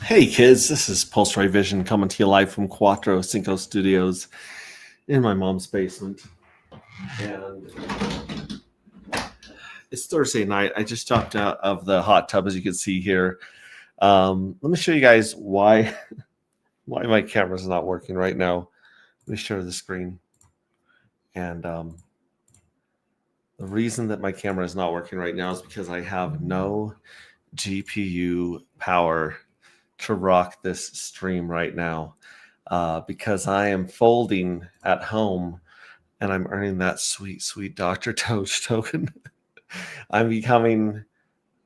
Hey kids, this is Pulse Ray Vision coming to you live from Quattro Cinco Studios in my mom's basement. And it's Thursday night. I just jumped out of the hot tub, as you can see here. Let me show you guys why my camera's not working right now. Let me share the screen. And the reason that my camera is not working right now is because I have no GPU power to rock this stream right now, because I am folding at home and I'm earning that sweet Dr. Doge token. I'm becoming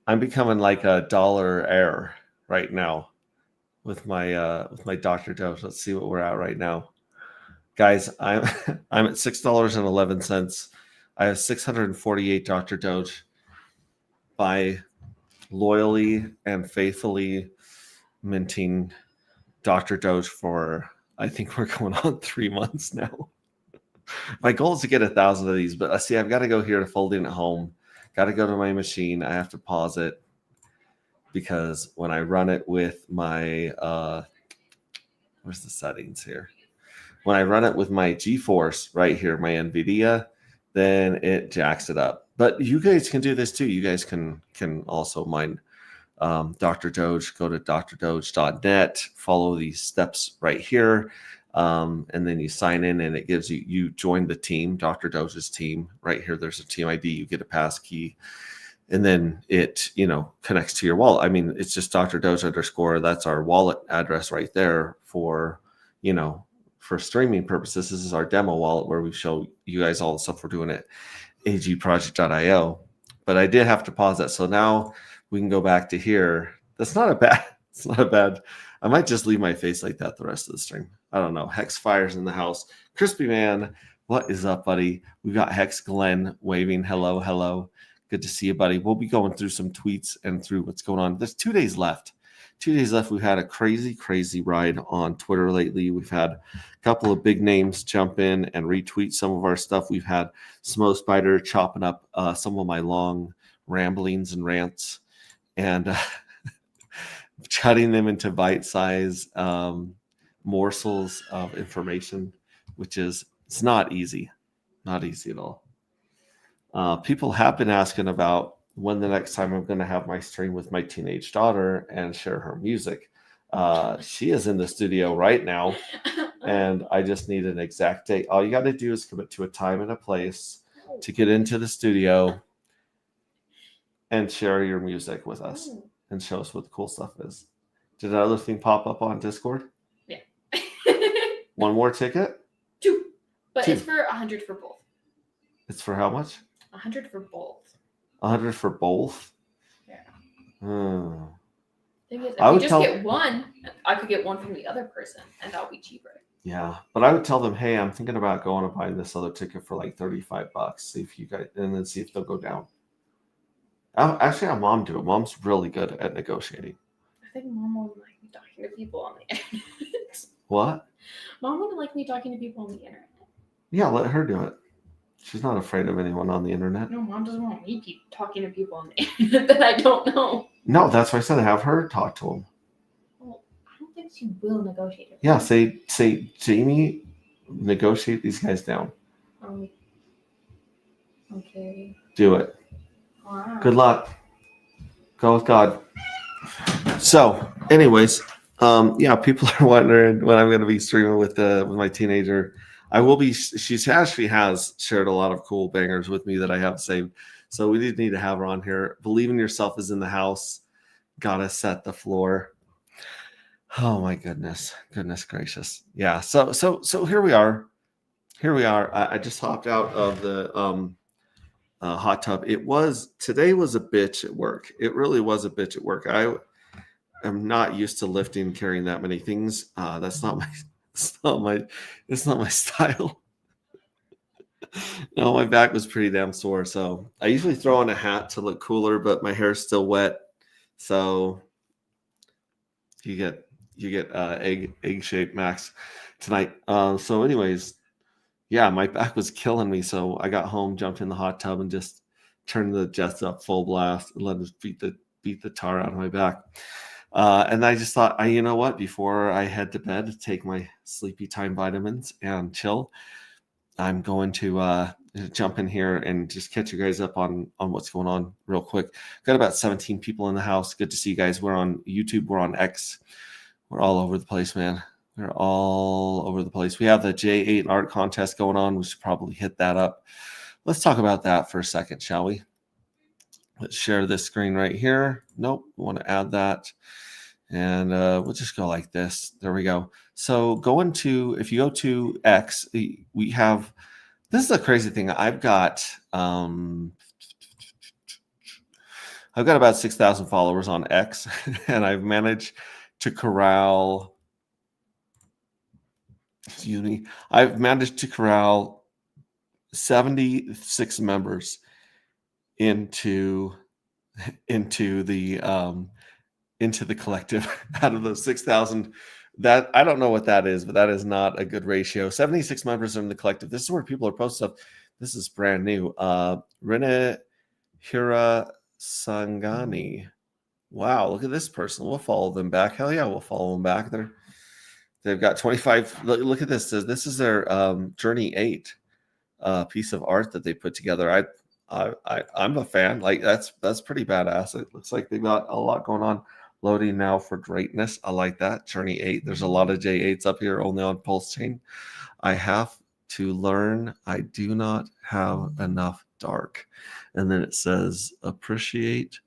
like a dollar heir right now with my Dr. Doge. Let's see what we're at right now. Guys, I'm I'm at $6.11. I have 648 Dr. Doge by loyally and faithfully minting Dr. Doge for, I think we're going on 3 months now. My goal is to get 1,000 of these, but see, I've got to go here to folding at home. Got to go to my machine. I have to pause it because when I run it with my where's the settings here? When I run it with my GeForce right here, my NVIDIA, then it jacks it up. But you guys can do this too. You guys can also mine Dr. Doge. Go to drdoge.net, follow these steps right here, and then you sign in and it gives you join the team, Dr. Doge's team. Right here, there's a team ID. You get a pass key, and then it connects to your wallet. I mean, it's just Dr. Doge _ that's our wallet address right there for for streaming purposes. This is our demo wallet where we show you guys all the stuff we're doing at agproject.io. But I did have to pause that, so now we can go back to here. It's not a bad. I might just leave my face like that the rest of the stream. I don't know. Hex Fire's in the house. Crispy Man, what is up, buddy? We've got Hex Glenn waving hello. Good to see you, buddy. We'll be going through some tweets and through what's going on. There's 2 days left. 2 days left. We've had a crazy ride on Twitter lately. We've had a couple of big names jump in and retweet some of our stuff. We've had Smo Spider chopping up some of my long ramblings and rants and cutting them into bite-size morsels of information, which it's not easy. Not easy at all. People have been asking about when the next time I'm going to have my stream with my teenage daughter and share her music. She is in the studio right now, and I just need an exact date. All you got to do is commit to a time and a place to get into the studio and share your music with us and show us what the cool stuff is. Did that other thing pop up on Discord? Yeah. One more ticket? 2. But 2. It's for 100 for both. It's for how much? 100 for both. 100 for both? Yeah. Thing is, if I would just get one, I could get one from the other person, and that'll be cheaper. Yeah, but I would tell them, hey, I'm thinking about going and buying this other ticket for like $35. See if you guys, and then see if they'll go down. Actually, our mom do it. Mom's really good at negotiating. I think Mom wouldn't like me talking to people on the internet. What? Mom wouldn't like me talking to people on the internet. Yeah, let her do it. She's not afraid of anyone on the internet. No, Mom doesn't want me talking to people on the internet that I don't know. No, that's why I said have her talk to them. Well, I don't think she will negotiate. Yeah, say Jamie, negotiate these guys down. Okay. Do it. Wow. Good luck. Go with God. So, anyways, yeah, people are wondering when I'm going to be streaming with my teenager. I will be. She actually has shared a lot of cool bangers with me that I have saved. So we did need to have her on here. Believe in Yourself is in the house. Gotta set the floor. Oh my goodness gracious. Yeah. So here we are. I just hopped out of the hot tub. Today was a bitch at work. It really was a bitch at work. I am not used to lifting, carrying that many things. That's not my. It's not my style. No, my back was pretty damn sore. So I usually throw on a hat to look cooler, but my hair's still wet. So you get egg shape max tonight. So anyways, yeah, my back was killing me. So I got home, jumped in the hot tub, and just turned the jets up full blast and let us beat the tar out of my back. And I just thought, you know what? Before I head to bed, take my sleepy time vitamins and chill, I'm going to jump in here and just catch you guys up on what's going on real quick. Got about 17 people in the house. Good to see you guys. We're on YouTube. We're on X. We're all over the place, man. We're all over the place. We have the J8 art contest going on. We should probably hit that up. Let's talk about that for a second, shall we? Let's share this screen right here. Nope, we want to add that. And we'll just go like this. There we go. So if you go to X, we have, this is a crazy thing. I've got about 6,000 followers on X, and I've managed to corral, I've managed to corral 76 members into the collective out of those 6,000. That, I don't know what that is, but that is not a good ratio. 76 members in the collective. This is where people are posting stuff. This is brand new. Rene Hira Sangani. Wow, look at this person. We'll follow them back. Hell yeah, we'll follow them back. They've got 25. Look at this. This is their Journey 8 piece of art that they put together. I'm a fan. Like, that's pretty badass. It looks like they've got a lot going on. Loading now for greatness. I like that. Journey 8. There's a lot of J8s up here only on Pulse Chain. I have to learn. I do not have enough dark. And then it says appreciation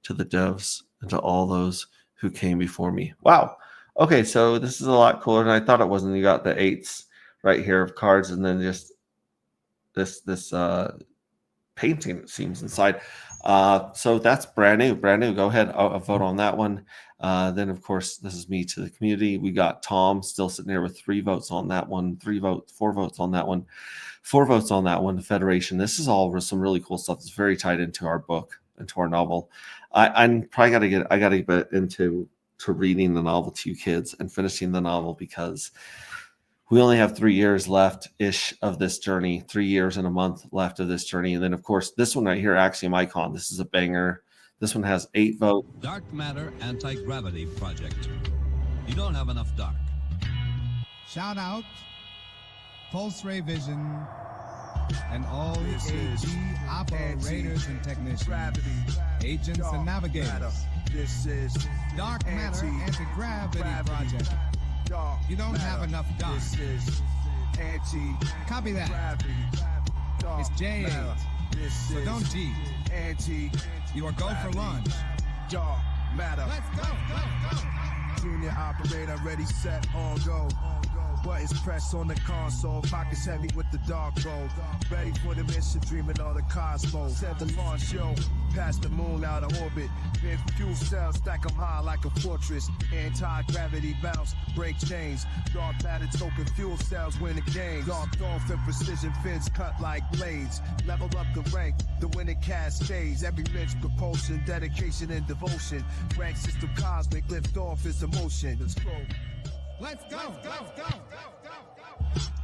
to the devs and to all those who came before me. Wow. Okay, so this is a lot cooler than I thought it was. And you got the 8s right here of cards, and then just this painting, it seems, inside. So that's brand new. Go ahead, I'll vote on that one. Then of course, this is me to the community. We got Tom still sitting there with 3 votes on that one, 4 votes on that one, 4 votes on that one. The Federation. This is all some really cool stuff. It's very tied into our book, into our novel. I'm probably I gotta get into reading the novel to you kids and finishing the novel, because we only have 3 years left-ish of this journey, 3 years and a month left of this journey. And then, of course, this one right here, Axiom Icon, this is a banger. This one has 8 votes. Dark Matter Anti-Gravity Project. You don't have enough dark. Shout out, Pulse Ray Vision, and all AG operators and technicians, agents and navigators. This is Dark Matter Anti-Gravity Project. You don't have enough dark. This is Copy that. It's J8. So don't G. You are go for lunch. Dark Matter. Let's go. Junior operator, ready, set, on go. Buttons pressed on the console, pockets heavy with the dark gold. Ready for the mission, dreaming of the cosmos. Set the launch, yo, past the moon out of orbit. Then fuel cells stack them high like a fortress. Anti-gravity bounce, break chains. Dark matter token fuel cells win the game. Dark off and precision fins cut like blades. Level up the rank, the winning cascades. Every rich propulsion, dedication and devotion. Rank system cosmic, lift off is emotion. Let's go. Let's go.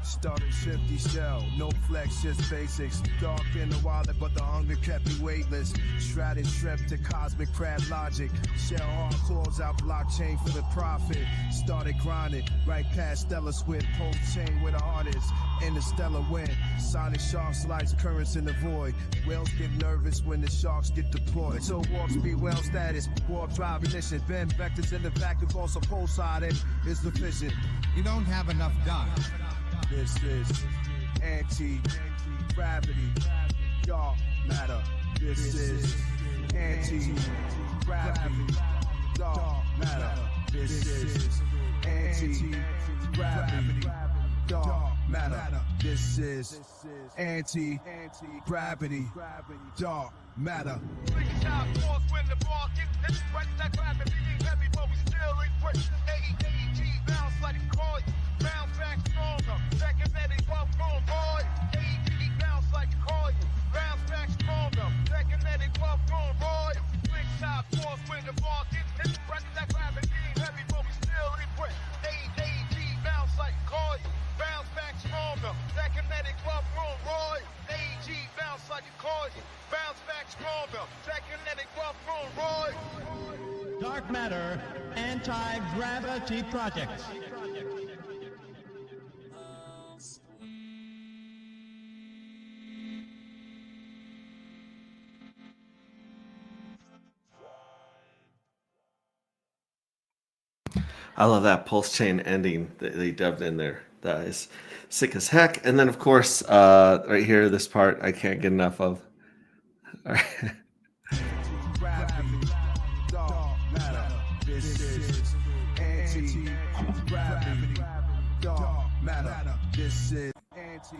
Started shifty shell, no flex, just basics. Dark in the wallet, but the hunger kept me weightless. Shrouded shrimp to cosmic crab logic. Shell hard claws out blockchain for the profit. Started grinding, right past Stellar Squid. Pole chain where the heart is, in the stellar wind. Sonic sharks slice currents in the void. Whales get nervous when the sharks get deployed. So warp speed, whale status, warp drive ignition. Bend vectors in the vacuum, also pole side is efficient. You don't have enough dark. This is anti-gravity, dark matter. This is anti-gravity, dark matter. This is anti-gravity, dark matter. This is anti-gravity, dark matter. Bounce back stronger, second medic buff going boy. AG bounce like a coil, bounce back stronger, second medic buff going boy. Slick shot, force when the ball gets hit, press that gravity heavy, but we still equipped. AG bounce like a coil, bounce back stronger, second medic buff going boy. AG bounce like a coil, bounce back stronger. Dark Matter Anti-Gravity Project. I love that pulse chain ending that they dubbed in there. That is sick as heck. And then, of course, right here, this part I can't get enough of. All right. Gravity, dark matter. This is anti-gravity, dark matter. This is anti.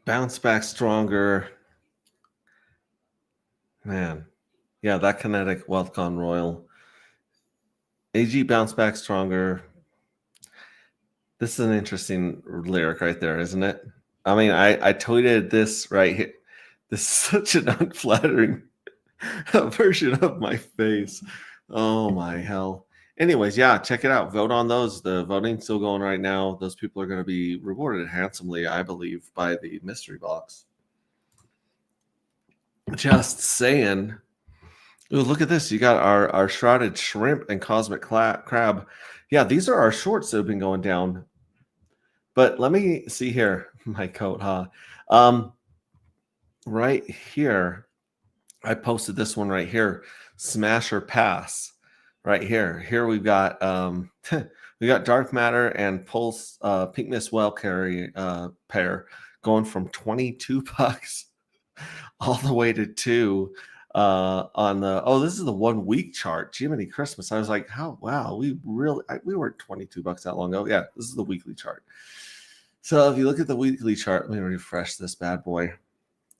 Bounce back stronger. Man. Yeah, that kinetic wealth gone royal. AG bounce back stronger. This is an interesting lyric right there, isn't it? I mean, I tweeted this right here. This is such an unflattering version of my face. Oh my hell. Anyways, yeah, check it out. Vote on those. The voting's still going right now. Those people are going to be rewarded handsomely, I believe, by the mystery box. Just saying. Ooh, look at this. You got our shrouded shrimp and cosmic crab. Yeah, these are our shorts that have been going down. But let me see here. My coat, huh? Right here, I posted this one right here. Smash or pass. Right here. Here we've got we got Dark Matter and Pulse Pink Mist Well Carry pair going from $22 all the way to $2 on the this is the 1 week chart. Jiminy Christmas. I was like, how wow, we weren't $22 that long ago. Yeah, this is the weekly chart. So if you look at the weekly chart, let me refresh this bad boy.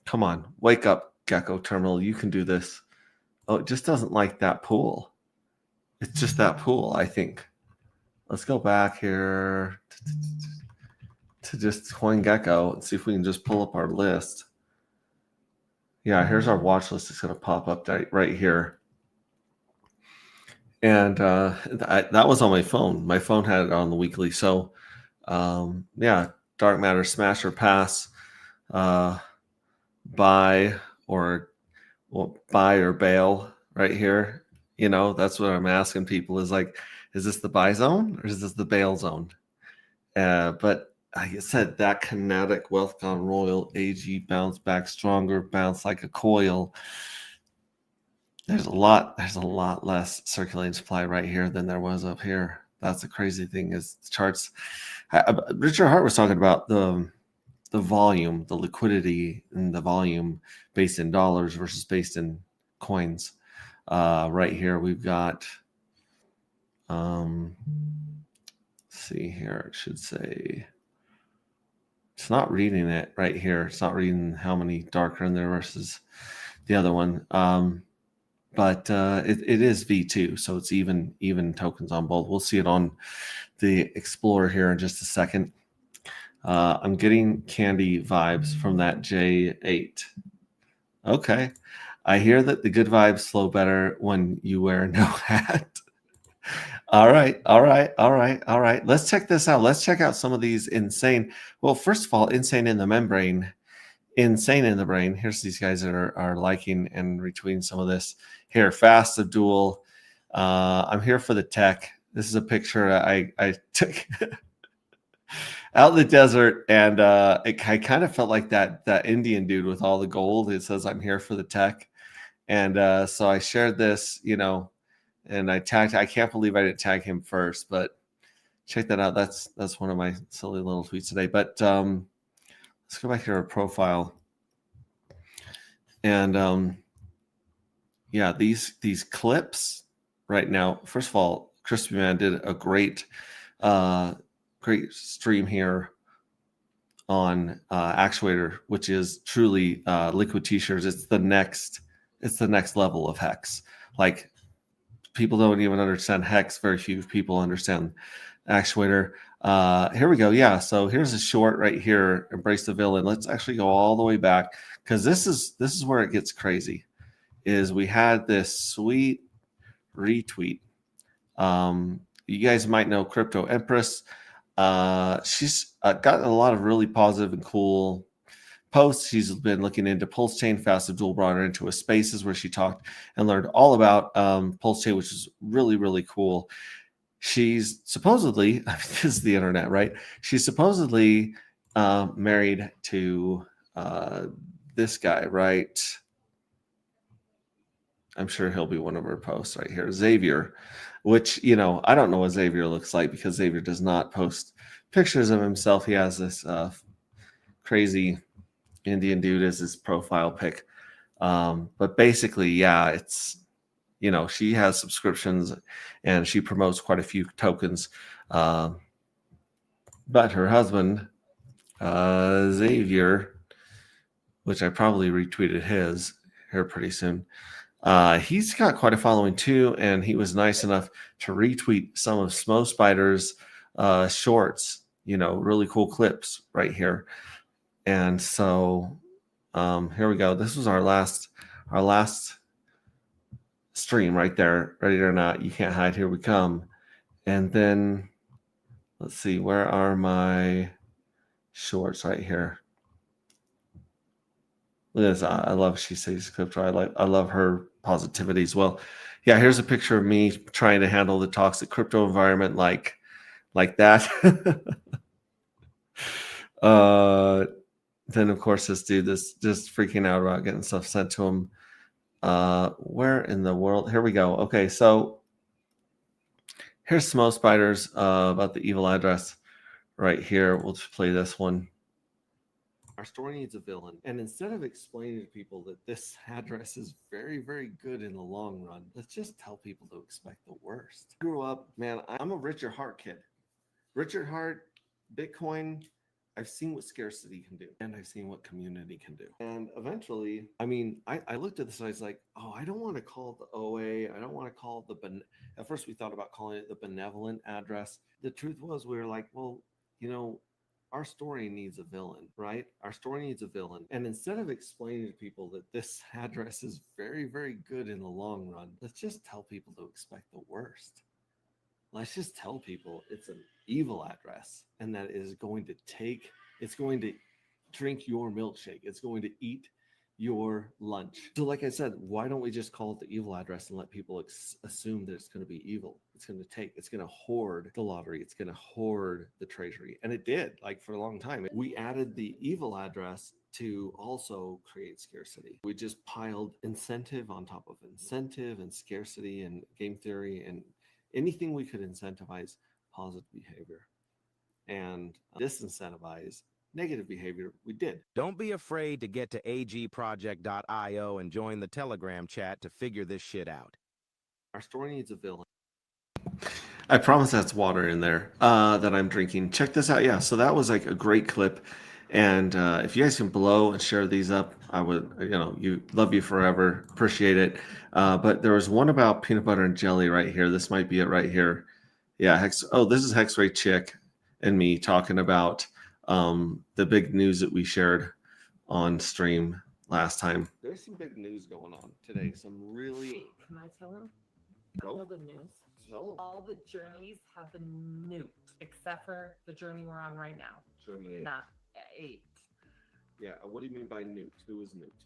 Come on, wake up, Gecko Terminal. You can do this. Oh, it just doesn't like that pool. It's just that pool, I think. Let's go back here to just CoinGecko and see if we can just pull up our list. Yeah, here's our watch list. It's going to pop up right here. And that was on my phone. My phone had it on the weekly. So, yeah, Dark Matter, smash or pass, buy or bail right here. You know, that's what I'm asking people is like, is this the buy zone or is this the bail zone? But like I said, that kinetic wealth gone royal, AG bounce back stronger, bounce like a coil. There's a lot less circulating supply right here than there was up here. That's the crazy thing is charts. Richard Hart was talking about the volume, the liquidity and the volume based in dollars versus based in coins. Right here we've got let's see here, it should say it's not reading it right here. It's not reading how many dark are in there versus the other one. But it is V2, so it's even tokens on both. We'll see it on the Explorer here in just a second. I'm getting candy vibes from that J8. Okay. I hear that the good vibes flow better when you wear no hat. All right. Let's check this out. Let's check out some of these insane. Well, first of all, insane in the membrane. Insane in the brain. Here's these guys that are liking and retweeting some of this. Here, Fast Abdul. I'm here for the tech. This is a picture I took out in the desert, and I kind of felt like that Indian dude with all the gold. It says, "I'm here for the tech," and so I shared this, and I tagged. I can't believe I didn't tag him first, but check that out. That's one of my silly little tweets today. But let's go back to our profile, and yeah, these clips right now. First of all, Crispy Man did a great stream here on Actuator, which is truly liquid t-shirts. It's the next level of Hex. Like, people don't even understand Hex. Very few people understand Actuator. Here we go. Yeah, so here's a short right here, Embrace the Villain. Let's actually go all the way back, because this is where it gets crazy. Is we had this sweet retweet You guys might know Crypto Empress. She's got a lot of really positive and cool posts. She's been looking into Pulse Chain. Fast Abdul brought her into a Spaces where she talked and learned all about Pulse Chain, which is really, really cool. She's supposedly, this is the internet, right? She's supposedly married to this guy, right? I'm sure he'll be one of her posts right here, Xavier, which, you know, I don't know what Xavier looks like because Xavier does not post pictures of himself. He has this crazy Indian dude as his profile pic. But basically, yeah, it's, you know, she has subscriptions and she promotes quite a few tokens. But her husband, Xavier, which I probably retweeted his here pretty soon, he's got quite a following too, and he was nice enough to retweet some of Smo Spider's shorts, you know, really cool clips right here. And so here we go. This was our last stream right there. Ready or not, you can't hide. Here we come. And then let's see, where are my shorts? Right here. Look at this. I love She Says Crypto. I love her positivity as well. Yeah, here's a picture of me trying to handle the toxic crypto environment like that. Then of course this dude this just freaking out about getting stuff sent to him. Where in the world? Here we go. Okay, so here's Smo Spiders about the evil address right here. We'll just play this one. Our story needs a villain. And instead of explaining to people that this address is very, very good in the long run, let's just tell people to expect the worst. I grew up, man, I'm a Richard Hart kid. Richard Hart, Bitcoin, I've seen what scarcity can do, and I've seen what community can do. And eventually, I mean, I looked at this and I was like, oh, I don't want to call it the OA. I don't want to call it at first we thought about calling it the benevolent address. The truth was we were like, well, you know, our story needs a villain, right? Our story needs a villain. And instead of explaining to people that this address is very, very good in the long run, let's just tell people to expect the worst. Let's just tell people it's an evil address and that it is going to it's going to drink your milkshake. It's going to eat your lunch. So like I said, why don't we just call it the evil address and let people assume that it's going to be evil? It's going to hoard the lottery. It's going to hoard the treasury. And it did, like, for a long time. We added the evil address to also create scarcity. We just piled incentive on top of incentive and scarcity and game theory and anything we could incentivize positive behavior and disincentivize negative behavior. We did. Don't be afraid to get to agproject.io and join the Telegram chat to figure this shit out. Our story needs a villain. I promise that's water in there that I'm drinking. Check this out. Yeah, so that was like a great clip. And if you guys can blow and share these up, I would, love you forever. Appreciate it. But there was one about peanut butter and jelly right here. This might be it right here. Yeah. This is Hexray Chick and me talking about the big news that we shared on stream last time. There's some big news going on today. Some really. Can I tell him? Go. All the news. All the journeys have been nuked, except for the journey we're on right now. Journey 8. Not 8. Yeah. What do you mean by nuked? Who is nuked?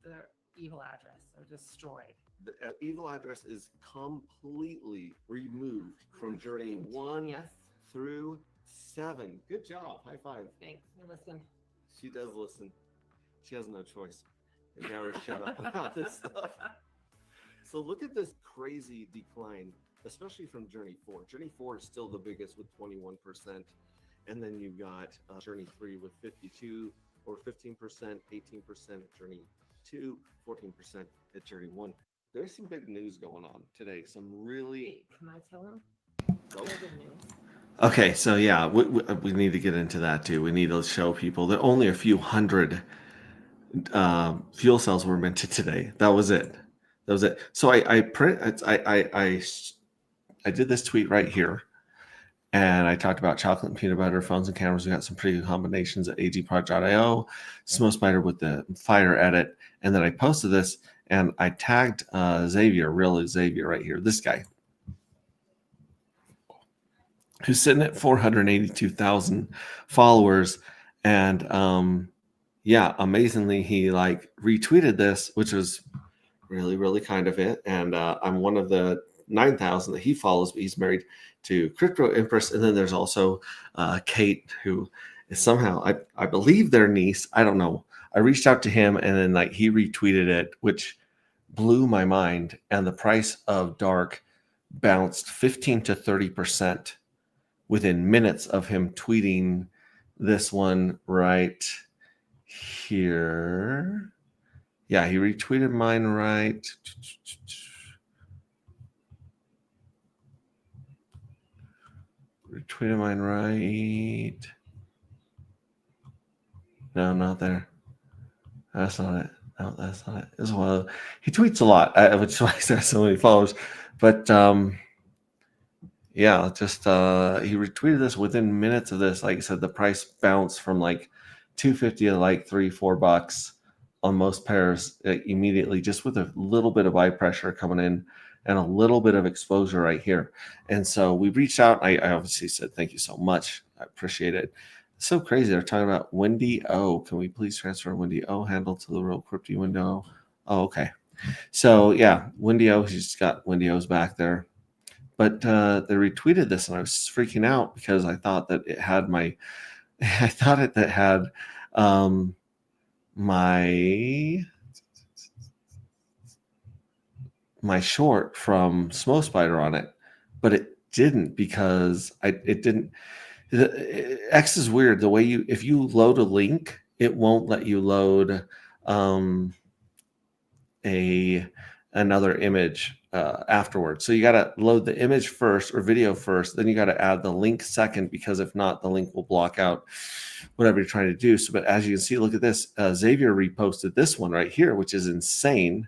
The evil address or destroyed. The evil address is completely removed from journey 1 through 7. Good job. High five. Thanks. You listen. She does listen. She has no choice. And never shut up about this stuff. So look at this crazy decline, especially from Journey 4. Journey 4 is still the biggest with 21%. And then you've got Journey 3 with 52 or 15%, 18% at Journey 2, 14% at Journey 1. There's some big news going on today. Some really... Wait, can I tell him? Go. All the news. Okay, so yeah, we need to get into that too. We need to show people that only a few hundred fuel cells were minted today. That was it. So I did this tweet right here, and I talked about chocolate and peanut butter, phones and cameras. We got some pretty good combinations at agproject.io, Smo Spider with the fire edit, and then I posted this and I tagged Xavier, real Xavier right here, this guy. who's sitting at 482,000 followers. And yeah, amazingly, he like retweeted this, which was really, really kind of it. And I'm one of the 9,000 that he follows, but he's married to Crypto Empress. And then there's also Kate, who is somehow, I believe, their niece. I don't know. I reached out to him, and then like he retweeted it, which blew my mind. And the price of Dark bounced 15 to 30% within minutes of him tweeting this one right here. Yeah, he retweeted mine right. Retweeted mine right. No, not there. That's not it. No, that's not it. As well, he tweets a lot, which is why he has so many followers. But yeah, just he retweeted this within minutes of this. Like I said, the price bounced from like $250 to like $3-4 on most pairs immediately, just with a little bit of buy pressure coming in and a little bit of exposure right here. And so we reached out. I obviously said thank you so much. I appreciate it. It's so crazy. They're talking about Wendy O. Can we please transfer Wendy O handle to the real crypto window? Oh, okay. So yeah, Wendy O. She's got Wendy O's back there. But they retweeted this, and I was freaking out because I thought that it had my, I thought it that had my short from Smo Spider on it, but it didn't, because it didn't. X is weird. The way if you load a link, it won't let you load another image afterwards. So you got to load the image first or video first, then you got to add the link second, because if not, the link will block out whatever you're trying to do. So, but as you can see, look at this. Xavier reposted this one right here, which is insane.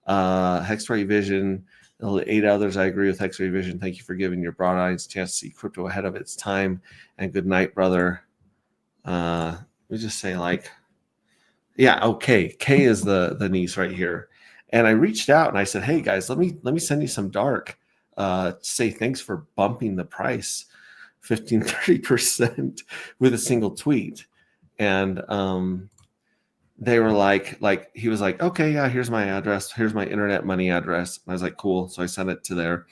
Hexray Vision, 8 others. I agree with Hexray Vision. Thank you for giving your broad audience a chance to see crypto ahead of its time. And good night, brother. Let me just say, like, yeah, okay. K is the niece right here. And I reached out and I said, hey guys, let me send you some Dark. Say thanks for bumping the price 15-30% with a single tweet. And they were like he was like, okay, yeah, here's my address, here's my internet money address. And I was like, cool. So I sent it to there.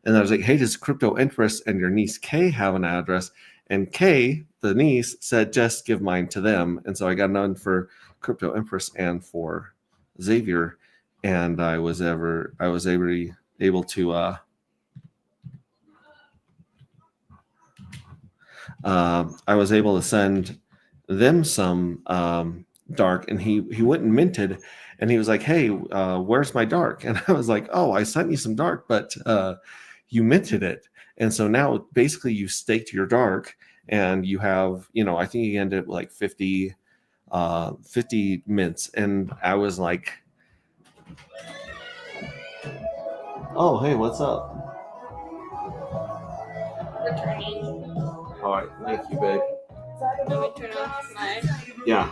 And I was like, hey, does Crypto Empress and your niece Kay have an address? And Kay, the niece, said, just give mine to them. And so I got none for Crypto Empress and for Xavier. And I was able to I was able to send them some Dark, and he went and minted, and he was like, hey, where's my Dark? And I was like, oh, I sent you some Dark, but you minted it. And so now basically you staked your Dark, and you have, I think you ended up like 50 mints. And I was like, oh, hey, what's up? Returning. All right, thank you, babe. Let me turn off my. Yeah.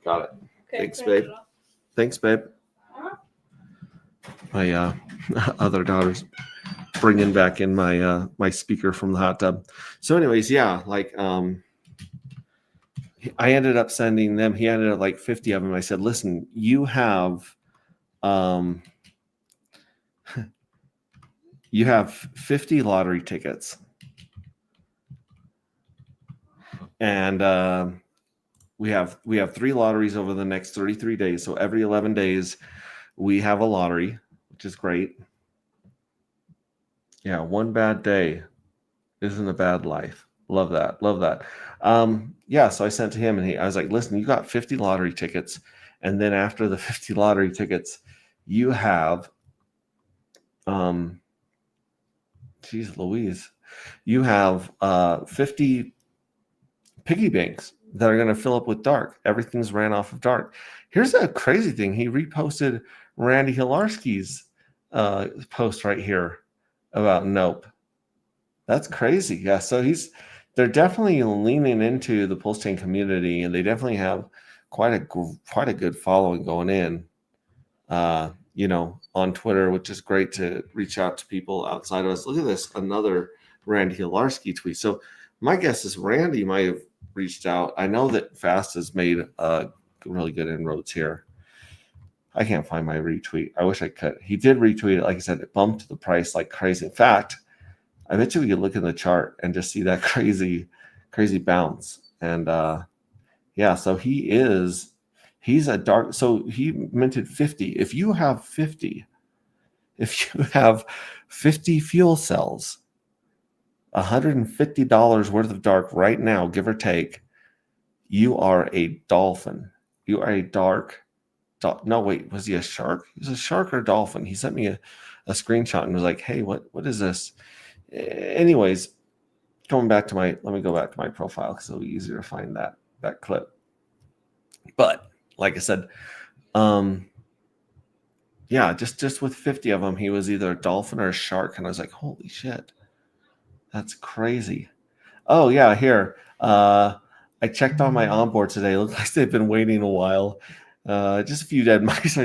Got it. Okay, Thanks, turn babe. it off. Thanks, babe. My other daughter's bringing back in my my speaker from the hot tub. So anyways, yeah, like I ended up sending them, he ended up like 50 of them. I said, listen, you have you have 50 lottery tickets, and we have 3 lotteries over the next 33 days. So every 11 days we have a lottery, which is great. Yeah, one bad day isn't a bad life. Love that. Love that. Yeah, so I sent to him, and I was like, listen, you got 50 lottery tickets. And then after the 50 lottery tickets, you have, geez Louise, you have 50 piggy banks that are going to fill up with Dark. Everything's ran off of Dark. Here's a crazy thing. He reposted Randy Hilarski's post right here about Nope. That's crazy. Yeah, so they're definitely leaning into the Pulse Chain community, and they definitely have quite a good following going in. on Twitter, which is great to reach out to people outside of us. Look at this, another Randy Hilarski tweet. So my guess is Randy might have reached out. I know that Fast has made really good inroads here. I can't find my retweet. I wish I could. He did retweet it. Like I said, it bumped the price like crazy. In fact, I bet you we could look in the chart and just see that crazy bounce. And yeah, so he's a dark. So he minted 50. If you have 50 fuel cells, $150 worth of dark right now, give or take, you are a dolphin. You are a dark. No, wait, was he a shark? He was a shark or a dolphin. He sent me a screenshot and was like, hey, what is this? Anyways, let me go back to my profile because it'll be easier to find that clip. But like I said, yeah, just with 50 of them, he was either a dolphin or a shark. And I was like, holy shit, that's crazy. Oh yeah, here. I checked on my onboard today. It looks like they've been waiting a while. Just a few dead mice.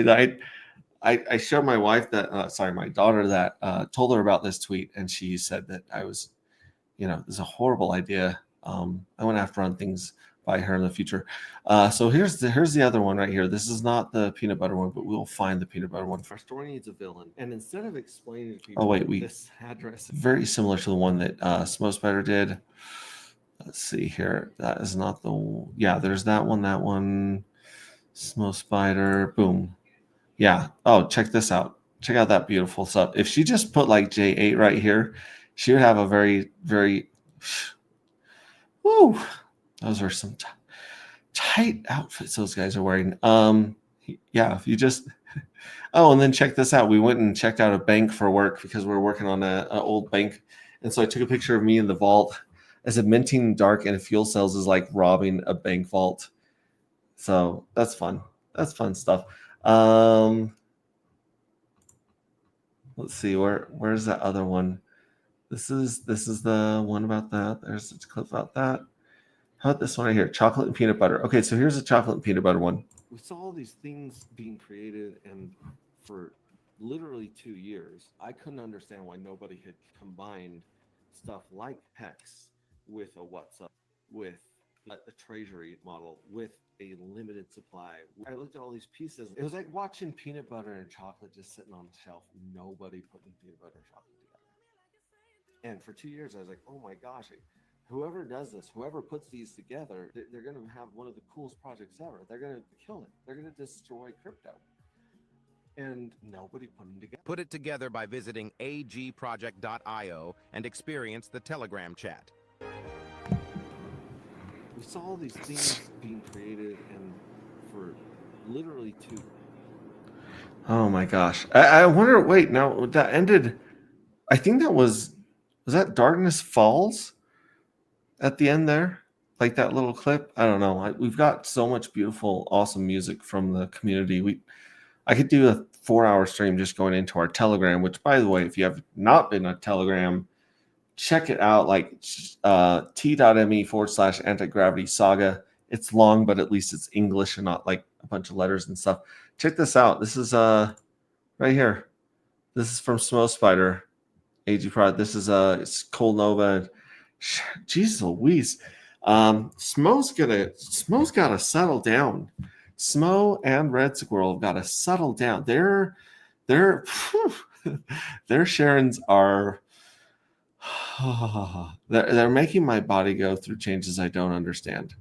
I showed my wife my daughter that, told her about this tweet, and she said that I was, this is a horrible idea. I want to have to run things by her in the future. So here's the other one right here. This is not the peanut butter one, but we'll find the peanut butter one. Our story needs a villain, and instead of explaining to people, this address very similar to the one that Smoke Spider did. Let's see here. That is not there's that one. Smoke Spider, boom. Yeah. Oh, check this out. Check out that beautiful stuff. If she just put like J8 right here, she would have a very, very, woo. Those are some tight outfits those guys are wearing. Yeah, if you just, and then check this out. We went and checked out a bank for work because we were working on an old bank. And so I took a picture of me in the vault as a minting dark and fuel cells is like robbing a bank vault. So that's fun. That's fun stuff. Let's see, where's that other one? This is the one about that. There's a clip about that. How about this one right here? Chocolate and peanut butter. Okay, so here's a chocolate and peanut butter one. We saw all these things being created, and for literally 2 years, I couldn't understand why nobody had combined stuff like Hex with a WhatsApp, with a treasury model, with a limited supply. I looked at all these pieces. It was like watching peanut butter and chocolate just sitting on the shelf. Nobody putting peanut butter and chocolate together. And for 2 years, I was like, oh my gosh, whoever does this, whoever puts these together, they're going to have one of the coolest projects ever. They're going to kill it. They're going to destroy crypto. And nobody put them together. Put it together by visiting agproject.io and experience the Telegram chat. We saw all these things being created, and for literally 2. Oh my gosh. I wonder, wait, now that ended, I think that was that Darkness Falls at the end there? Like that little clip? I don't know. We've got so much beautiful, awesome music from the community. I could do a 4-hour stream just going into our Telegram, which, by the way, if you have not been on Telegram, check it out, like t.me/anti-gravity saga. It's long, but at least it's English and not like a bunch of letters and stuff. Check this out. This is right here. This is from Smoke Spider, AG Prod. This is it's Cold Nova. Jeez Louise. Smo's gotta settle down. Smo and Red Squirrel have got to settle down. Their Sharons are they're making my body go through changes I don't understand.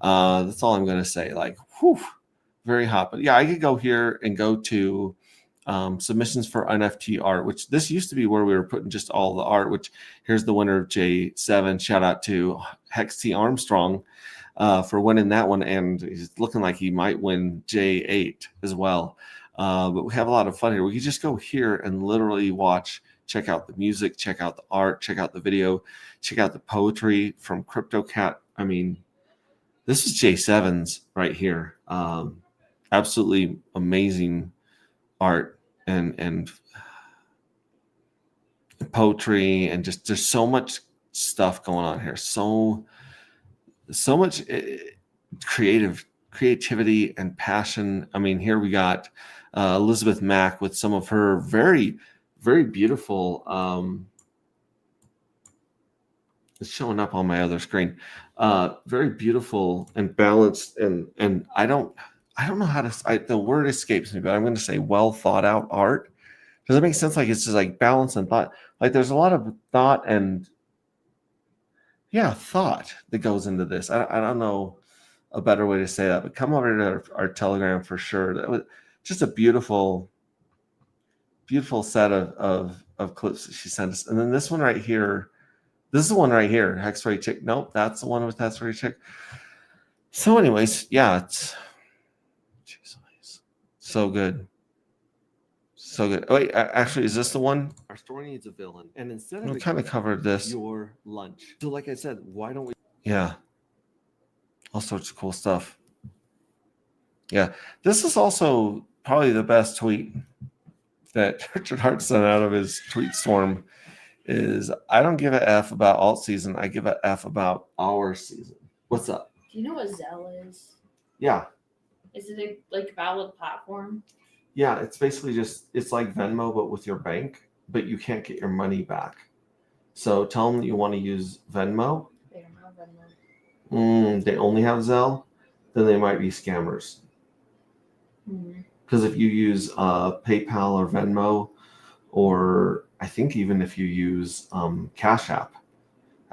That's all I'm gonna say. Like, very hot. But yeah, I could go here and go to submissions for NFT art, which this used to be where we were putting just all the art, which here's the winner of J7. Shout out to Hex T Armstrong for winning that one, and he's looking like he might win J8 as well. But we have a lot of fun here. We can just go here and literally watch, check out the music, check out the art, check out the video, check out the poetry from CryptoCat. I mean, this is J7's right here. Absolutely amazing art and poetry, and just there's so much stuff going on here. So much creativity and passion. I mean, here we got Elizabeth Mack with some of her very, very beautiful. It's showing up on my other screen. Very beautiful and balanced, and I don't know how to. The word escapes me, but I'm going to say well thought out art. Does that make sense? Like it's just like balance and thought. Like there's a lot of thought and thought that goes into this. I don't know a better way to say that, but come over to our Telegram for sure. That was just a beautiful set of clips that she sent us. And then this one right here, this is the one right here, Hex-Ray Chick. Nope, that's the one with Hex-Ray Chick. So anyways, yeah, it's so good. So good. Oh, wait, actually, is this the one? Our story needs a villain. And instead of we kind of covered this. Your lunch. So like I said, why don't we? Yeah. All sorts of cool stuff. Yeah. This is also probably the best tweet that Richard Hart sent out of his tweet storm is I don't give a F about alt season. I give a F about our season. What's up? Do you know what Zelle is? Yeah. Is it a like valid platform? Yeah, it's basically just, it's like Venmo, but with your bank, but you can't get your money back. So tell them that you want to use Venmo. They don't have Venmo. They only have Zelle, then they might be scammers. Because if you use PayPal or Venmo, or I think even if you use Cash App,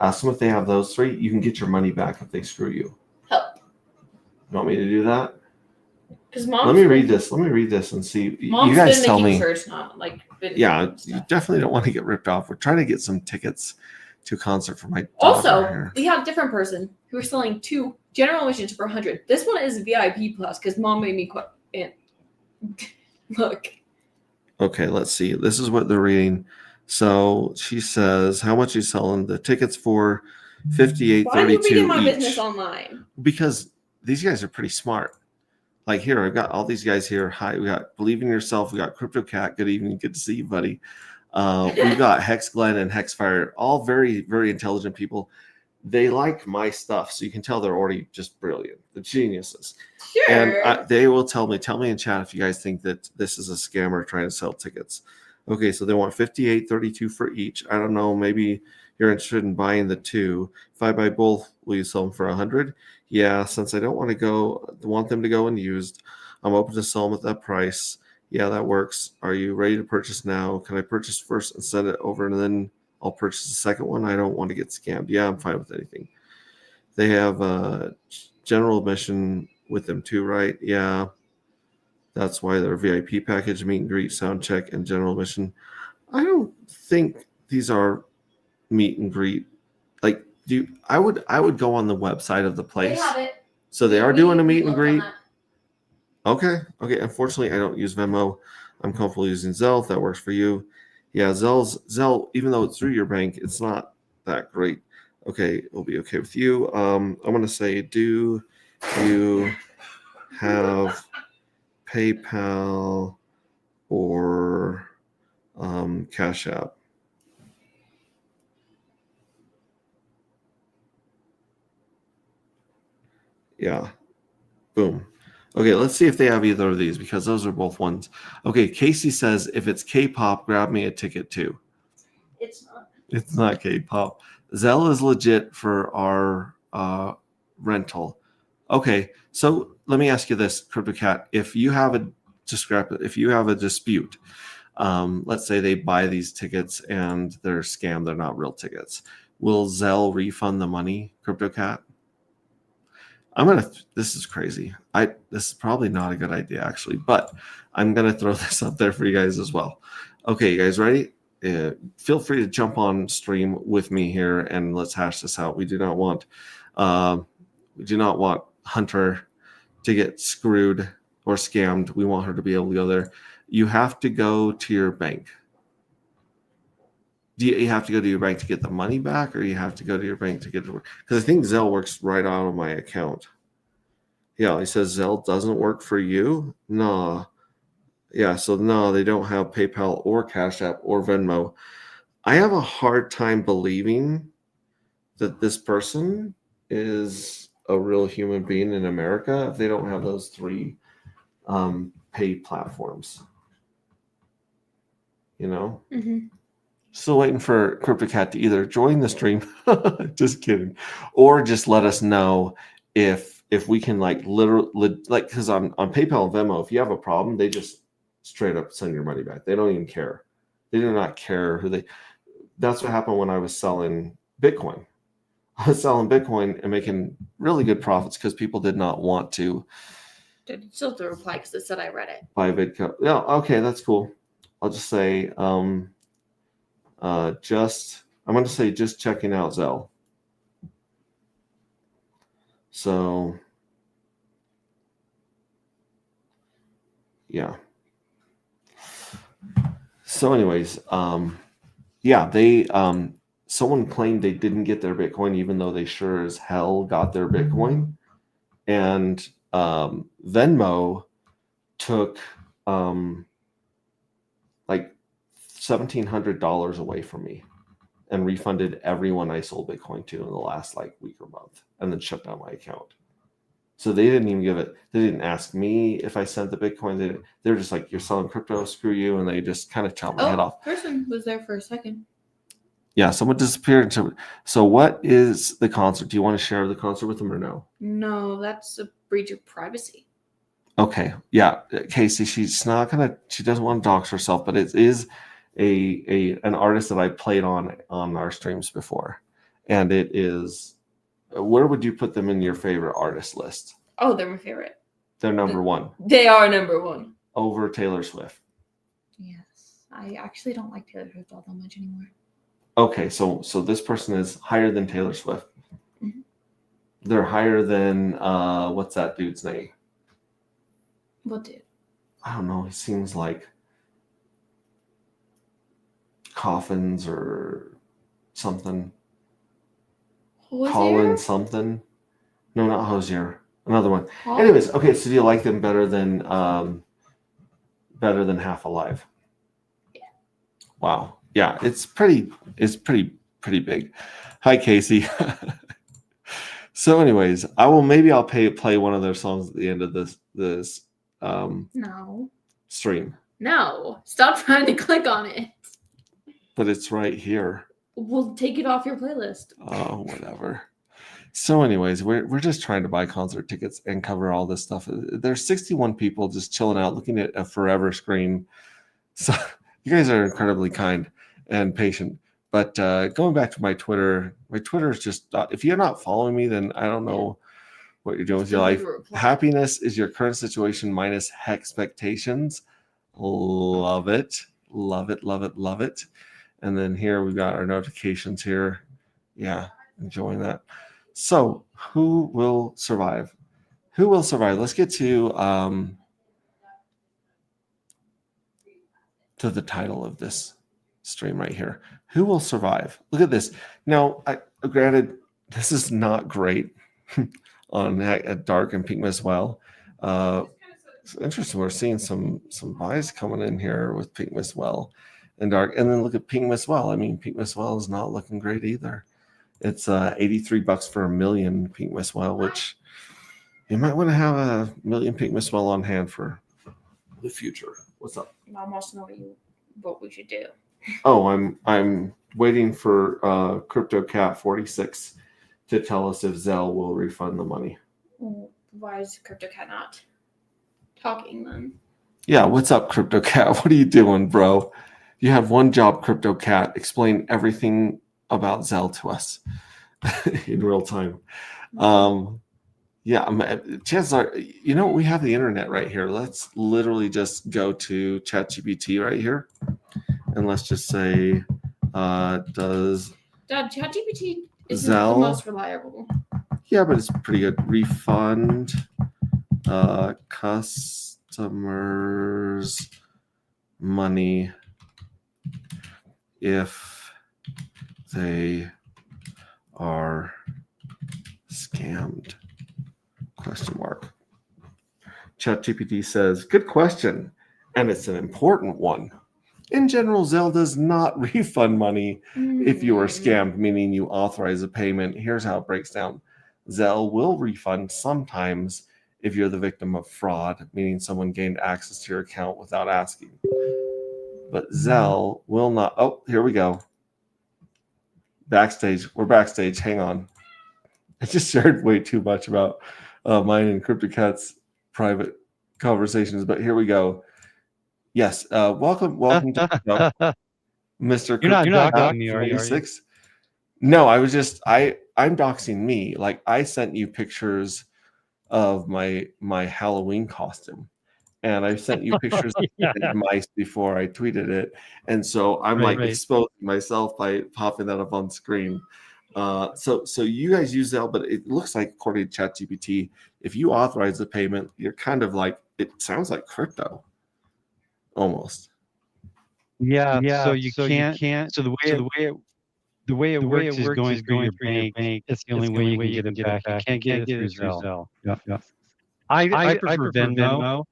ask them if they have those three, you can get your money back if they screw you. Help. You want me to do that? Because Let me read this. Let me read this and see. Mom's you guys been tell making me. sure it's not like. Yeah, you definitely don't want to get ripped off. We're trying to get some tickets to a concert for my daughter Also, here. we have a different person who are selling 2 general admissions for 100. This one is VIP plus because Mom made me quit. Look. Okay, let's see. This is what they're reading. So she says, "How much are you selling the tickets for?" $58.32 Why are you reading my each. business online? Because these guys are pretty smart. Like here, I've got all these guys here. Hi, we got Believe in Yourself. We got Crypto Cat. Good evening. Good to see you, buddy. We've got Hex Glenn and Hexfire. All very, very intelligent people. They like my stuff, so you can tell they're already just brilliant. The geniuses. Sure. And they will tell me in chat if you guys think that this is a scammer trying to sell tickets. Okay, so they want $58.32 for each. I don't know. Maybe you're interested in buying the 2. If I buy both, will you sell them for $100? Yeah, since I don't want them to go unused, I'm open to sell them at that price. Yeah, that works. Are you ready to purchase now? Can I purchase first and send it over, and then I'll purchase the second one? I don't want to get scammed. Yeah, I'm fine with anything. They have general admission with them too, right? Yeah. That's why their VIP package, meet and greet, sound check, and general admission. I don't think these are meet and greet. Like, I would go on the website of the place. They have it. So they are doing a meet and Look on greet. that. Okay. Unfortunately, I don't use Venmo. I'm comfortable using Zelle. If that works for you. Yeah, Zelle, even though it's through your bank, it's not that great. Okay, it'll be okay with you. I'm gonna say, do you have PayPal or Cash App? Yeah. Boom. Okay, let's see if they have either of these because those are both ones. Okay, Casey says if it's K-pop, grab me a ticket too. It's not. It's not K-pop. Zelle is legit for our rental. Okay, so let me ask you this, CryptoCat. If you have a dispute, let's say they buy these tickets and they're scammed, they're not real tickets. Will Zelle refund the money, CryptoCat? This is crazy. This is probably not a good idea actually, but I'm gonna throw this up there for you guys as well. Okay, you guys ready? Feel free to jump on stream with me here and let's hash this out. We do not want Hunter to get screwed or scammed. We want her to be able to go there. You have to go to your bank. Do you have to go to your bank to get the money back, or you have to go to your bank to get it? Because I think Zelle works right out of my account. Yeah, he says Zelle doesn't work for you. Nah. Yeah, so no, they don't have PayPal or Cash App or Venmo. I have a hard time believing that this person is a real human being in America if they don't have those 3 paid platforms. You know, Mm-hmm. still waiting for CryptoCat to either join the stream, just kidding, or just let us know if we can like literally like, because on PayPal and Venmo, if you have a problem, they just straight up send your money back. They don't even care. They do not care who they. That's what happened when I was selling Bitcoin. I was selling Bitcoin and making really good profits because people did not want to Did still have to reply because it said I read it. buy Bitcoin. Yeah, okay, that's cool. I'll just say I'm going to say just checking out Zelle. So yeah. So anyways, yeah, they someone claimed they didn't get their Bitcoin even though they sure as hell got their Bitcoin. And Venmo took like $1,700 away from me and refunded everyone I sold Bitcoin to in the last like week or month, and then shut down my account. So they didn't even give it. They didn't ask me if I sent the Bitcoin. They're just like, you're selling crypto, screw you, and they just kind of chopped my head off. Person was there for a second. Yeah, someone disappeared. So what is the concert? Do you want to share the concert with them or no? No, that's a breach of privacy. Okay, yeah, Casey, she doesn't want to dox herself, but it is an artist that I played on our streams before, and it is. Where would you put them in your favorite artist list? Oh, they're my favorite. They're number one They are number one. over Taylor Swift. Yes, I actually don't like Taylor Swift all that much anymore. Okay, so this person is higher than Taylor Swift. Mhm. They're higher than what's that dude's name? What dude? I don't know. He seems like Coffins or something. Colin something. No, not Hosier. Another one. Anyways, okay. So do you like them better than Half Alive? Yeah. Wow. Yeah, it's pretty big. Hi, Casey. So, anyways, I'll play one of their songs at the end of this No. stream. No. Stop trying to click on it. But it's right here. We'll take it off your playlist. Oh, whatever. So, anyways, we're just trying to buy concert tickets and cover all this stuff. There's 61 people just chilling out, looking at a forever screen. So, you guys are incredibly kind and patient. But going back to my Twitter is just, if you're not following me, then I don't know what you're doing with your life. Happiness is your current situation minus expectations. Love it. Love it, love it, love it. And then here we've got our notifications here. Yeah, enjoying that. So who will survive? Who will survive? Let's get to the title of this stream right here. Who will survive? Look at this. Now, granted, this is not great on Dark and Pink as well. It's interesting. We're seeing some buys coming in here with Pink as well and Dark. And then look at Pink as well. I mean, Pink as well is not looking great either. It's $83 for a million Pink as well, which you might want to have a million Pink as well on hand for the future. What's up? I almost know what we should do. Oh, I'm waiting for CryptoCat 46 to tell us if Zelle will refund the money. Why is CryptoCat not talking then? Yeah, what's up, CryptoCat? What are you doing, bro? You have one job, CryptoCat. Explain everything about Zelle to us in real time. Chances are, we have the internet right here. Let's literally just go to ChatGPT right here. And let's just say, does ChatGPT isn't Zelle, the most reliable. Yeah, but it's pretty good. Refund customers money if they are scammed? ? ChatGPT says, good question. And it's an important one. In general, Zelle does not refund money if you are scammed, meaning you authorize a payment. Here's how it breaks down. Zelle will refund sometimes if you're the victim of fraud, meaning someone gained access to your account without asking. But Zelle will not. Oh, here we go. Backstage. We're backstage. Hang on. I just shared way too much about mine and CryptoCat's private conversations, but here we go. Yes. Welcome to the show, Mr. You're not CryptoCat doxing me, are you? 46. No, I was just I'm doxing me. Like, I sent you pictures of my Halloween costume, and I sent you pictures Yeah. of mice before I tweeted it, and so I'm Right. exposing myself by popping that up on screen. So you guys use Zelle, but it looks like, according to ChatGPT, if you authorize the payment, you're kind of like, it sounds like crypto, almost. Yeah. So you can't. So the way it works is going through your bank. It's the only way you can get it back. You can't get it through Zelle. Yeah. I prefer Venmo.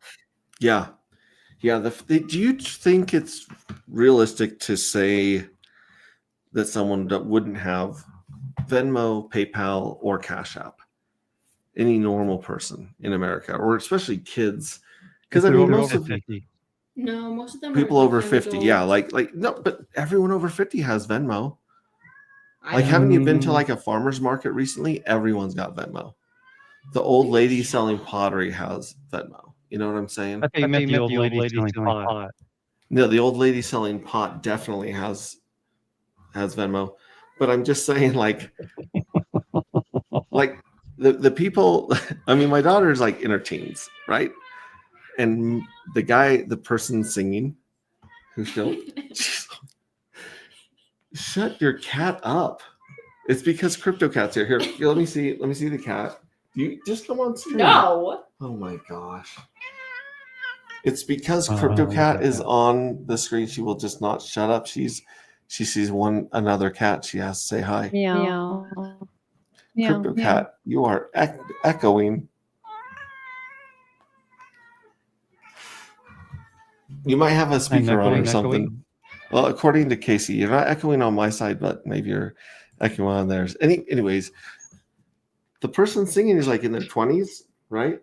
Yeah. Do you think it's realistic to say that someone that wouldn't have Venmo, PayPal, or Cash App, any normal person in America, or especially kids? Because I mean, most of 50. No, most of them people are over young 50, yeah, adults. like no, but everyone over 50 has Venmo. Like, haven't you been to like a farmer's market recently? Everyone's got Venmo. The old lady selling pottery has Venmo. You know what I'm saying? I think you meant the old lady selling pot. No, the old lady selling pot definitely has Venmo. But I'm just saying, like the people. I mean, my daughter's like in her teens, right? And the person singing, who's still, shut your cat up. It's because CryptoCat's here. Here, let me see the cat. You just come on stream. No. Oh my gosh. It's because CryptoCat is on the screen. She will just not shut up. She sees another cat. She has to say hi. Meow. CryptoCat, you are echoing. You might have a speaker on or something. Well, according to Casey, you're not echoing on my side, but maybe you're echoing on theirs. Anyways, the person singing is like in their 20s, right?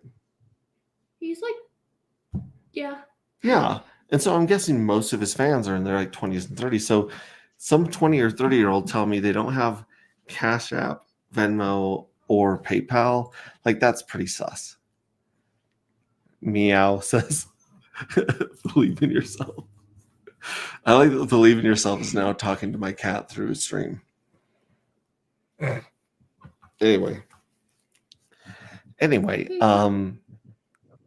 He's like, yeah. Yeah. And so I'm guessing most of his fans are in their like 20s and 30s. So some 20 or 30-year-old tell me they don't have Cash App, Venmo, or PayPal. Like, that's pretty sus. Meow says, believe in yourself. I like that believe in yourself is now talking to my cat through a stream. Anyway,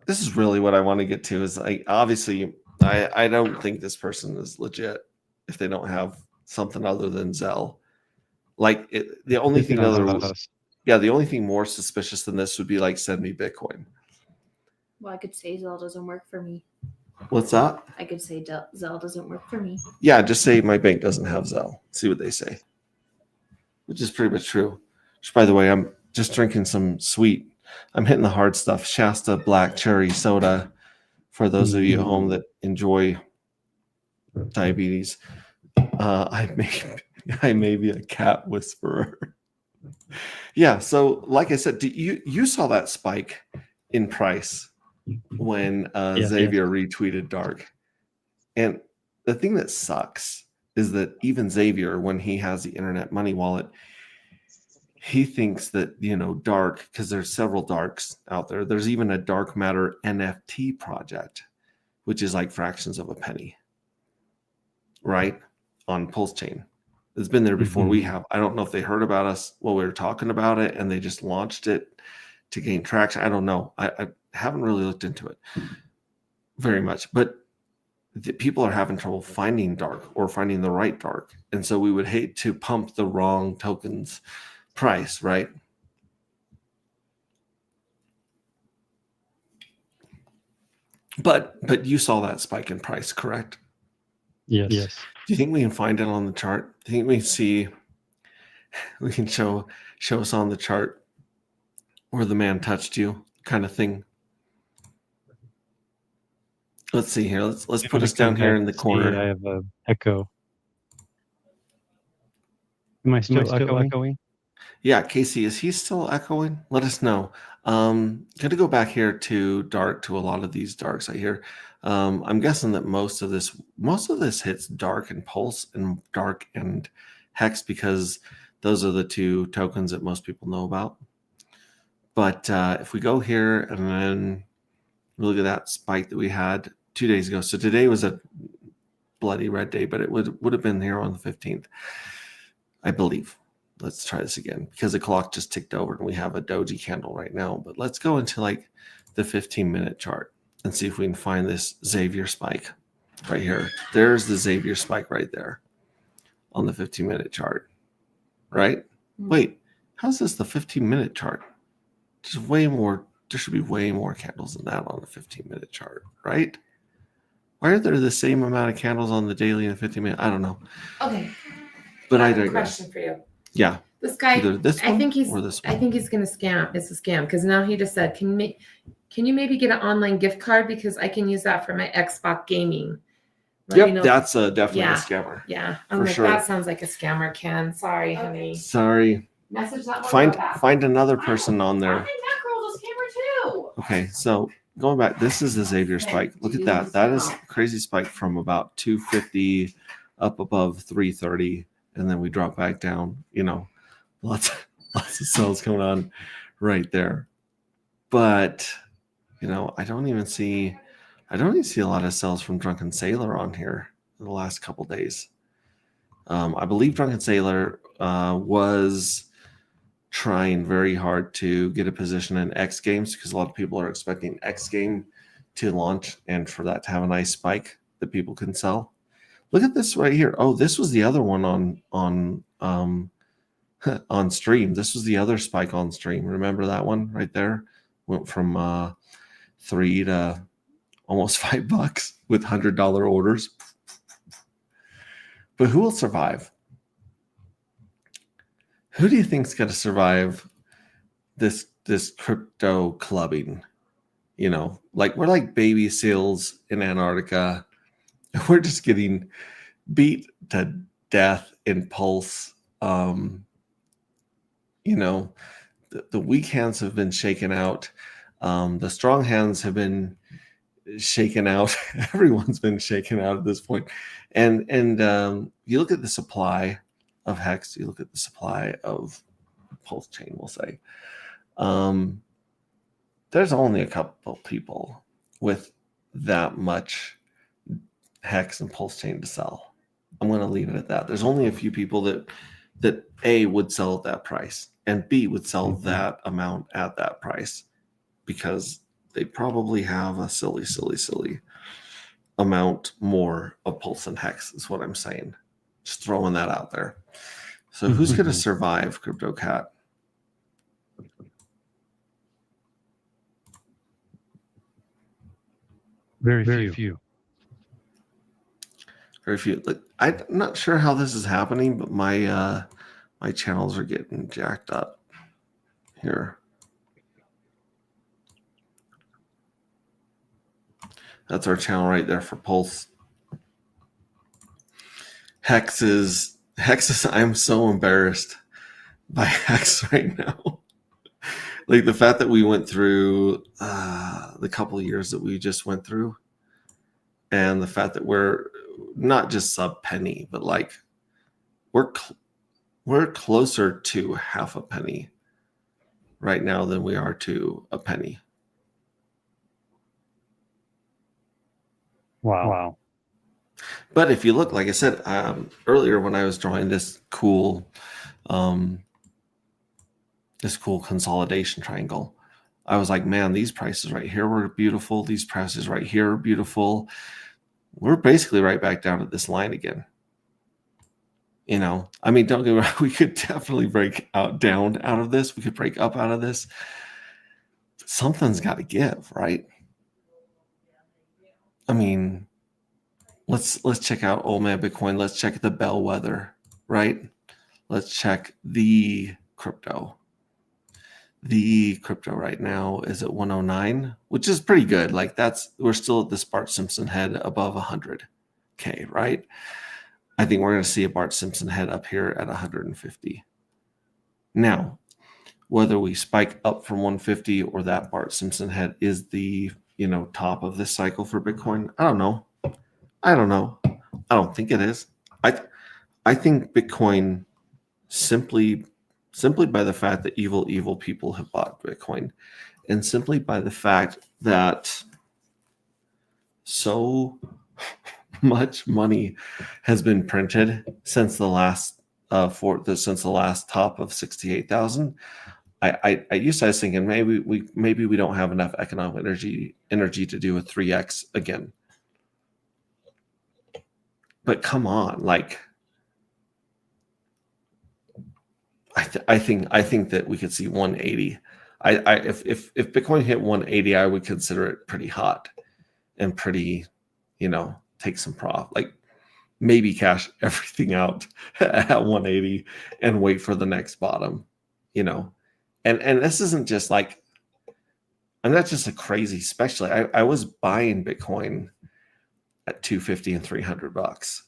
this is really what I want to get to is obviously I don't think this person is legit if they don't have something other than Zelle. Like, the only thing the only thing more suspicious than this would be like, send me Bitcoin. Well, I could say Zelle doesn't work for me. What's that? I could say Zelle doesn't work for me. Yeah, just say my bank doesn't have Zelle. See what they say. Which is pretty much true. Which, by the way, I'm just drinking some sweet. I'm hitting the hard stuff. Shasta Black Cherry Soda for those of you at home that enjoy diabetes. I may be a cat whisperer. Yeah, so like I said, you saw that spike in price when Xavier retweeted Dark. And the thing that sucks is that even Xavier, when he has the Internet Money Wallet, he thinks that, Dark, because there's several Darks out there. There's even a Dark Matter NFT project, which is like fractions of a penny, right? On Pulse Chain. It's been there before we have. I don't know if they heard about us while we were talking about it and they just launched it to gain traction. I don't know. I haven't really looked into it very much, but people are having trouble finding Dark or finding the right Dark. And so we would hate to pump the wrong tokens price, right? But you saw that spike in price, correct? Yes. Do you think we can find it on the chart? Do you think we can show us on the chart where the man touched you, kind of thing? Let's see here. Let's put us down here in the corner. I have an echo. Am I still echoing? Yeah, Casey, is he still echoing? Let us know. Going to go back here to dark, to a lot of these darks I hear. I'm guessing that most of this hits dark and pulse and dark and hex, because those are the two tokens that most people know about. But if we go here and then look at that spike that we had 2 days ago. So today was a bloody red day, but it would have been here on the 15th, I believe. Let's try this again, because the clock just ticked over and we have a doji candle right now. But let's go into like the 15-minute chart and see if we can find this Xavier spike right here. There's the Xavier spike right there on the 15-minute chart, right? Wait, how's this the 15-minute chart? There's way more. There should be way more candles than that on the 15-minute chart, right? Why are there the same amount of candles on the daily and 15-minute? I don't know. Okay. But I have a digress. question for you. Yeah. This guy, Either this one I think he's or this one. I think he's gonna scam. It's a scam because now he just said, can you maybe get an online gift card because I can use that for my Xbox gaming. Let me Yep, know. that's definitely Yeah. a scammer. Yeah, I'm for like, sure. that sounds like a scammer, Ken. Sorry, honey. Sorry. Message that one girl back. Find another person on I there. think that girl's a scammer too. Okay, so going back, this is the Xavier spike. Look at that. That is a crazy spike from about 250 up above 330, and then we drop back down. You know, lots of cells going on right there. But you know, I don't even see a lot of cells from Drunken Sailor on here in the last couple days. I believe Drunken Sailor was trying very hard to get a position in X Games, because a lot of people are expecting X Game to launch and for that to have a nice spike that people can sell. Look at this right here. Oh, this was the other one on on stream. This was the other spike on stream. Remember that one right there? Went from $3 to almost $5 with $100 orders. But who will survive? Who do you think's going to survive this crypto clubbing? You know, like we're like baby seals in Antarctica. We're just getting beat to death in pulse. You know, the weak hands have been shaken out. The strong hands have been shaken out. Everyone's been shaken out at this point. And you look at the supply of Hex, you look at the supply of Pulse Chain, we'll say. There's only a couple people with that much Hex and Pulse Chain to sell. I'm going to leave it at that. There's only a few people that A, would sell at that price, and B, would sell that amount at that price, because they probably have a silly amount more of Pulse and Hex, is what I'm saying. Just throwing that out there. So who's going to survive, Crypto Cat? Very few. Very few. Look, I'm not sure how this is happening, but my my channels are getting jacked up here. That's our channel right there for Pulse. Hex is I'm so embarrassed by Hex right now. Like the fact that we went through the couple of years that we just went through, and the fact that we're not just sub penny, but like we're closer to half a penny right now than we are to a penny. Wow. But if you look, like I said earlier, when I was drawing this cool consolidation triangle, I was like, man, these prices right here were beautiful. These prices right here are beautiful. We're basically right back down at this line again. You know, I mean, don't get me wrong, we could definitely break down out of this. We could break up out of this. But something's got to give, right? I mean, let's check out Old Man Bitcoin. Let's check the bellwether, right? Let's check the crypto. The crypto right now is at 109, which is pretty good. Like we're still at this Bart Simpson head above 100K, right? I think we're going to see a Bart Simpson head up here at 150 Now, whether we spike up from 150 or that Bart Simpson head is the, top of this cycle for Bitcoin, I don't know. I don't think it is. I think Bitcoin simply by the fact that evil people have bought Bitcoin, and simply by the fact that so much money has been printed since the last top of 68,000. I used to, I was thinking maybe we don't have enough economic energy to do a 3x again. But come on, like I think that we could see 180. If Bitcoin hit 180, I would consider it pretty hot and pretty, take some profit. Like maybe cash everything out at 180 and wait for the next bottom, And this isn't just like, I'm not just a crazy specialist. I was buying Bitcoin at $250 and $300.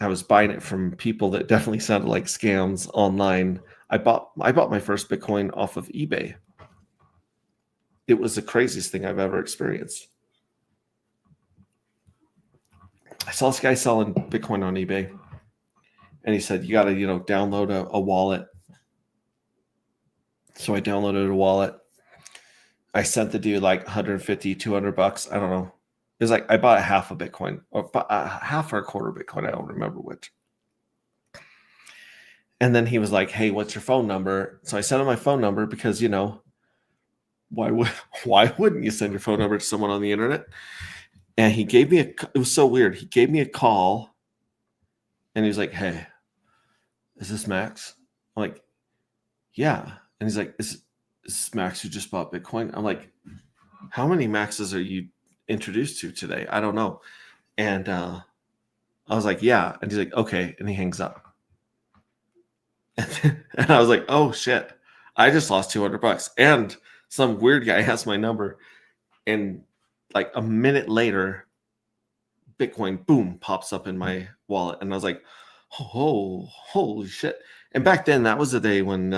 I was buying it from people that definitely sounded like scams online. I bought my first Bitcoin off of eBay. It was the craziest thing I've ever experienced. I saw this guy selling Bitcoin on eBay, and he said, you got to, download a wallet. So I downloaded a wallet. I sent the dude like $150, $200. I don't know. It was like I bought half a Bitcoin or half or a quarter Bitcoin. I don't remember which. And then he was like, hey, what's your phone number? So I sent him my phone number because, why wouldn't you send your phone number to someone on the internet? And he gave me it was so weird. He gave me a call and he was like, hey, is this Max? I'm like, yeah. And he's like, is this Max who just bought Bitcoin? I'm like, how many Maxes are you introduced to today? I don't know. And I was like, yeah. And he's like, okay. And he hangs up. And I was like, oh shit, I just lost $200. And some weird guy has my number. And like a minute later, Bitcoin, boom, pops up in my wallet. And I was like, oh, holy shit. And back then, that was the day when,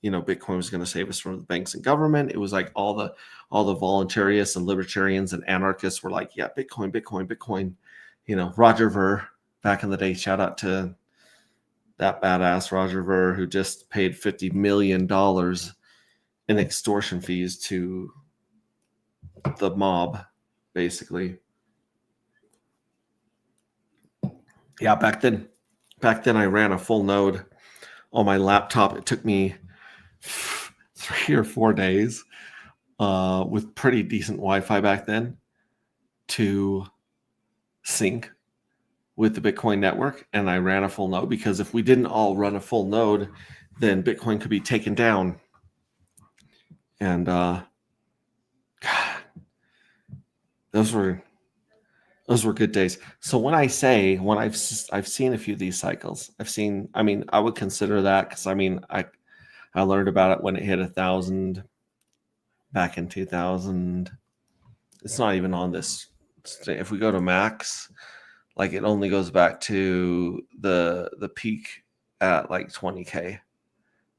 Bitcoin was going to save us from the banks and government. It was like all the voluntarists and libertarians and anarchists were like, yeah, Bitcoin, Bitcoin, Bitcoin. Roger Ver back in the day, shout out to that badass Roger Ver who just paid $50 million in extortion fees to the mob, basically. Yeah, back then I ran a full node on my laptop. It took me 3 or 4 days with pretty decent Wi-Fi back then to sync with the Bitcoin network. And I ran a full node because if we didn't all run a full node, then Bitcoin could be taken down. And God, those were good days. So when I've seen a few of these cycles, I would consider that because I learned about it when it hit 1,000 back in 2000. It's not even on this. If we go to max, like it only goes back to the peak at like 20K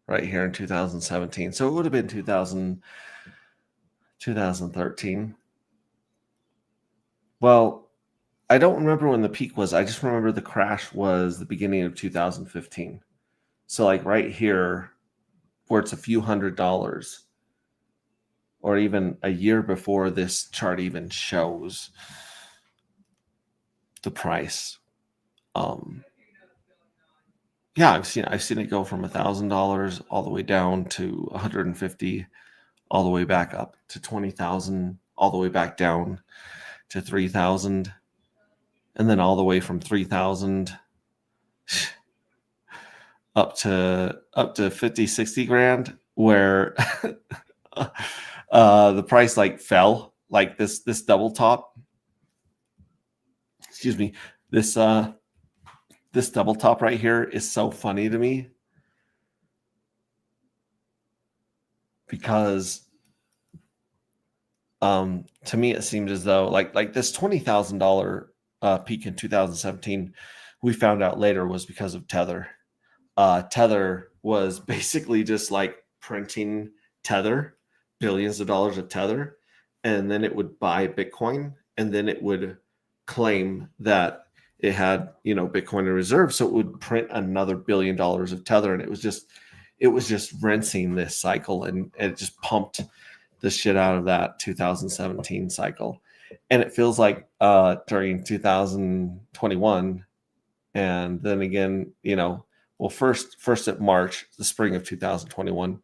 right here in 2017. So it would have been 2013. Well, I don't remember when the peak was. I just remember the crash was the beginning of 2015. So like right here, where it's a few $100s, or even a year before this chart even shows the price. Yeah, I've seen it go from $1,000 all the way down to $150, all the way back up to 20,000, all the way back down to 3,000, and then all the way from 3,000 up to 50, 60 grand, where the price like fell, like this double top. Excuse me, this double top right here is so funny to me because to me it seems as though like this $20,000 peak in 2017, we found out later was because of Tether. Tether was basically just like printing Tether, billions of dollars of Tether, and then it would buy Bitcoin, and then it would claim that it had, Bitcoin in reserve, so it would print another $1 billion of Tether, and it was just rinsing this cycle, and it just pumped the shit out of that 2017 cycle. And it feels like during 2021, and then again, first at March, the spring of 2021,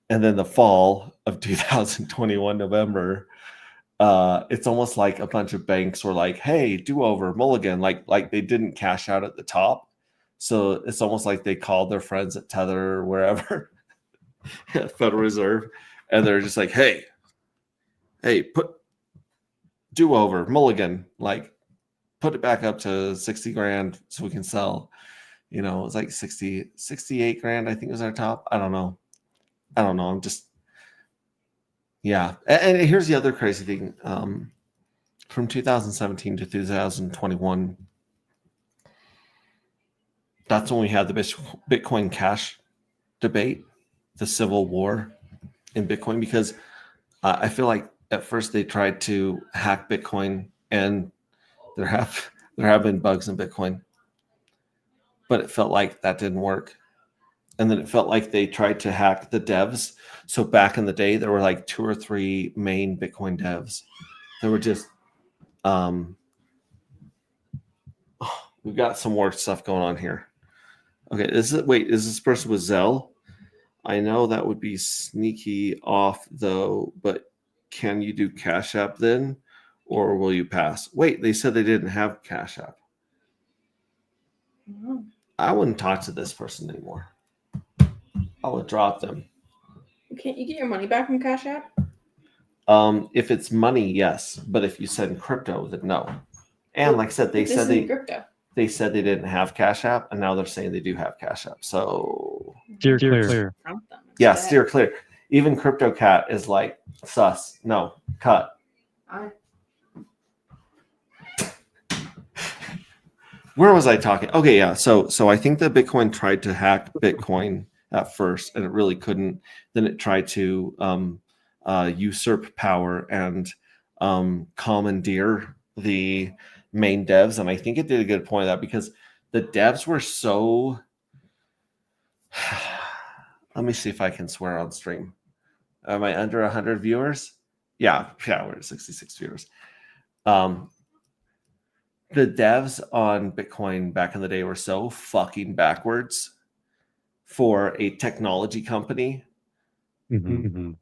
and then the fall of 2021, November, it's almost like a bunch of banks were like, hey, do-over, mulligan, like they didn't cash out at the top. So it's almost like they called their friends at Tether or wherever, Federal Reserve, and they're just like, hey, put do-over, mulligan, like put it back up to 60 grand so we can sell. It was like 68 grand, I think was our top. I don't know. I'm just, yeah. And here's the other crazy thing. From 2017 to 2021, that's when we had the Bitcoin Cash debate, the civil war in Bitcoin, because I feel like at first they tried to hack Bitcoin, and there have been bugs in Bitcoin, but it felt like that didn't work. And then it felt like they tried to hack the devs. So back in the day, there were like 2 or 3 main Bitcoin devs. There were just, we've got some more stuff going on here. Okay, is this person with Zelle? I know that would be sneaky off though, but can you do Cash App then? Or will you pass? Wait, they said they didn't have Cash App. Oh. I wouldn't talk to this person anymore. I would drop them. Can't you get your money back from Cash App? If it's money, yes. But if you send crypto, then no. And like I said, they said they didn't have Cash App, and now they're saying they do have Cash App. So Steer clear. Yeah, steer clear. Even CryptoCat is like sus. No, cut. Where was I talking? Okay, yeah. So I think that Bitcoin tried to hack Bitcoin at first, and it really couldn't. Then it tried to usurp power and commandeer the main devs, and I think it did a good point of that, because the devs were so. Let me see if I can swear on stream. Am I under 100 viewers? Yeah, we're at 66 viewers. The devs on Bitcoin back in the day were so fucking backwards for a technology company. Mm-hmm.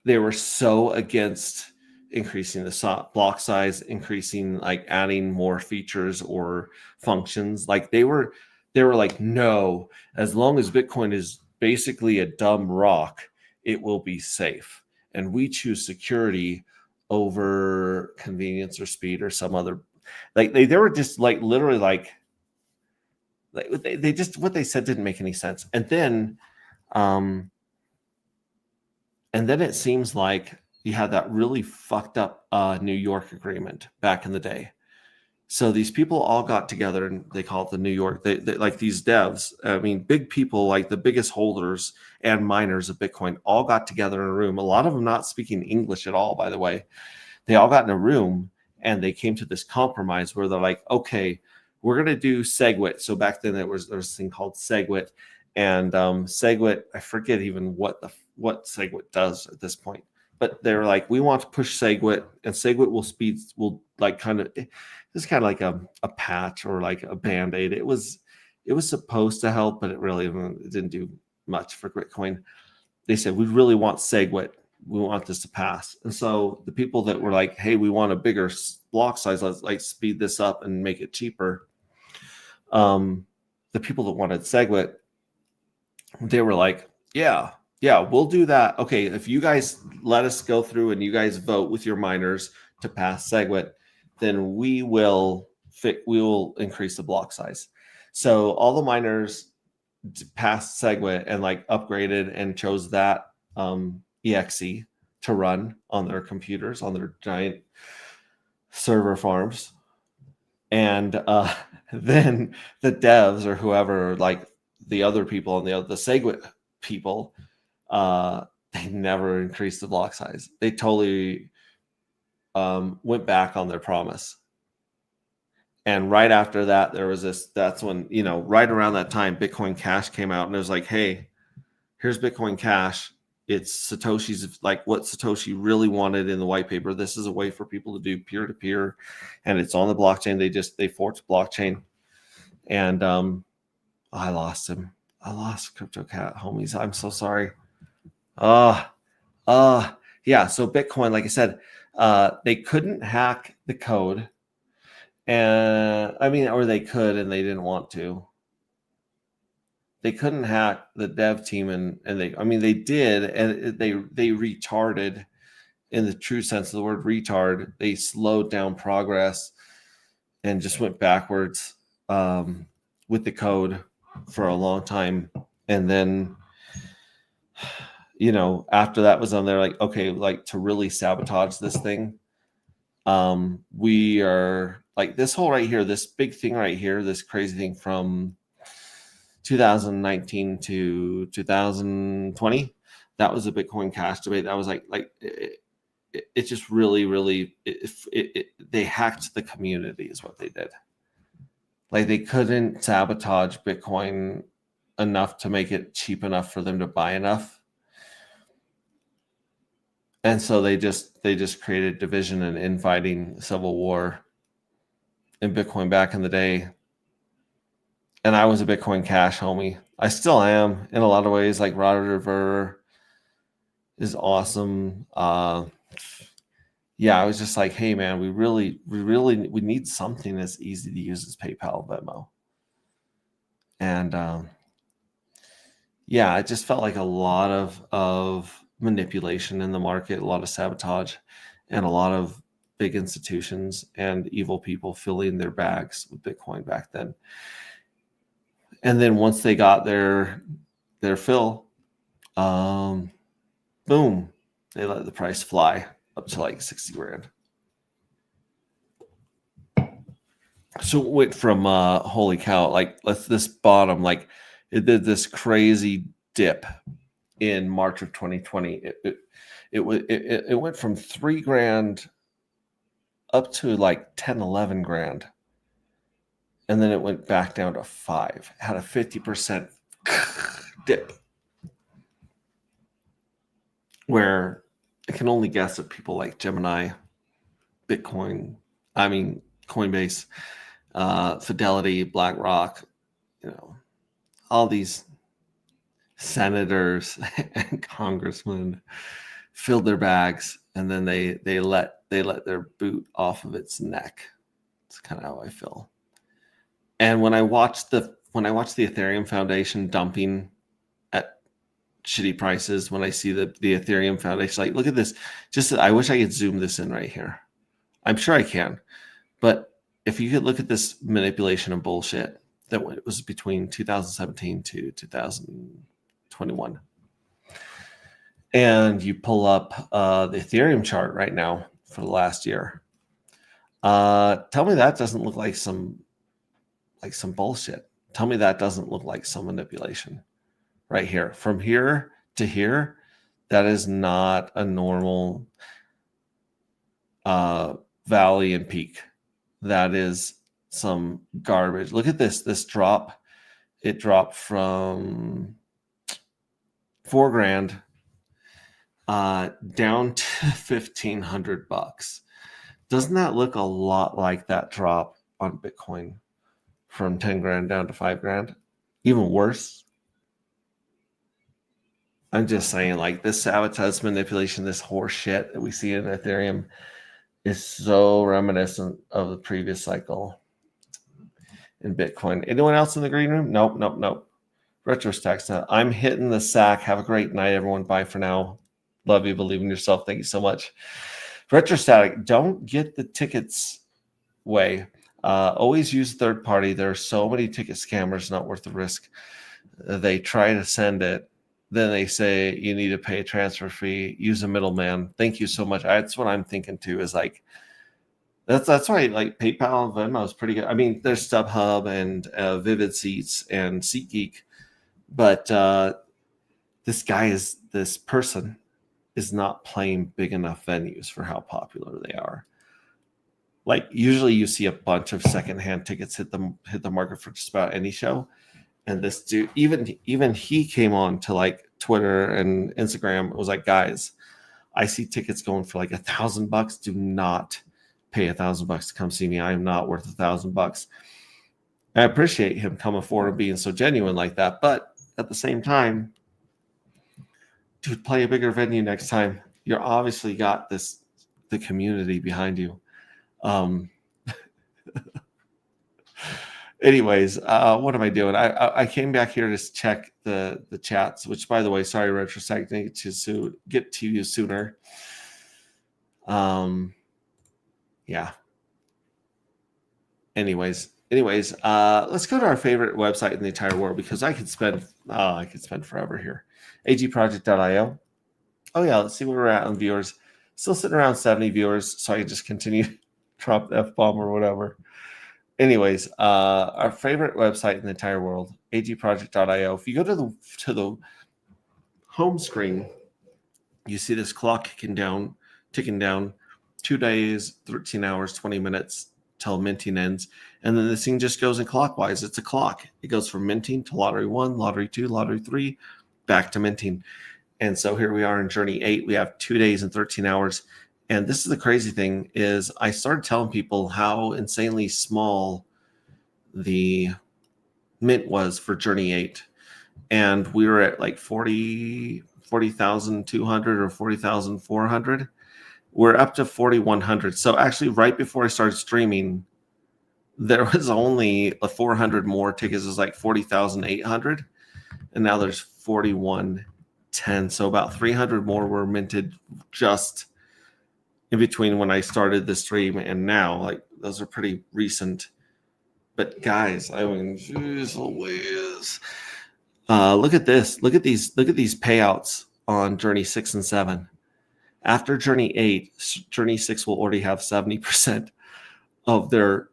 They were so against increasing the block size, increasing, like adding more features or functions. Like they were like, no, as long as Bitcoin is basically a dumb rock, it will be safe. And we choose security over convenience or speed or some other. Like they were just like literally like they just, what they said didn't make any sense. And then it seems like you had that really fucked up New York agreement back in the day. So these people all got together, and they call it the New York. They like these devs. I mean, big people, like the biggest holders and miners of Bitcoin, all got together in a room. A lot of them not speaking English at all, by the way. They all got in a room, and they came to this compromise where they're like, okay, we're going to do SegWit. So back then there was this thing called SegWit, and SegWit, I forget even what SegWit does at this point, but they were like, we want to push SegWit, and SegWit will like kind of, it's kind of like a patch or like a Band-Aid. It was supposed to help, but it didn't do much for Bitcoin. They said, we really want SegWit. We want this to pass. And so the people that were like, hey, we want a bigger block size, let's like speed this up and make it cheaper. The people that wanted SegWit, they were like, yeah, we'll do that. Okay, if you guys let us go through and you guys vote with your miners to pass SegWit, then we will increase the block size. So all the miners passed SegWit and like upgraded and chose that exe to run on their computers, on their giant server farms. And then the devs or whoever, like the other people and the SegWit people, they never increased the block size. They totally went back on their promise. And right after that, there was this, that's when, right around that time, Bitcoin Cash came out, and it was like, hey, here's Bitcoin Cash. It's Satoshi's, like what Satoshi really wanted in the white paper. This is a way for people to do peer-to-peer, and it's on the blockchain. They forked blockchain. And I lost him. I lost CryptoCat, homies. I'm so sorry. Yeah. So Bitcoin, like I said, they couldn't hack the code. And or they could, and they didn't want to. They couldn't hack the dev team, and they did, and they retarded, in the true sense of the word retard. They slowed down progress and just went backwards with the code for a long time. And then, after that was done, they're like, okay, like to really sabotage this thing, we are like this whole right here, this big thing right here, this crazy thing from 2019 to 2020. That was a Bitcoin Cash debate. That was like it just really they hacked the community is what they did. Like they couldn't sabotage Bitcoin enough to make it cheap enough for them to buy enough. And so they just created division and infighting, civil war in Bitcoin back in the day. And I was a Bitcoin Cash homie. I still am in a lot of ways. Like Roger Ver is awesome. Yeah, I was just like, hey man, we need something that's easy to use as PayPal, Venmo. And yeah, it just felt like a lot of manipulation in the market, a lot of sabotage, and a lot of big institutions and evil people filling their bags with Bitcoin back then. And then once they got their fill, boom, they let the price fly up to like 60 grand. So it went from holy cow, like this bottom, like it did this crazy dip in March of 2020. It went from 3 grand up to like 10, 11 grand. And then it went back down to 5, had a 50% dip. Where I can only guess at people like Gemini, Bitcoin, Coinbase, Fidelity, BlackRock, all these senators and congressmen filled their bags, and then they let their boot off of its neck. It's kind of how I feel. And when I watched the Ethereum Foundation dumping at shitty prices, when I see the Ethereum Foundation, like, look at this. I wish I could zoom this in right here. I'm sure I can. But if you could look at this manipulation and bullshit that was between 2017 to 2021, and you pull up the Ethereum chart right now for the last year, tell me that doesn't look like some bullshit. Tell me that doesn't look like some manipulation right here. From here to here, that is not a normal valley and peak. That is some garbage. Look at this drop. It dropped from 4 grand down to $1,500. Doesn't that look a lot like that drop on Bitcoin from 10 grand down to 5 grand? Even worse. I'm just saying, like, this sabotage manipulation, this horse shit that we see in Ethereum is so reminiscent of the previous cycle in Bitcoin. Anyone else in the green room? Nope. Retrostack. I'm hitting the sack. Have a great night, everyone. Bye for now. Love you. Believe in yourself. Thank you so much. Retrostatic, don't get the tickets way. Always use third party. There are so many ticket scammers, not worth the risk. They try to send it. Then they say you need to pay a transfer fee. Use a middleman. Thank you so much. That's what I'm thinking too. Is like that's why like PayPal and Venmo is pretty good. I mean, there's StubHub and Vivid Seats and SeatGeek But this person is not playing big enough venues for how popular they are. Like usually you see a bunch of secondhand tickets hit the market for just about any show. And this dude, even he came on to like Twitter and Instagram. It was like, guys, I see tickets going for like $1,000. Do not pay $1,000 to come see me. I am not worth $1,000. I appreciate him coming forward and being so genuine like that. But at the same time, dude, play a bigger venue next time. You're obviously got the community behind you. Anyways, what am I doing? I came back here to check the chats, which, by the way, sorry, Retrostack, didn't get to you sooner. Yeah. Anyways, let's go to our favorite website in the entire world, because I could spend forever here. agproject.io. Oh yeah, let's see where we're at on viewers. Still sitting around 70 viewers, so I can just continue to drop the F-bomb or whatever. Anyways, our favorite website in the entire world, agproject.io. If you go to the home screen, you see this clock ticking down 2 days, 13 hours, 20 minutes till minting ends. And then this thing just goes in clockwise. It's a clock. It goes from minting to lottery 1, lottery 2, lottery 3, back to minting. And so here we are in Journey 8. We have 2 days and 13 hours. And this is the crazy thing, is I started telling people how insanely small the mint was for Journey 8. And we were at like 40,200 or 40,400. We're up to 4,100. So actually right before I started streaming, there was only 400 more tickets. It was like 40,800. And now there's 4,110. So about 300 more were minted just in between when I started the stream and now. Like, those are pretty recent. But guys, I mean, geez Louise. Look at this. Look at these payouts on Journey 6 and 7. After Journey 8, Journey 6 will already have 70% of their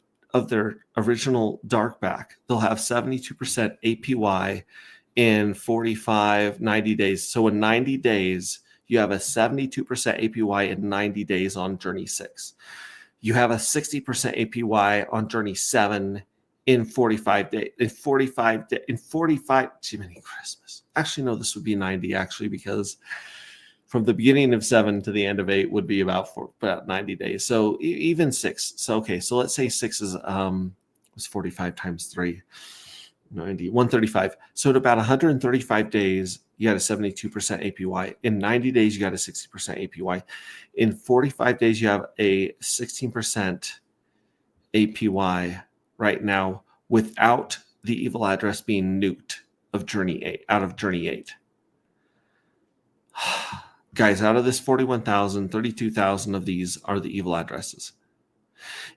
original dark back. They'll have 72% APY in 90 days. So in 90 days, you have a 72% APY in 90 days on Journey 6. You have a 60% APY on Journey 7 in 45 days. In 45, Jiminy Christmas. Actually, no, this would be 90 actually, because from the beginning of 7 to the end of 8 would be about 90 days. So even 6. So, okay, so let's say 6 is was 45 times 3. 90, 135. So at about 135 days, you got a 72% APY. In 90 days, you got a 60% APY. In 45 days, you have a 16% APY right now without the evil address being nuked of Journey 8, out of Journey 8. Guys, out of this 41,000, 32,000 of these are the evil addresses.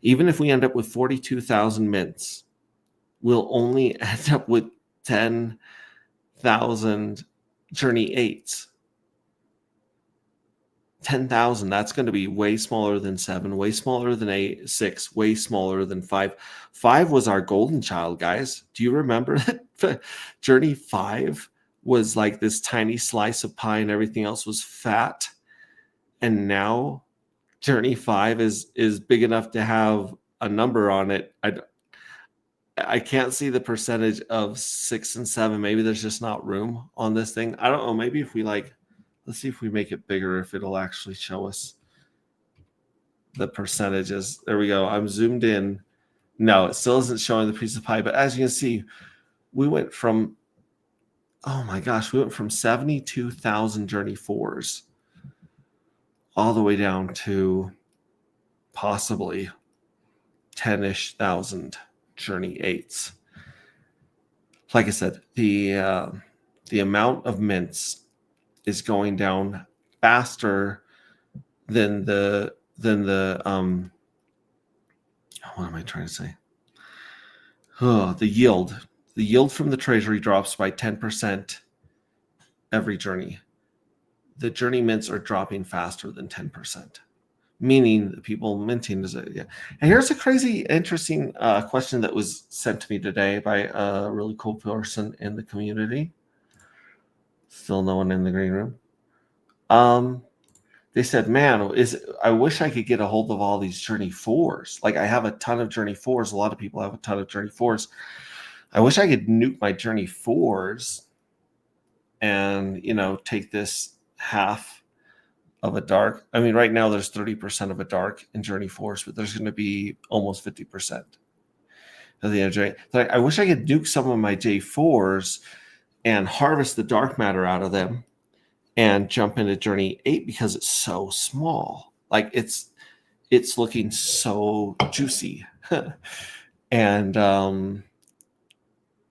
Even if we end up with 42,000 mints, we'll only end up with 10,000 Journey 8s. 10,000. That's going to be way smaller than 7, way smaller than 8, 6, way smaller than 5. 5 was our golden child, guys. Do you remember that Journey 5 was like this tiny slice of pie and everything else was fat? And now Journey 5 is big enough to have a number on it. I can't see the percentage of 6 and 7. Maybe there's just not room on this thing. I don't know. Maybe if we let's see if we make it bigger, if it'll actually show us the percentages. There we go. I'm zoomed in. No, it still isn't showing the piece of pie. But as you can see, we went from, oh my gosh, we went from 72,000 Journey 4s all the way down to possibly 10-ish thousand Journey 8s. Like I said, the amount of mints is going down faster than the what am I trying to say? Oh, the yield from the treasury drops by 10% every journey. The journey mints are dropping faster than 10%, meaning the people minting is yeah. And here's a crazy, interesting question that was sent to me today by a really cool person in the community. Still no one in the green room. They said, man, I wish I could get a hold of all these Journey 4s. Like I have a ton of Journey 4s. A lot of people have a ton of Journey 4s. I wish I could nuke my Journey 4s and, take this half of a dark. I mean, right now there's 30% of a dark in Journey 4s, but there's going to be almost 50% of the energy. I wish I could nuke some of my J4s and harvest the dark matter out of them and jump into Journey 8 because it's so small. Like it's looking so juicy. And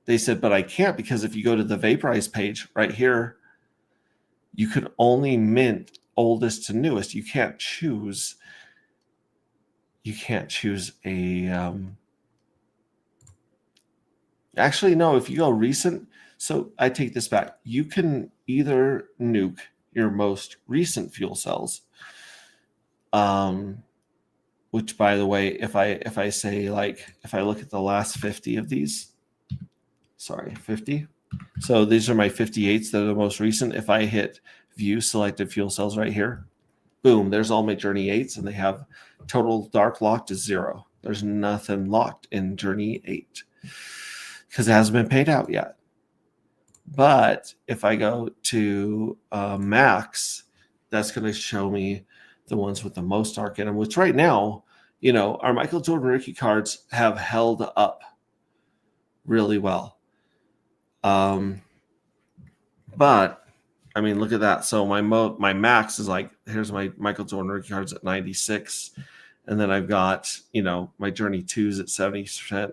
they said, but I can't, because if you go to the Vaporize page right here, you can only mint oldest to newest. You can't choose a actually no, if you go recent, so I take this back. You can either nuke your most recent fuel cells, which, by the way, if I say, like, if I look at the last 50 of these, 50. So these are my 58s that are the most recent. If I hit view selected fuel cells right here, boom, there's all my Journey 8s, and they have total dark locked is 0. There's nothing locked in Journey 8 because it hasn't been paid out yet. But if I go to max, that's going to show me the ones with the most dark in them, which right now, our Michael Jordan rookie cards have held up really well. But I mean, look at that. So my max is like, here's my Michael Jordan rookie cards at 96. And then I've got, my Journey 2s at 70%.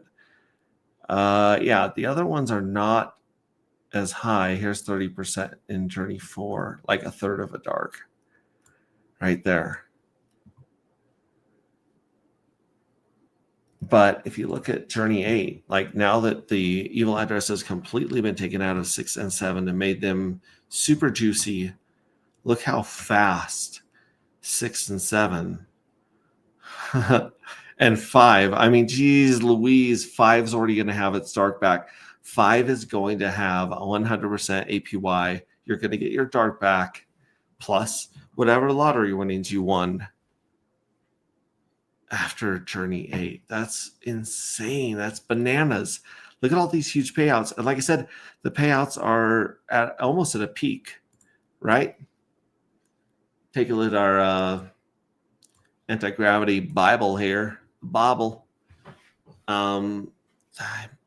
Yeah, the other ones are not as high. Here's 30% in Journey 4, like a third of a dark right there. But if you look at Journey 8, like now that the evil address has completely been taken out of 6 and 7 and made them super juicy, look how fast 6 and 7 and 5. I mean, geez Louise, 5's already going to have its dark back. 5 is going to have a 100% APY. You're going to get your dark back plus whatever lottery winnings you won after Journey 8. That's insane. That's bananas. Look at all these huge payouts. And like I said, the payouts are almost at a peak, right? Take a look at our anti-gravity Bible here. Bobble. I'm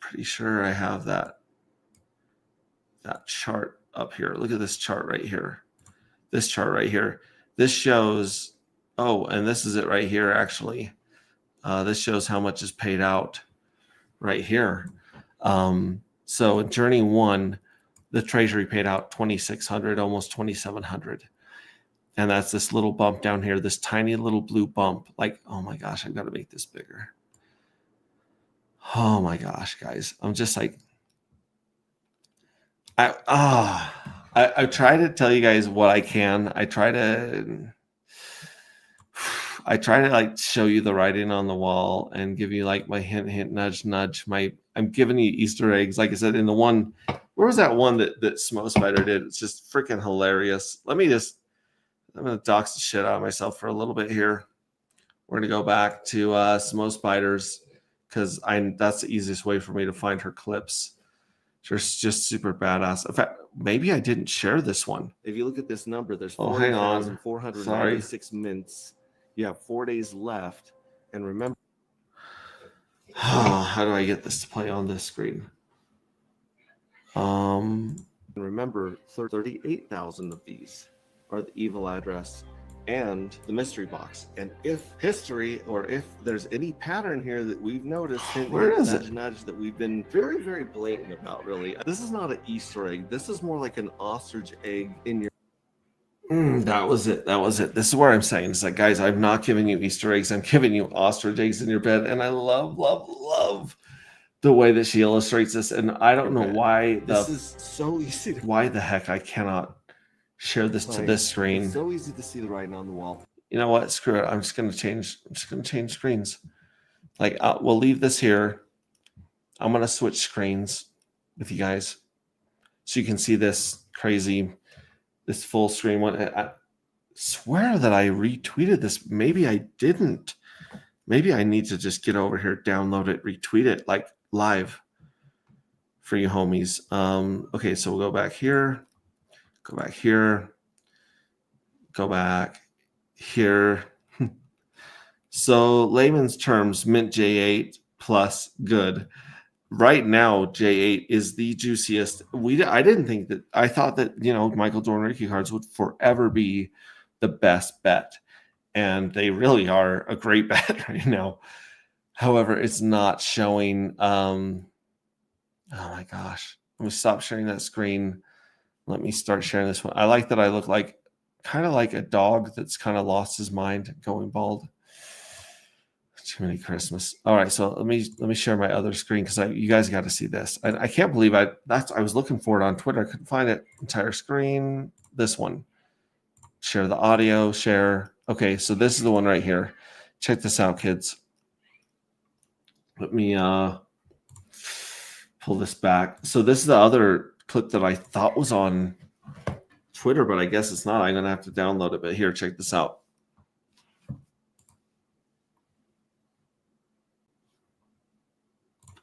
pretty sure I have that chart up here. Look at this chart right here. This chart right here. This shows, and this is it right here, actually. This shows how much is paid out right here. So in Journey 1, the Treasury paid out $2,600, almost $2,700. And that's this little bump down here, this tiny little blue bump. Like, oh my gosh, I've got to make this bigger. Oh my gosh, guys. I'm just like, I try to tell you guys what I can. I try to like show you the writing on the wall and give you like my hint, nudge. I'm giving you Easter eggs. Like I said, in the one, where was that one that Smo Spider did? It's just freaking hilarious. I'm going to dox the shit out of myself for a little bit here. We're going to go back to Smo Spiders because that's the easiest way for me to find her clips. She's just super badass. In fact, maybe I didn't share this one. If you look at this number, there's hang on. 496 mints. You have 4 days left. And remember, how do I get this to play on this screen? Remember, 38,000 of these are the evil address and the mystery box. And if history, or if there's any pattern here that we've noticed, where is it? Nudge that we've been very, very blatant about, really. This is not an Easter egg. This is more like an ostrich egg in your. That was it. This is where I'm saying, it's like, guys, I'm not giving you Easter eggs. I'm giving you ostrich eggs in your bed. And I love the way that she illustrates this. And I don't know why this is so easy. Why the heck I cannot share this to this screen. It's so easy to see the writing on the wall. You know what? Screw it. I'm just going to change screens. Like, we'll leave this here. I'm going to switch screens with you guys so you can see this crazy. This full screen one. I swear that I retweeted this. Maybe I didn't. Maybe I need to just get over here, download it, retweet it like live for you homies. Okay, so we'll go back here, go back here, go back here. So layman's terms, Mint J8 plus good. Right now, J8 is the juiciest. I didn't think that. I thought that, Michael Jordan rookie cards would forever be the best bet. And they really are a great bet right now. However, it's not showing. Oh my gosh. Let me stop sharing that screen. Let me start sharing this one. I like that I look like kind of like a dog that's kind of lost his mind going bald. Too many Christmas. All right, so let me share my other screen because you guys got to see this. I can't believe I was looking for it on Twitter. I couldn't find it. Entire screen. This one. Share the audio. Share. Okay, so this is the one right here. Check this out, kids. Let me pull this back. So this is the other clip that I thought was on Twitter, but I guess it's not. I'm gonna have to download it. But here, check this out.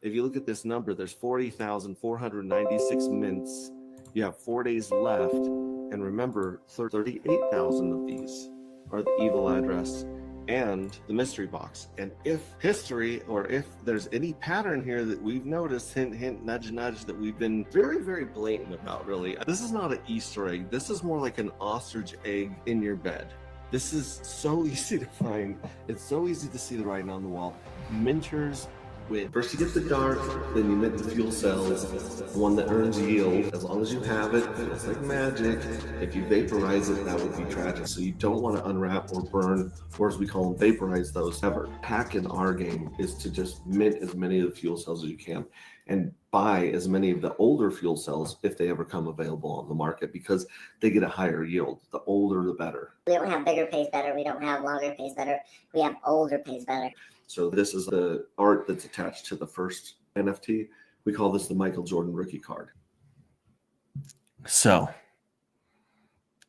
If you look at this number, there's 40,496 mints. You have 4 days left. And remember, 38,000 of these are the evil address and the mystery box. And if history, or if there's any pattern here that we've noticed, hint, hint, nudge, nudge, that we've been very, very blatant about, really. This is not an Easter egg. This is more like an ostrich egg in your bed. This is so easy to find. It's so easy to see the writing on the wall. Minters win. First you get the dark, then you mint the fuel cells, the one that earns yield. As long as you have it, it's like magic. If you vaporize it, that would be tragic. So you don't want to unwrap or burn, or as we call them, vaporize those ever. Hack in our game is to just mint as many of the fuel cells as you can and buy as many of the older fuel cells if they ever come available on the market, because they get a higher yield. The older, the better. We don't have bigger pays better. We don't have longer pays better. We have older pays better. So this is the art that's attached to the first NFT. We call this the Michael Jordan rookie card. So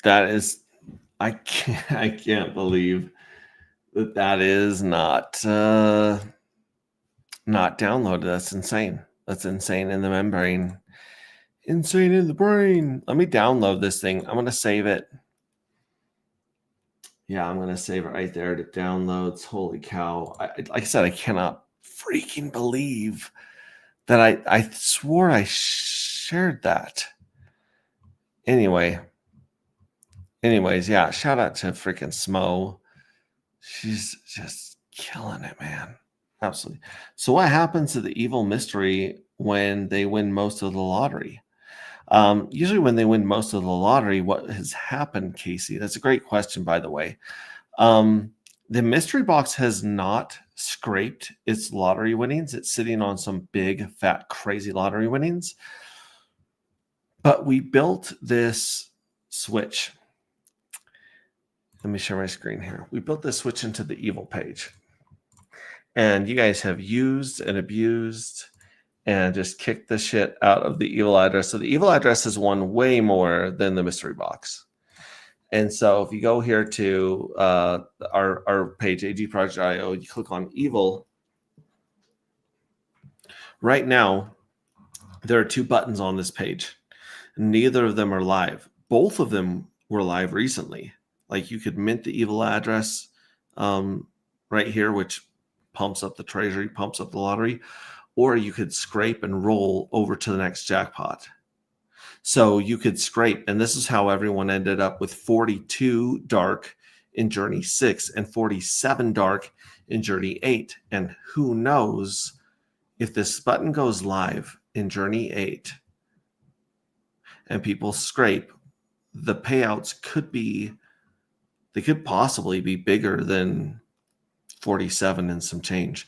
that is, I can't believe that is not downloaded. That's insane. That's insane in the membrane. Insane in the brain. Let me download this thing. I'm going to save it. Yeah, I'm going to save it right there to downloads. Holy cow. Like I said, I cannot freaking believe that I swore I shared that. Anyways, yeah, shout out to freaking Smo. She's just killing it, man. Absolutely. So what happens to the evil mystery when they win most of the lottery? Usually when they win most of the lottery, what has happened, Casey? That's a great question, by the way. The mystery box has not scraped its lottery winnings. It's sitting on some big, fat, crazy lottery winnings. But we built this switch. Let me share my screen here. We built this switch into the evil page. And you guys have used and abused and just kicked the shit out of the evil address. So the evil address has won way more than the mystery box. And so if you go here to our page, agproject.io, you click on evil. Right now, there are 2 buttons on this page. Neither of them are live. Both of them were live recently. Like you could mint the evil address right here, which pumps up the treasury, pumps up the lottery, or you could scrape and roll over to the next jackpot. So you could scrape, and this is how everyone ended up with 42 dark in Journey 6 and 47 dark in Journey 8. And who knows if this button goes live in Journey 8 and people scrape, the payouts could possibly be bigger than 47 and some change.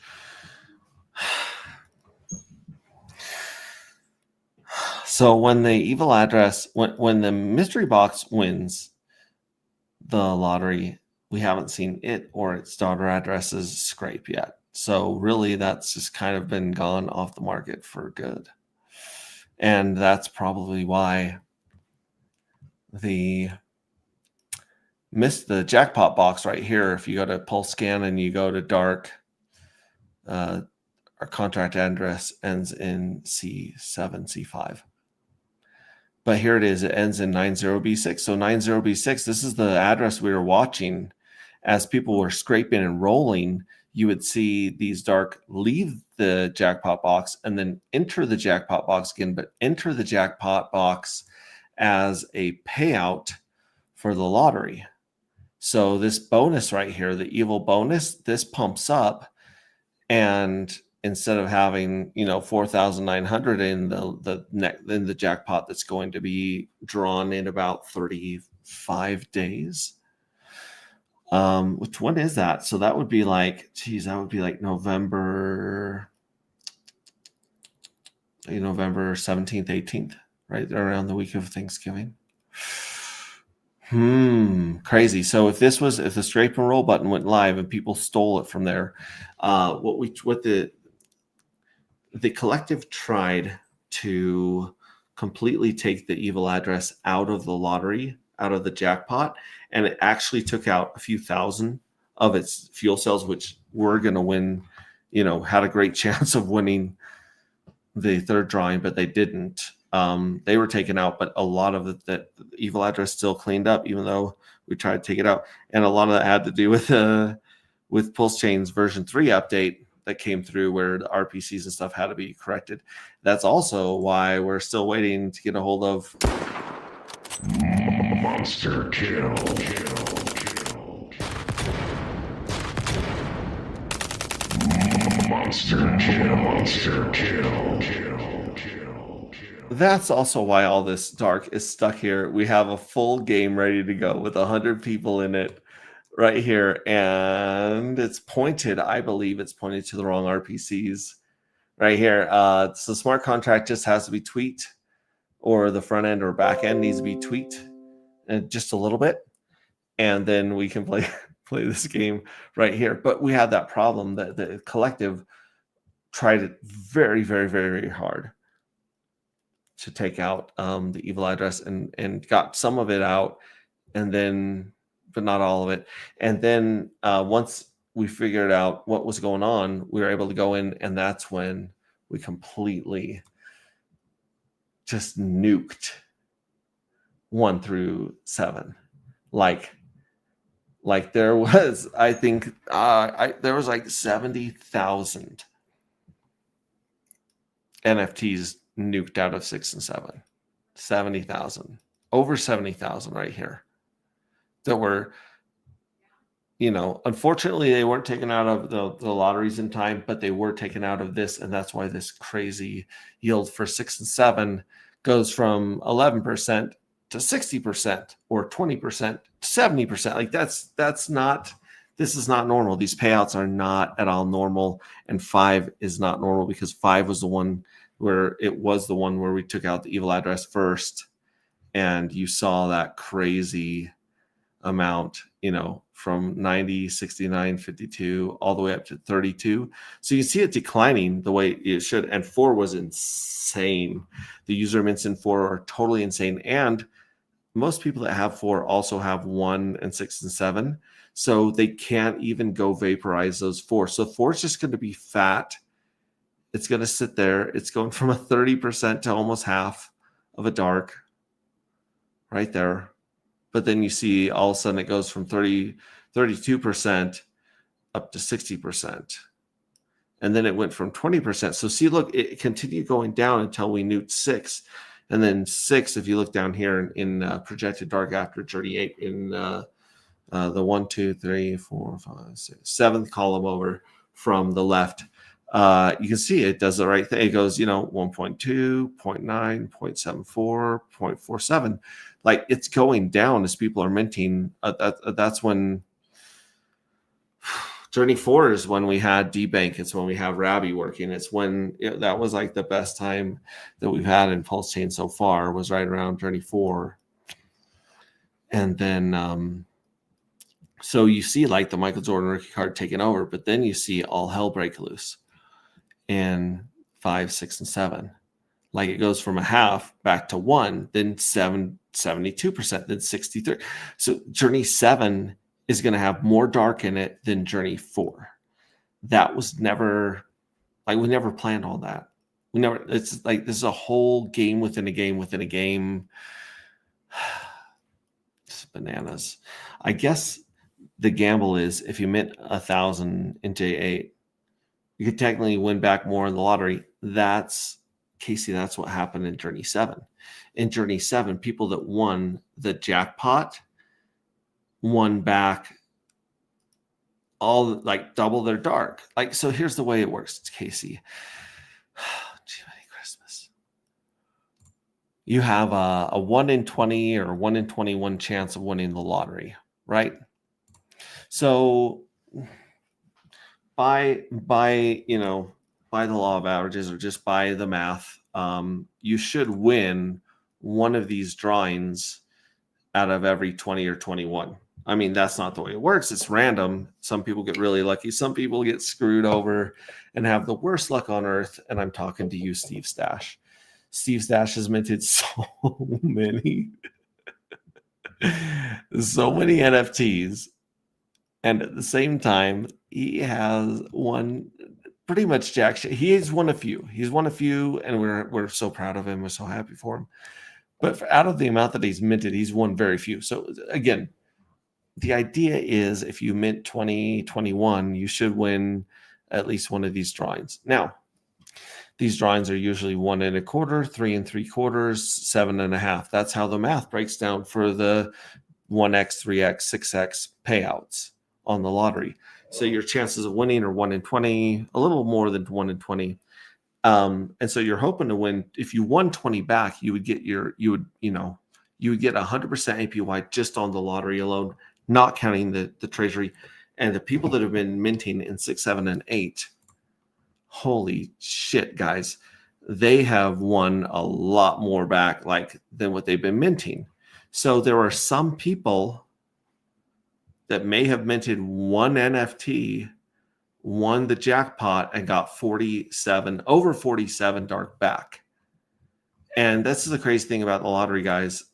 So when the evil address, when the mystery box wins the lottery, we haven't seen it or its daughter addresses scrape yet. So really that's just kind of been gone off the market for good. And that's probably why the jackpot box right here. If you go to Pulse Scan and you go to dark, our contract address ends in C7, C5. But here it is. It ends in 90B6. So 90B6, this is the address we were watching. As people were scraping and rolling, you would see these dark leave the jackpot box and then enter the jackpot box again, but enter the jackpot box as a payout for the lottery. So this bonus right here, the evil bonus, this pumps up, and instead of having 4,900 in the jackpot that's going to be drawn in about 35 days. Which one is that? So that would be like, November 17th, 18th, right around the week of Thanksgiving. Crazy. So if the scrape and roll button went live and people stole it from there, what the collective tried to completely take the evil address out of the lottery, out of the jackpot, and it actually took out a few thousand of its fuel cells, which were going to win, had a great chance of winning the third drawing, but they didn't. They were taken out, but a lot of the evil address still cleaned up, even though we tried to take it out. And a lot of that had to do with Pulse Chain's version 3 update that came through, where the RPCs and stuff had to be corrected. That's also why we're still waiting to get a hold of Monster Kill. Monster Kill. That's also why all this dark is stuck here. We have a full game ready to go with 100 people in it right here, and it's pointed, I believe it's pointed to the wrong RPCs right here. So smart contract just has to be tweaked, or the front end or back end needs to be tweaked just a little bit, and then we can play this game right here. But we had that problem that the collective tried it very, very, very, very hard to take out the evil address, and got some of it out, and then, but not all of it. And then once we figured out what was going on, we were able to go in, and that's when we completely just nuked 1 through 7. Like there was, I think, there was like 70,000 NFTs nuked out of 6 and 7. 70,000, over 70,000 right here that were, unfortunately they weren't taken out of the lotteries in time, but they were taken out of this. And that's why this crazy yield for 6 and 7 goes from 11% to 60%, or 20% to 70%. Like this is not normal. These payouts are not at all normal. And 5 is not normal, because 5 was the one where we took out the evil address first, and you saw that crazy amount, from 90, 69, 52, all the way up to 32. So you see it declining the way it should. And 4 was insane. The user mints in 4 are totally insane. And most people that have 4 also have 1 and 6 and 7. So they can't even go vaporize those 4. So 4 is just going to be fat. It's going to sit there. It's going from a 30% to almost half of a dark right there. But then you see all of a sudden it goes from 32% up to 60%. And then it went from 20%. So see, look, it continued going down until we nuked 6. And then 6, if you look down here in projected dark after journey 8, in the 1, 2, 3, 4, 5, 6, 7th column over from the left, you can see it does the right thing. It goes, 1.2, 0.9, 0.74, 0.47. Like, it's going down as people are minting. That's when Journey 4 is when we had D-Bank. It's when we have Rabby working. It's when that was like the best time that we've had in Pulse Chain so far, was right around Journey 4. And then, so you see like the Michael Jordan rookie card taking over, but then you see all hell break loose in 5, 6, and 7. Like, it goes from a half back to 1, then 7 72%, then 63. So Journey 7 is going to have more dark in it than Journey 4. That was never, like, we never planned all that. We never, it's like, this is a whole game within a game within a game. It's bananas. I guess the gamble is if you mint 1,000 in J8, you could technically win back more in the lottery. That's, Casey, that's what happened in Journey 7. In Journey 7, people that won the jackpot won back all, like, double their dark. Like, so here's the way it works, Casey. Jiminy Christmas. You have a 1 in 20 or 1 in 21 chance of winning the lottery, right? So by the law of averages, or just by the math, you should win one of these drawings out of every 20 or 21. I mean, that's not the way it works. It's random. Some people get really lucky. Some people get screwed over and have the worst luck on earth. And I'm talking to you, Steve Stash. Steve Stash has minted so many NFTs. And at the same time, he has won pretty much jack shit. He's won a few. And we're so proud of him. We're so happy for him. But out of the amount that he's minted, he's won very few. So again, the idea is if you mint 2021, you should win at least one of these drawings. Now, these drawings are usually 1 1/4, 3 3/4, 7.5. That's how the math breaks down for the 1x, 3x, 6x payouts on the lottery. So your chances of winning are 1 in 20, a little more than 1 in 20. And so you're hoping to win. If you won 20 back, you would get 100% APY just on the lottery alone, not counting the treasury. And the people that have been minting in 6, 7, and 8, holy shit, guys, they have won a lot more back than what they've been minting. So there are some people that may have minted one NFT, won the jackpot, and got over 47 dark back. And this is the crazy thing about the lottery, guys.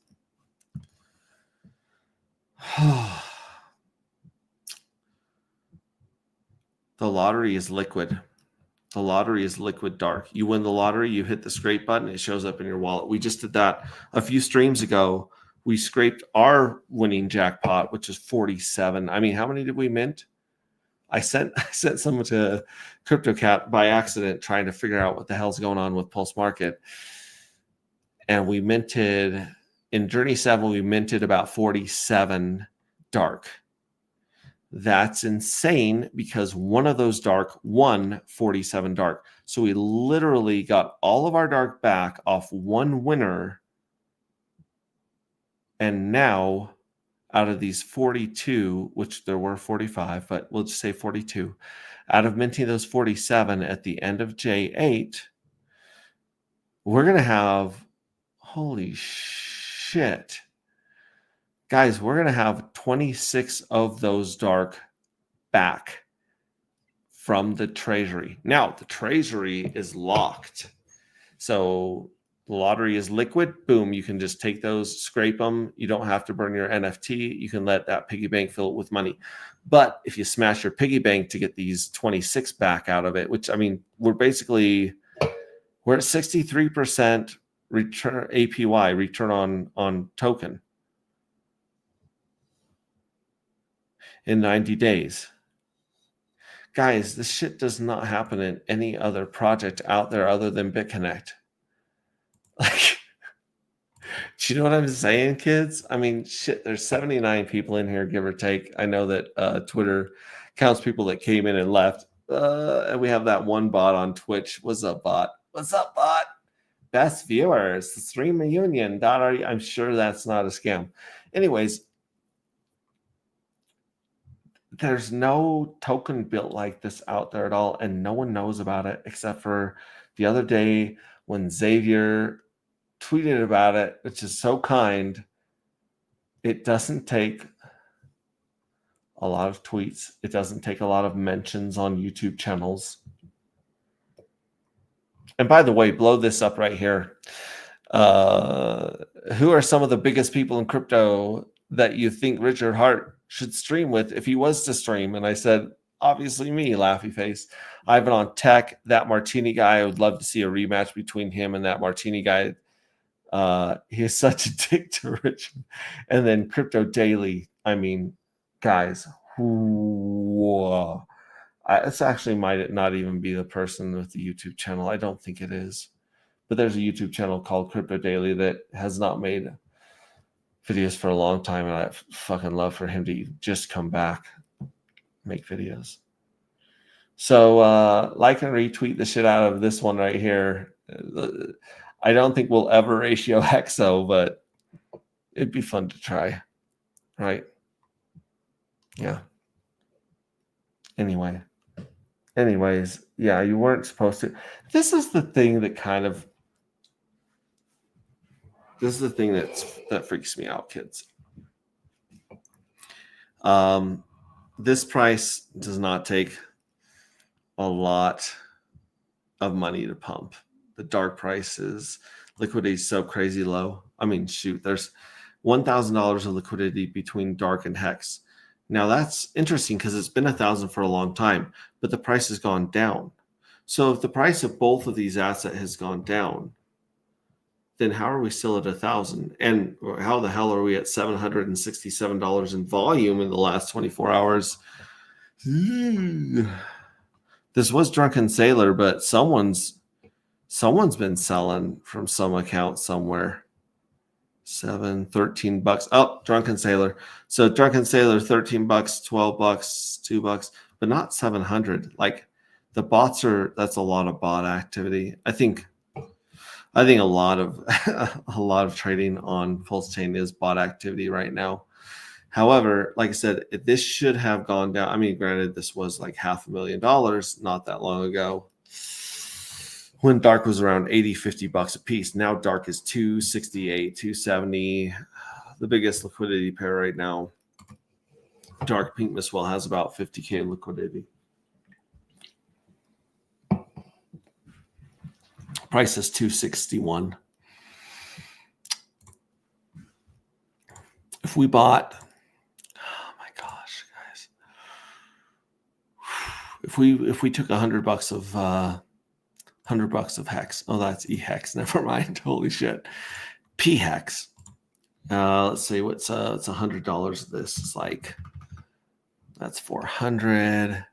The lottery is liquid. The lottery is liquid dark. You win the lottery, you hit the scrape button, it shows up in your wallet. We just did that a few streams ago. We scraped our winning jackpot, which is 47. I mean, how many did we mint? I sent someone to CryptoCat by accident trying to figure out what the hell's going on with Pulse Market. And we minted, in Journey 7, we minted about 47 dark. That's insane because one of those dark won 47 dark. So we literally got all of our dark back off one winner. And now, out of these 42, which there were 45, but we'll just say 42, out of minting those 47 at the end of J8, we're going to have, holy shit, guys, we're going to have 26 of those dark back from the treasury. Now, the treasury is locked. So the lottery is liquid. Boom, you can just take those, scrape them. You don't have to burn your NFT. You can let that piggy bank fill it with money. But if you smash your piggy bank to get these 26 back out of it, which, I mean, we're at 63% return APY, return on token, in 90 days. Guys, this shit does not happen in any other project out there other than BitConnect. Like, do you know what I'm saying, kids? I mean, shit, there's 79 people in here, give or take. I know that Twitter counts people that came in and left. And we have that one bot on Twitch. What's up, bot? What's up, bot? Best viewers, the stream reunion. I'm sure that's not a scam. Anyways, there's no token built like this out there at all, and no one knows about it except for the other day when Xavier tweeted about it, which is so kind. It doesn't take a lot of tweets. It doesn't take a lot of mentions on YouTube channels. And by the way, blow this up right here. Who are some of the biggest people in crypto that you think Richard Hart should stream with if he was to stream? And I said, obviously me, laughy face. Ivan on Tech, that Martini guy. I would love to see a rematch between him and that Martini guy. He is such a dick to Richard. And then Crypto Daily. I mean, guys, whoa. This actually might not even be the person with the YouTube channel. I don't think it is. But there's a YouTube channel called Crypto Daily that has not made videos for a long time. And I fucking love for him to just come back, make videos. So like and retweet the shit out of this one right here. I don't think we'll ever ratio Hexo, but it'd be fun to try. Right? Yeah. Anyways, yeah, you weren't supposed to. This is the thing that that freaks me out, kids. This price does not take a lot of money to pump. The dark price is liquidity is so crazy low. I mean, shoot, there's $1,000 of liquidity between dark and hex. Now that's interesting because it's been 1,000 for a long time, but the price has gone down. So if the price of both of these assets has gone down, then how are we still at 1,000? And how the hell are we at $767 in volume in the last 24 hours? This was Drunken Sailor, but someone's been selling from some account somewhere. $13. Oh, Drunken Sailor. So Drunken Sailor, $13, $12, $2, but not 700. Like the bots that's a lot of bot activity. I think a lot of trading on Pulse Chain is bot activity right now. However, like I said, this should have gone down. I mean, granted, this was like $500,000 not that long ago when dark was around $50 a piece. Now dark is $268, $270. The biggest liquidity pair right now. Dark Pink Miswell has about 50K liquidity. Price is $261. If we bought, oh my gosh, guys. If we took $100 of $100 of hex. Oh, that's eHex. Never mind. Holy shit. P-hex. Let's see what's it's $100 of this is like. That's 400.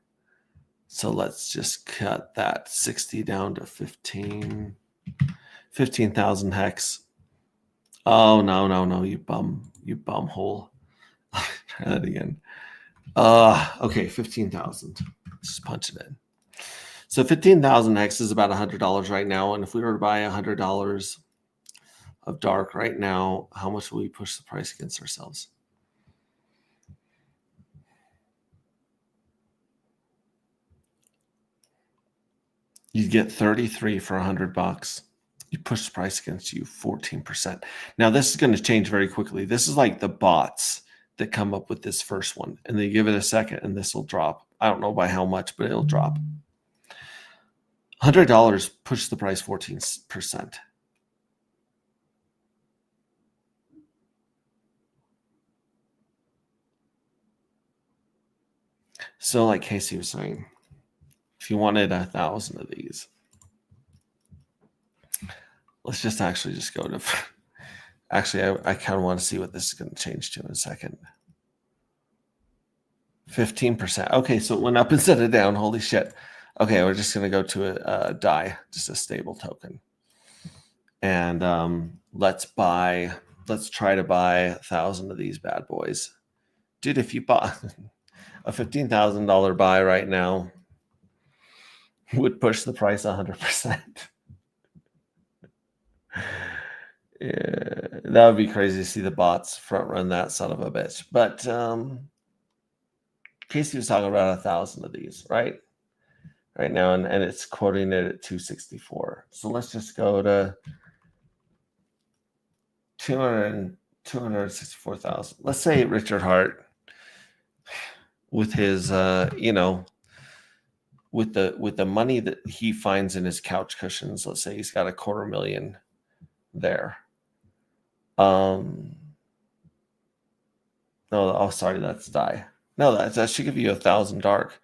So let's just cut that 60 down to 15,000 hex. Oh no, you bum hole. Try that again. Okay, 15,000. Just punch it in. So 15,000 hex is about $100 right now. And if we were to buy $100 of dark right now, how much will we push the price against ourselves? You get 33 for $100. You push the price against you 14%. Now this is going to change very quickly. This is like the bots that come up with this first one, and they give it a second, and this will drop. I don't know by how much, but it'll drop. $100 push the price 14%. So, like Casey was saying, if you wanted 1,000 of these, let's just actually just go to. Actually, I kind of want to see what this is going to change to in a second. 15%. Okay, so it went up instead of down. Holy shit. Okay, we're just going to go to a DAI, just a stable token. And let's try to buy 1,000 of these bad boys. Dude, if you bought a $15,000 buy right now, would push the price 100%. Yeah, that would be crazy to see the bots front run that son of a bitch. But Casey was talking about 1,000 of these, right now, and it's quoting it at 264. So let's just go to 264,000. Let's say Richard Hart with his with the money that he finds in his couch cushions. Let's say he's got $250,000 there. No, oh, sorry, that's die. No, that should give you 1,000 dark.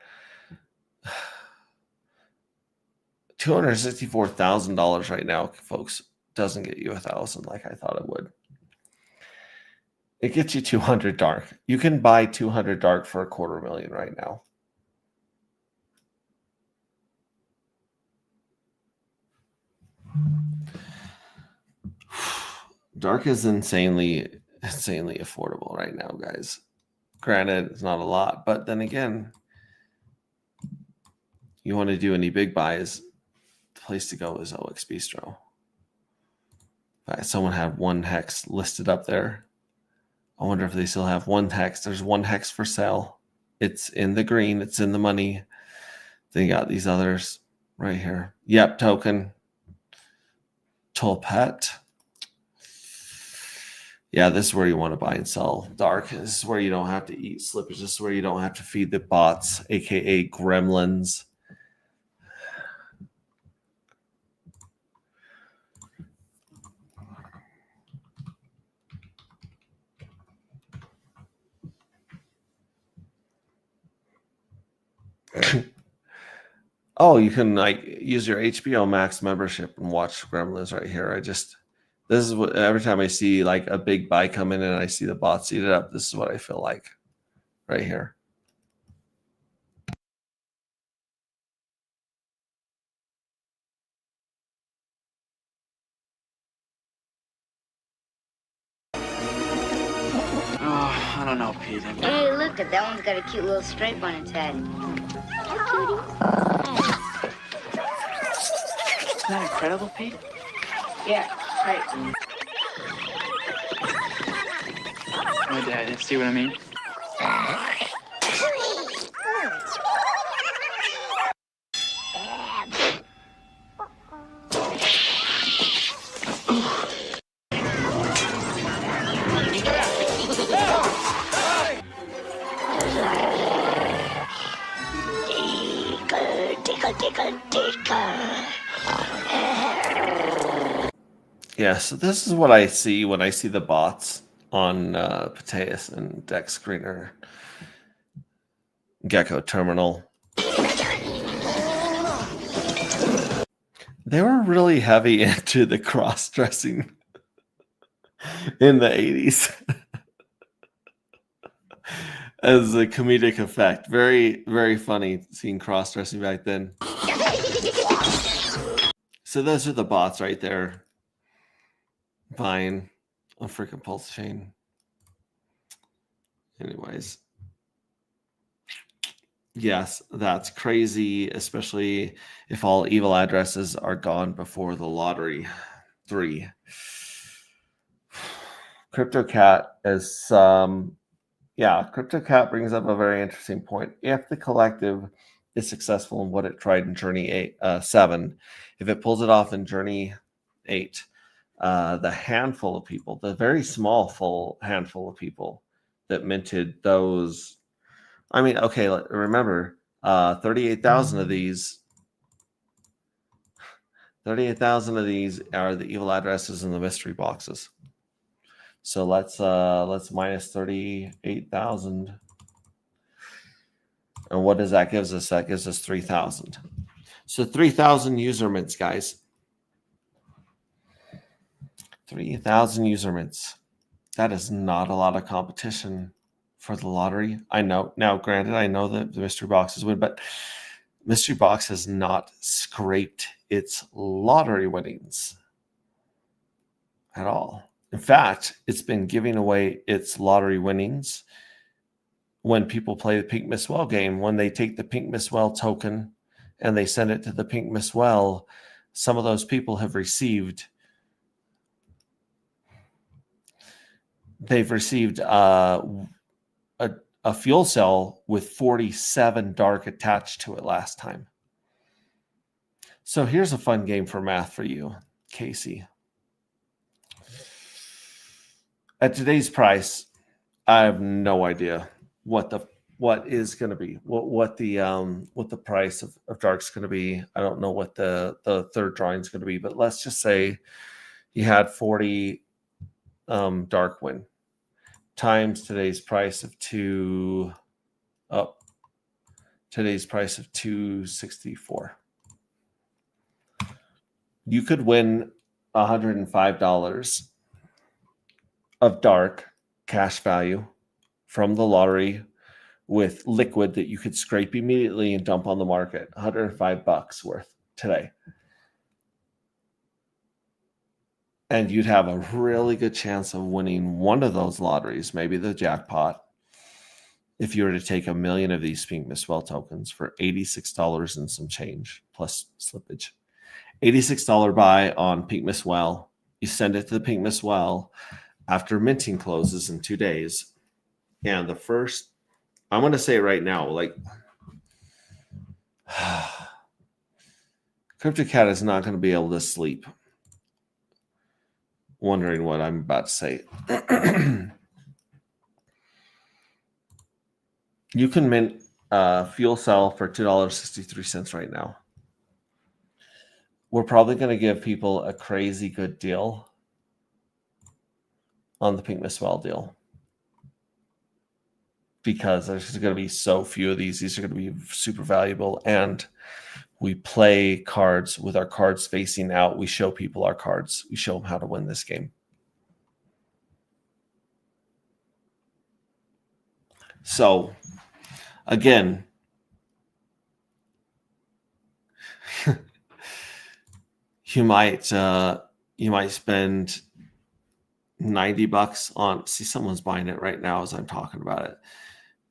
$264,000 right now, folks, doesn't get you 1,000 like I thought it would. It gets you 200 dark. You can buy 200 dark for $250,000 right now. Dark is insanely affordable right now, guys. Granted, it's not a lot, but then again, you want to do any big buys, the place to go is OX Bistro. Someone had one hex listed up there. I wonder if they still have one hex. There's one hex for sale. It's in the green. It's in the money. They got these others right here. Yep, token. Tolpet. Yeah, this is where you want to buy and sell dark. This is where you don't have to eat slippage. This is where you don't have to feed the bots, aka gremlins. Oh, you can like use your HBO Max membership and watch Gremlins right here. This is what every time I see like a big buy come in and I see the bots eat it up, this is what I feel like right here. Oh, I don't know, Pete. Hey, look, that one's got a cute little stripe on its head. Isn't that incredible, Pete? Yeah, right. Oh, Dad, see what I mean? Yeah, so this is what I see when I see the bots on Pateus and Dex Screener, Gecko Terminal. They were really heavy into the cross-dressing in the 80s as a comedic effect. Very, very funny seeing cross-dressing back then. So those are the bots right there. Buying a freaking pulse chain. Anyways. Yes, that's crazy, especially if all evil addresses are gone before the lottery 3. CryptoCat is CryptoCat brings up a very interesting point. If the collective is successful in what it tried in Journey 7, if it pulls it off in Journey 8, the handful of people, the very small handful of people that minted those. I mean, okay, remember, 38,000 of these. 38,000 of these are the evil addresses in the mystery boxes. So let's minus 38,000. And what does that gives us? That gives us 3,000. So 3,000 user mints, guys. 3,000 user mints. That is not a lot of competition for the lottery. I know. Now, granted, I know that the mystery boxes win, but mystery box has not scraped its lottery winnings at all. In fact, it's been giving away its lottery winnings when people play the Pink Miss Well game. When they take the Pink Miss Well token and they send it to the Pink Miss Well, some of those people have received. They've received a fuel cell with 47 dark attached to it last time. So here's a fun game for math for you, Casey. At today's price, I have no idea what is going to be, what the price of dark's going to be. I don't know what the third drawing is going to be, but let's just say you had 40 Darkwing times today's price of today's price of 264. You could win $105 of dark cash value from the lottery with liquid that you could scrape immediately and dump on the market. $105 worth today. And you'd have a really good chance of winning one of those lotteries, maybe the jackpot, if you were to take 1 million of these Pink Mistwell tokens for $86 and some change plus slippage. $86 buy on Pink Mistwell. You send it to the Pink Mistwell after minting closes in 2 days. And the first, I'm going to say it right now, like, CryptoCat is not going to be able to sleep wondering what I'm about to say. You can mint fuel cell for $2.63 right now. We're probably going to give people a crazy good deal on the Pink Mistwell deal because there's going to be so few of these. These are going to be super valuable, and we play cards with our cards facing out. We show people our cards. We show them how to win this game. So, again, you might spend $90 on. See, someone's buying it right now as I'm talking about it.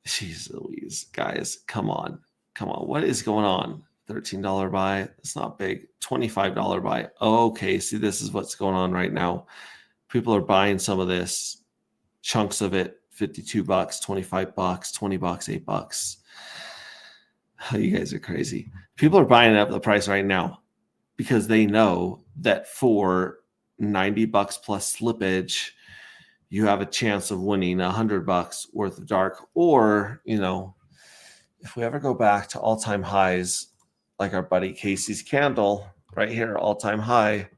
Jeez Louise, guys, come on. What is going on? $13 buy. It's not big. $25 buy. Oh, okay. See, this is what's going on right now. People are buying some of this, chunks of it, $52, $25, $20, $8. Oh, you guys are crazy. People are buying up the price right now because they know that for $90 plus slippage, you have a chance of winning $100 worth of dark. Or, if we ever go back to all-time highs, like our buddy Casey's candle right here, all-time high,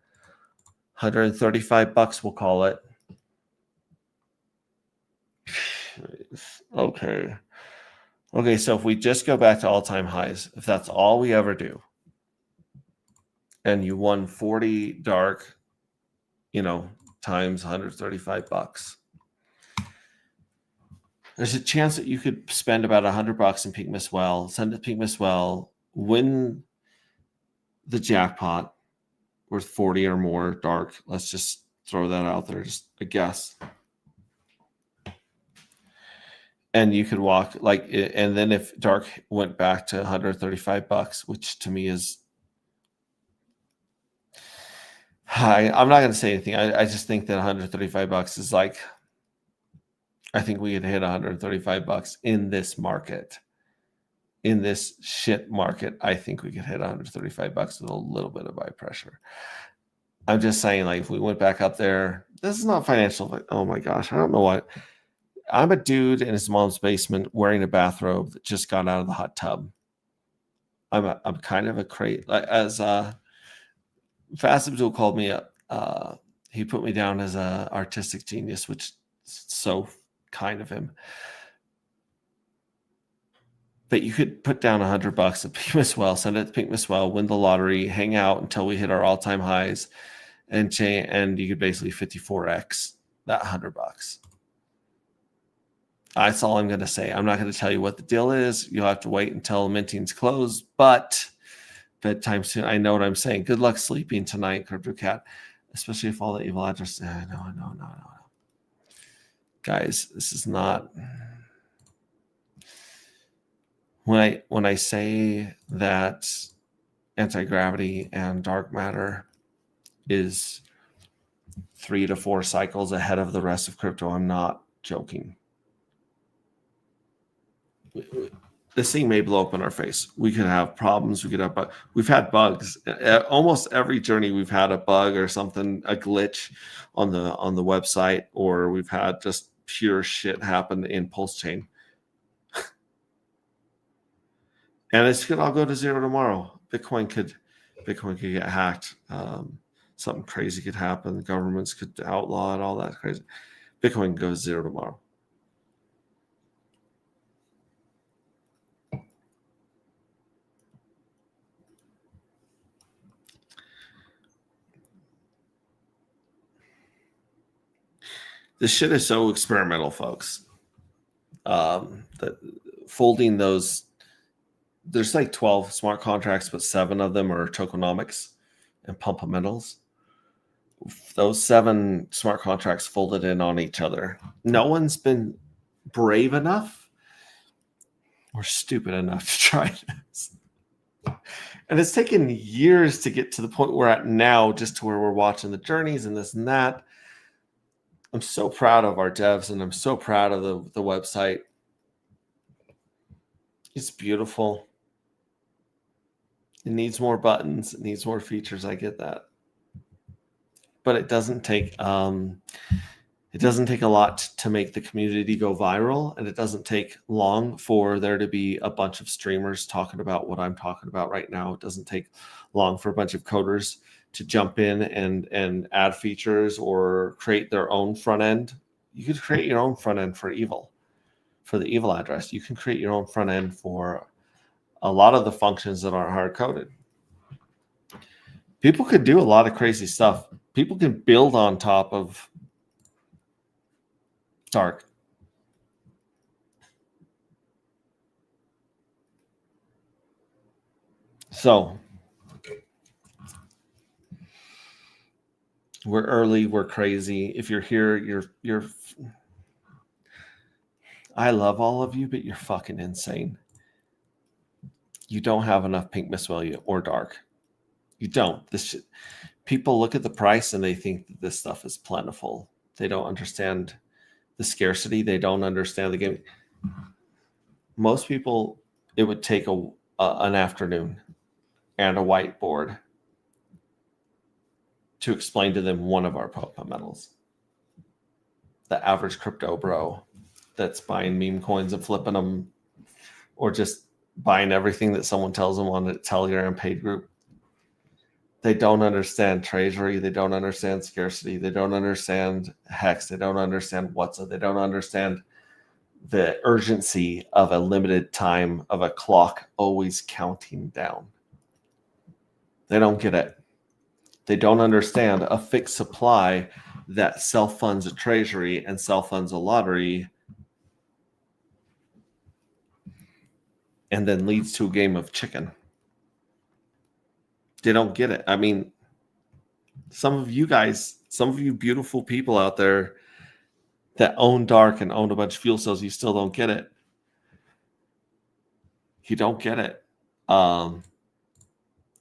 $135, we'll call it. Okay, so if we just go back to all-time highs, if that's all we ever do, and you won 40 dark, times $135, there's a chance that you could spend about $100 in Pink Mistwell, send it to Pink Mistwell, win the jackpot worth 40 or more dark. Let's just throw that out there, just a guess. And you could walk and then if dark went back to $135, which to me is high, I'm not going to say anything. I just think that $135 is like, I think we could hit $135 in this market. In this shit market, I think we could hit $135 with a little bit of buy pressure. I'm just saying, like, if we went back up there, this is not financial, but oh my gosh, I don't know what. I'm a dude in his mom's basement wearing a bathrobe that just got out of the hot tub. I'm kind of a crate. As Fast Abdul called me up, he put me down as a artistic genius, which is so kind of him. But you could put down $100 at Pink Mistwell, send it to Pink Mistwell, win the lottery, hang out until we hit our all-time highs, and you could basically 54x that $100. That's all I'm going to say. I'm not going to tell you what the deal is. You'll have to wait until minting's closed, but bedtime soon. I know what I'm saying. Good luck sleeping tonight, CryptoCat, especially if all the evil addresses. No. Guys, this is not. When I say that anti-gravity and dark matter is 3 to 4 cycles ahead of the rest of crypto, I'm not joking. This thing may blow up in our face. We could have problems. We've had bugs. Almost every journey we've had a bug or something, a glitch on the website, or we've had just pure shit happen in Pulse Chain. And this could all go to zero tomorrow. Bitcoin could get hacked. something crazy could happen. The governments could outlaw it, all that crazy. Bitcoin goes zero tomorrow. This shit is so experimental, folks. That folding those, there's like 12 smart contracts, but 7 of them are tokenomics and pumpamentals. Those 7 smart contracts folded in on each other. No one's been brave enough or stupid enough to try this. And it's taken years to get to the point we're at now, just to where we're watching the journeys and this and that. I'm so proud of our devs, and I'm so proud of the website. It's beautiful. It needs more buttons. It needs more features. I get that. But it doesn't take a lot to make the community go viral, and it doesn't take long for there to be a bunch of streamers talking about what I'm talking about right now. It doesn't take long for a bunch of coders to jump in and add features or create their own front end. You could create your own front end for Evil, for the Evil address. You can create your own front end for a lot of the functions that aren't hard coded. People could do a lot of crazy stuff. People can build on top of Dark. So we're early, we're crazy. If you're here, you're I love all of you, but you're fucking insane. You don't have enough pink Miswell or Dark. You don't. This shit, people look at the price and they think that this stuff is plentiful. They don't understand the scarcity. They don't understand the game. Most people, it would take an afternoon and a whiteboard to explain to them one of our pumpamentals. The average crypto bro that's buying meme coins and flipping them, or just buying everything that someone tells them on a Telegram paid group. They don't understand treasury. They don't understand scarcity. They don't understand hex. They don't understand WhatsApp. They don't understand the urgency of a limited time of a clock always counting down. They don't get it. They don't understand a fixed supply that self-funds a treasury and self-funds a lottery and then leads to a game of chicken. They don't get it. I mean, some of you guys, some of you beautiful people out there that own Dark and own a bunch of fuel cells, you still don't get it. You don't get it.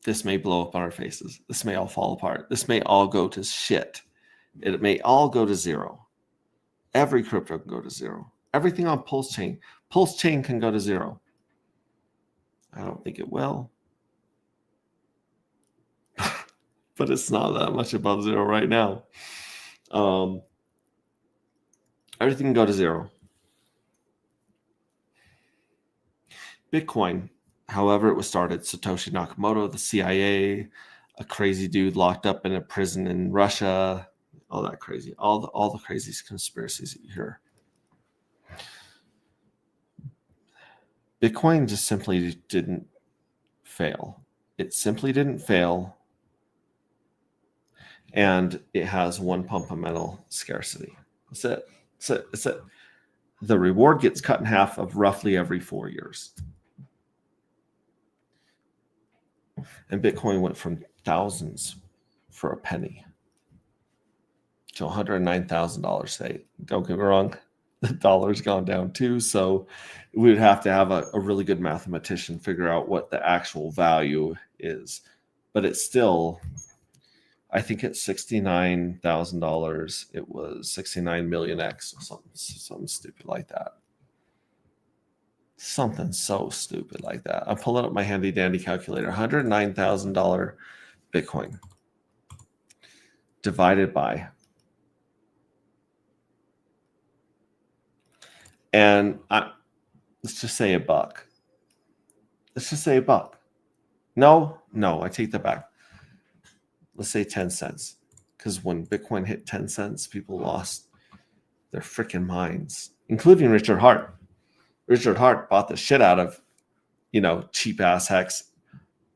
This may blow up on our faces. This may all fall apart. This may all go to shit. It may all go to zero. Every crypto can go to zero. Everything on Pulse Chain. Pulse Chain can go to zero. I don't think it will. But it's not that much above zero right now. Everything can go to zero. Bitcoin, however it was started, Satoshi Nakamoto, the CIA, a crazy dude locked up in a prison in Russia, all that crazy, all the crazy conspiracies that you hear. Bitcoin just simply didn't fail. It simply didn't fail. And it has one pumpamental scarcity. That's it. That's it. That's it. The reward gets cut in half of roughly every 4 years. And Bitcoin went from thousands for a penny to $109,000 today. Don't get me wrong, the dollar's gone down too. So we would have to have a really good mathematician figure out what the actual value is. But it's still, I think it's $69,000. It was 69 million X or something stupid like that. Something so stupid like that. I'm pulling up my handy dandy calculator. $109,000 Bitcoin divided by. And let's just say $1. Let's just say $1. No, I take that back. Let's say 10 cents. Because when Bitcoin hit 10 cents, people lost their freaking minds, including Richard Hart. Richard Hart bought the shit out of, cheap ass Hex,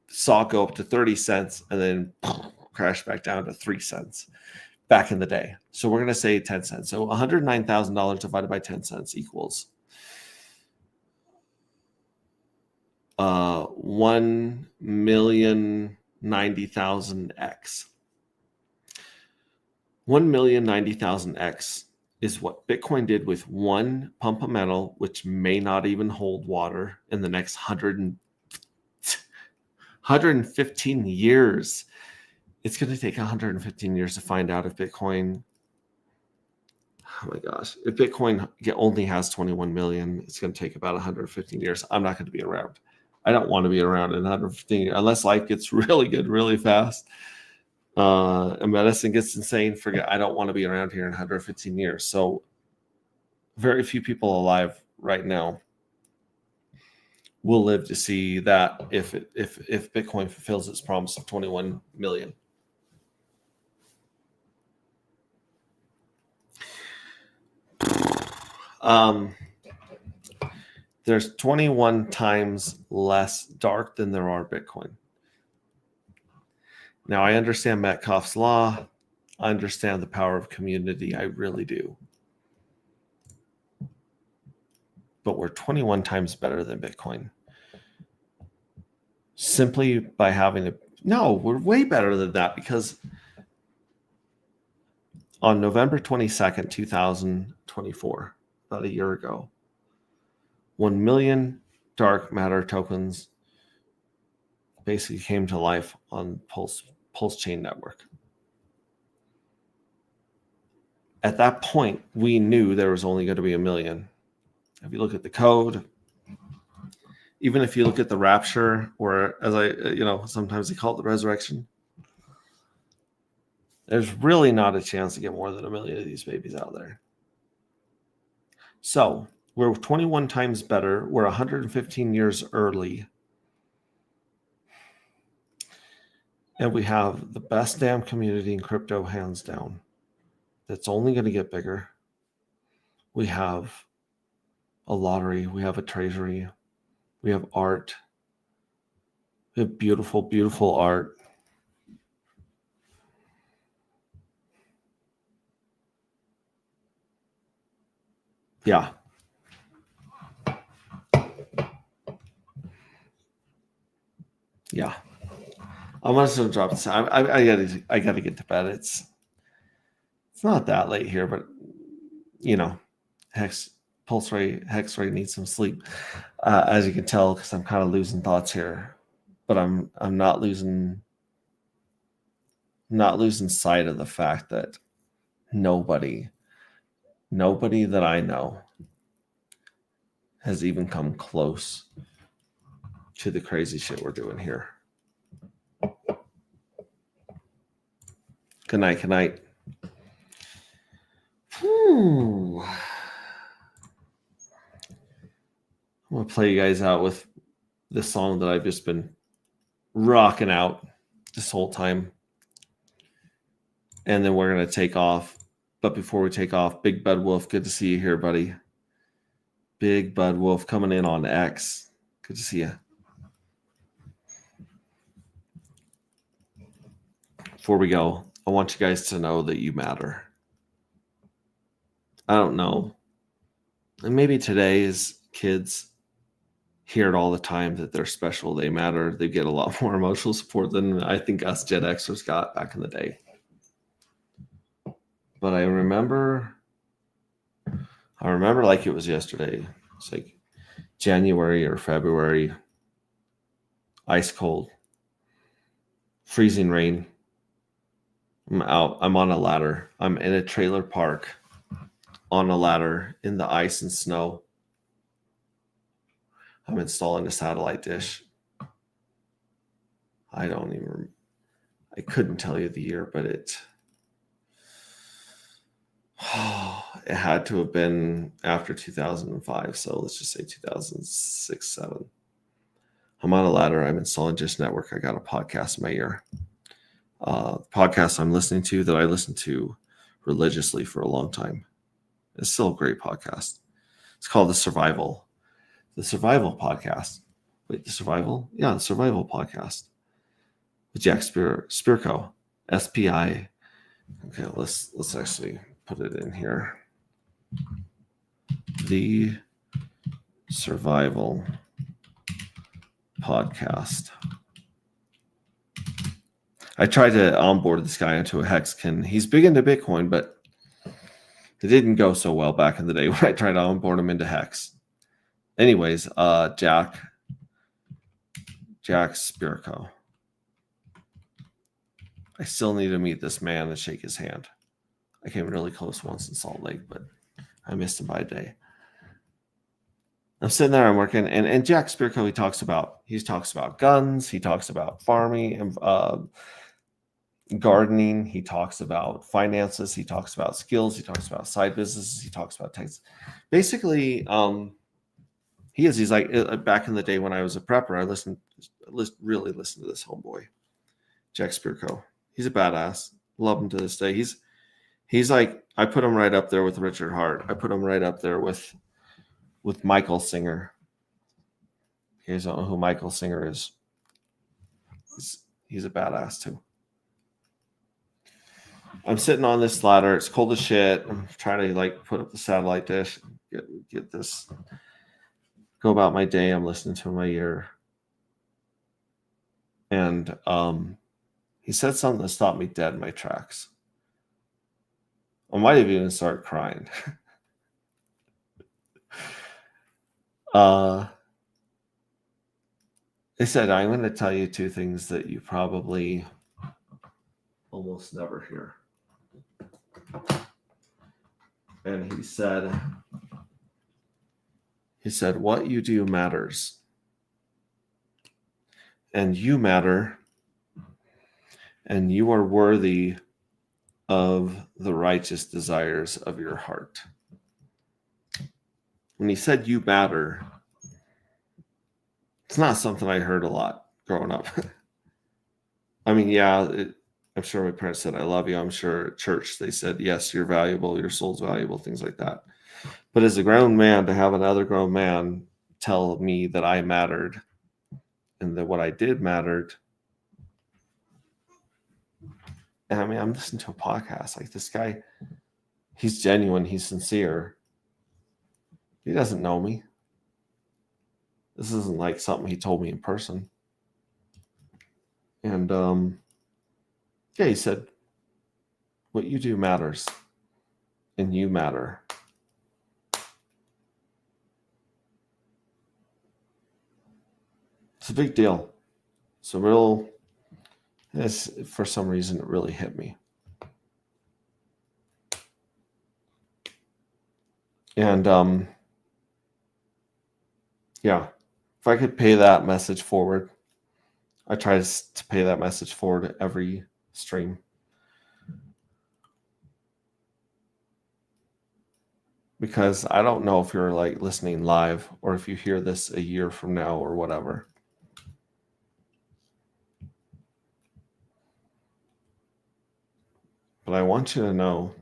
saw it go up to 30 cents and then crash back down to 3 cents back in the day. So we're going to say 10 cents. So $109,000 divided by 10 cents equals 1,090,000x. 1,090,000x is what Bitcoin did with one pump of metal, which may not even hold water in the next 115 years. It's going to take 115 years to find out if Bitcoin, oh my gosh, if Bitcoin only has 21 million, it's going to take about 115 years. I'm not going to be around. I don't want to be around in 115 years unless life gets really good, really fast. And medicine gets insane. I don't want to be around here in 115 years. So very few people alive right now will live to see that if Bitcoin fulfills its promise of 21 million. There's 21 times less dark than there are Bitcoin. Now, I understand Metcalfe's law. I understand the power of community. I really do. But we're 21 times better than Bitcoin. Simply by having no, we're way better than that, because on November 22nd, 2024, about a year ago, 1 million dark matter tokens basically came to life on Pulse Chain Network. At that point, we knew there was only going to be 1 million. If you look at the code, even if you look at the rapture, or as sometimes they call it the resurrection, there's really not a chance to get more than 1 million of these babies out there. So we're 21 times better. We're 115 years early. And we have the best damn community in crypto, hands down. That's only going to get bigger. We have a lottery. We have a treasury. We have art. We have beautiful, beautiful art. Yeah. Yeah. I'm gonna still drop this. I gotta get to bed. It's not that late here, but Hex Ray needs some sleep, as you can tell, because I'm kind of losing thoughts here. But I'm not losing sight of the fact that nobody that I know has even come close to the crazy shit we're doing here. Good night. Good night. I'm going to play you guys out with this song that I've just been rocking out this whole time. And then we're going to take off. But before we take off, Big Bud Wolf, good to see you here, buddy. Big Bud Wolf coming in on X. Good to see you. Before we go, I want you guys to know that you matter. I don't know. And maybe today's kids hear it all the time that they're special, they matter. They get a lot more emotional support than I think us Gen Xers got back in the day. But I remember like it was yesterday. It's like January or February, ice cold, freezing rain. I'm out. I'm on a ladder. I'm in a trailer park on a ladder in the ice and snow. I'm installing a satellite dish. I couldn't tell you the year, but it had to have been after 2005. So let's just say 2006, 2007. I'm on a ladder. I'm installing Dish Network. I got a podcast in my ear. podcast I'm listening to that I listened to religiously for a long time. It's still a great podcast. It's called The Survival Podcast. Wait, The Survival? Yeah, The Survival Podcast with Jack Spirko, SPI. Okay, let's actually put it in here. The Survival Podcast. I tried to onboard this guy into a Hexkin. He's big into Bitcoin, but it didn't go so well back in the day when I tried to onboard him into Hex. Anyways, Jack Spirko. I still need to meet this man and shake his hand. I came really close once in Salt Lake, but I missed him by a day. I'm sitting there, I'm working, and Jack Spirko, he talks about guns, he talks about farming and gardening, he talks about finances, he talks about skills, he talks about side businesses, he talks about text. Basically, he's like, back in the day when I was a prepper, I really listened to this homeboy, Jack Spirko. He's a badass. Love him to this day. He's like, I put him right up there with Richard Hart. I put him right up there with Michael Singer. You guys don't know who Michael Singer is. He's a badass too. I'm sitting on this ladder. It's cold as shit. I'm trying to like put up the satellite dish, get this, go about my day. I'm listening to my ear. And he said something that stopped me dead in my tracks. I might have even started crying. They said, I'm going to tell you two things that you probably almost never hear. And he said, what you do matters. And you matter. And you are worthy of the righteous desires of your heart. When he said you matter, it's not something I heard a lot growing up. I mean, yeah, I'm sure my parents said, I love you. I'm sure at church they said, yes, you're valuable, your soul's valuable, things like that. But as a grown man, to have another grown man tell me that I mattered and that what I did mattered. And I mean, I'm listening to a podcast. Like, this guy, he's genuine, he's sincere. He doesn't know me. This isn't like something he told me in person. And yeah, he said, what you do matters, and you matter. It's a big deal. It's a real, for some reason, it really hit me. And yeah, if I could pay that message forward, I try to pay that message forward every stream. Because I don't know if you're like listening live or if you hear this a year from now or whatever. But I want you to know,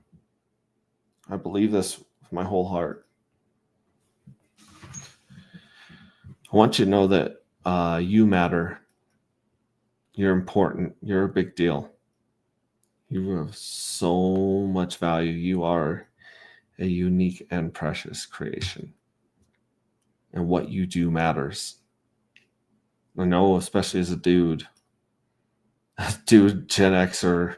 I believe this with my whole heart. I want you to know that you matter. You're important. You're a big deal. You have so much value. You are a unique and precious creation. And what you do matters. I know, especially as a dude, Gen Xer,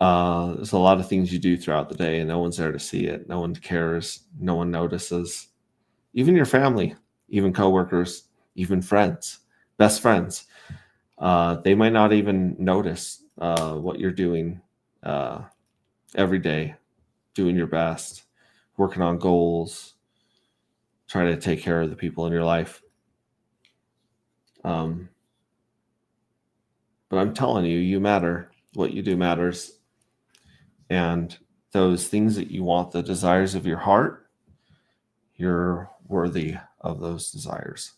there's a lot of things you do throughout the day and no one's there to see it. No one cares. No one notices. Even your family, even coworkers, even friends, best friends. They might not even notice what you're doing every day, doing your best, working on goals, trying to take care of the people in your life. But I'm telling you, you matter. What you do matters. And those things that you want, the desires of your heart, you're worthy of those desires.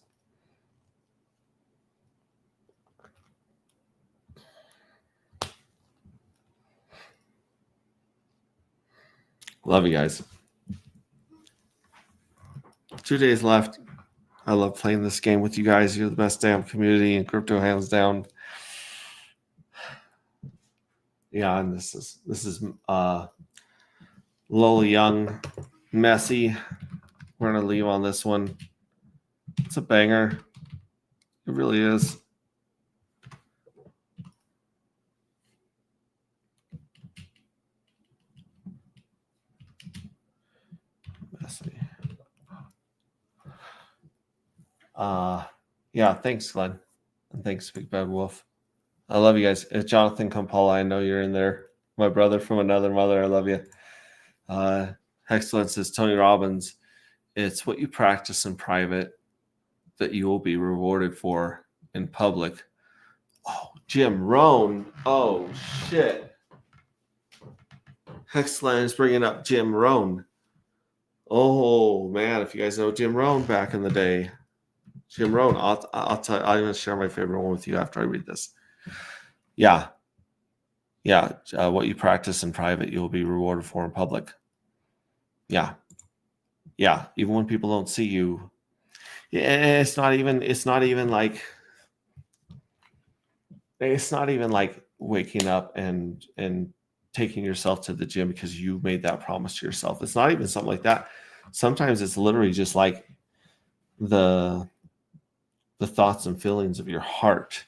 Love you guys. 2 days left. I love playing this game with you guys. You're the best damn community in crypto, hands down. Yeah, and this is Lola Young, Messy. We're gonna leave on this one. It's a banger. It really is. Messy. Yeah, thanks, Glenn. And thanks, Big Bad Wolf. I love you guys. Jonathan Kampala, I know you're in there. My brother from another mother, I love you. Excellence says Tony Robbins. It's what you practice in private that you will be rewarded for in public. Oh, Jim Rohn. Oh, shit. Hexland is bringing up Jim Rohn. Oh, man. If you guys know Jim Rohn back in the day. Jim Rohn. I'll tell you. I'm going to share my favorite one with you after I read this. Yeah. Yeah. What you practice in private, you'll be rewarded for in public. Yeah. Yeah. Even when people don't see you. Yeah, it's not even like waking up and taking yourself to the gym because you made that promise to yourself. It's not even something like that. Sometimes it's literally just like the thoughts and feelings of your heart.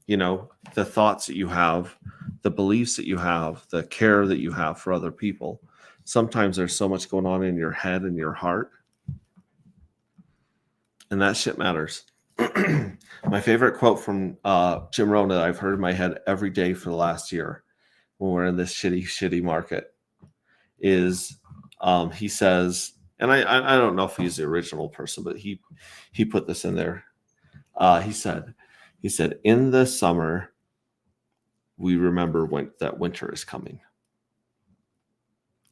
You know, the thoughts that you have, the beliefs that you have, the care that you have for other people. Sometimes there's so much going on in your head and your heart. And that shit matters. My favorite quote from Jim Rohn that I've heard in my head every day for the last year when we're in this shitty market is he says, and I don't know if he's the original person, but he put this in there. He said, in the summer, we remember that winter is coming.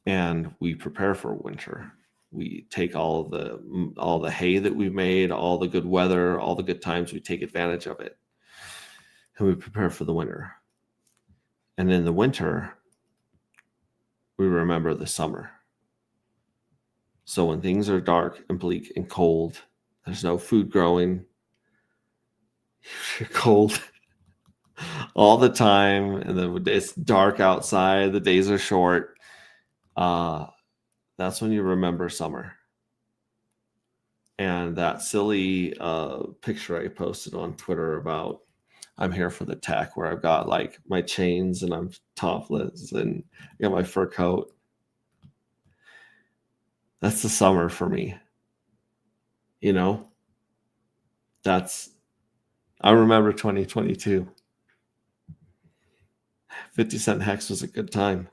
And we prepare for winter. We take all the hay that we've made, all the good weather, all the good times, we take advantage of it. And we prepare for the winter. And in the winter, we remember the summer. So when things are dark and bleak and cold, there's no food growing, you're cold all the time, and then it's dark outside, the days are short. That's when you remember summer. And that silly picture I posted on Twitter about I'm here for the tech, where I've got like my chains and I'm topless and I got my fur coat. That's the summer for me. You know, I remember 2022. 50 Cent Hex was a good time.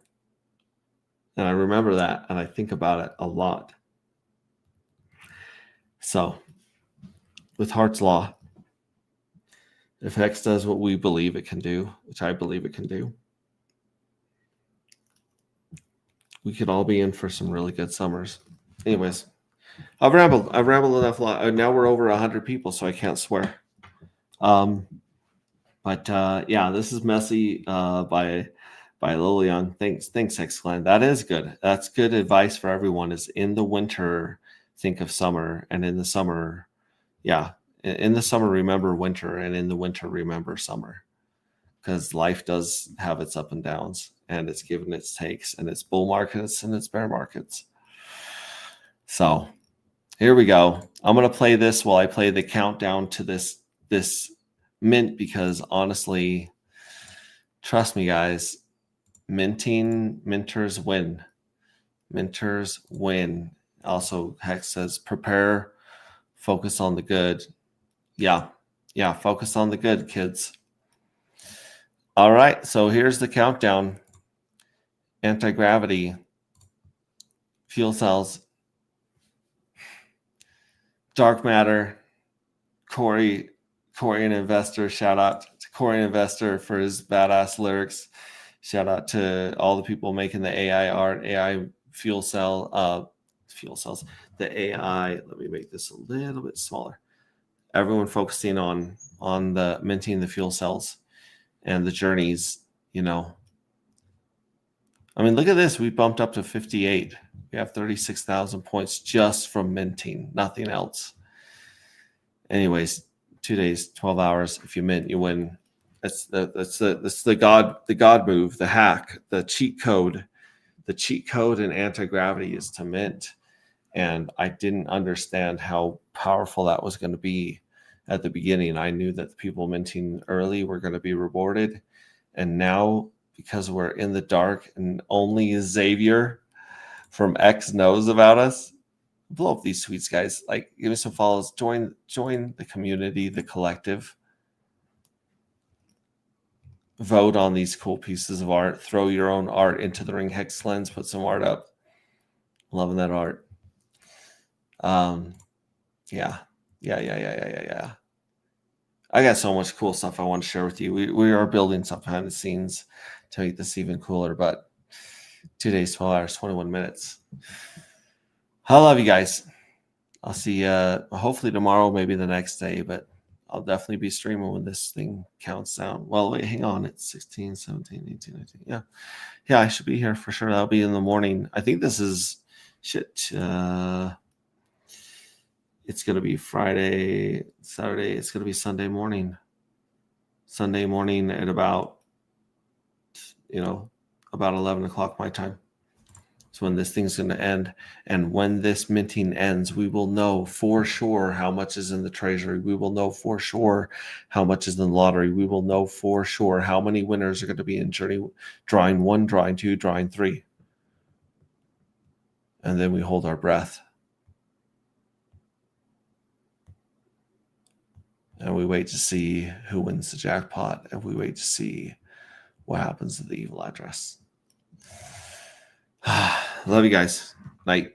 And I remember that, and I think about it a lot. So, with Hart's Law, if Hex does what we believe it can do, which I believe it can do, we could all be in for some really good summers. Anyways, I've rambled enough. Now we're over 100 people, so I can't swear. But yeah, this is Messy by Lilian. Thanks, Hexland. That is good. That's good advice for everyone. Is in the winter, think of summer, and in the summer, yeah, in the summer, remember winter, and in the winter, remember summer, because life does have its up and downs, and it's given its takes, and it's bull markets and it's bear markets. So here we go. I'm gonna play this while I play the countdown to this mint, because honestly, trust me, guys. Minters win. Minters win. Also, Hex says prepare, focus on the good. Yeah, focus on the good, kids. All right, so here's the countdown. Anti-gravity, fuel cells, dark matter, Corey an Investor. Shout out to Corey an Investor for his badass lyrics. Shout out to all the people making the AI art, AI fuel cells. The AI. Let me make this a little bit smaller. Everyone focusing on the minting the fuel cells and the journeys. You know, I mean, look at this. We bumped up to 58. We have 36,000 points just from minting, nothing else. Anyways, 2 days, 12 hours. If you mint, you win. That's the God move, the hack, the cheat code. The cheat code in anti-gravity is to mint. And I didn't understand how powerful that was going to be at the beginning. I knew that the people minting early were going to be rewarded. And now, because we're in the dark and only Xavier from X knows about us, blow up these tweets, guys. Like, give me some follows. Join the community, the collective. Vote on these cool pieces of art. Throw your own art into the Ring Hex lens. Put some art up. Loving that art. Yeah. I got so much cool stuff I want to share with you. We are building stuff behind the scenes to make this even cooler, but 2 days, 12 hours, 21 minutes. I love you guys. I'll see you hopefully tomorrow, maybe the next day, but I'll definitely be streaming when this thing counts down. Well, wait, hang on. It's 16, 17, 18, 19. Yeah, I should be here for sure. That'll be in the morning. I think this is shit. It's going to be Friday, Saturday. It's going to be Sunday morning. Sunday morning at about 11 o'clock my time. So when this thing's going to end. And when this minting ends, we will know for sure how much is in the treasury. We will know for sure how much is in the lottery. We will know for sure how many winners are going to be in Journey drawing 1, drawing 2, drawing 3. And then we hold our breath. And we wait to see who wins the jackpot. And we wait to see what happens to the evil address. Love you guys. Night.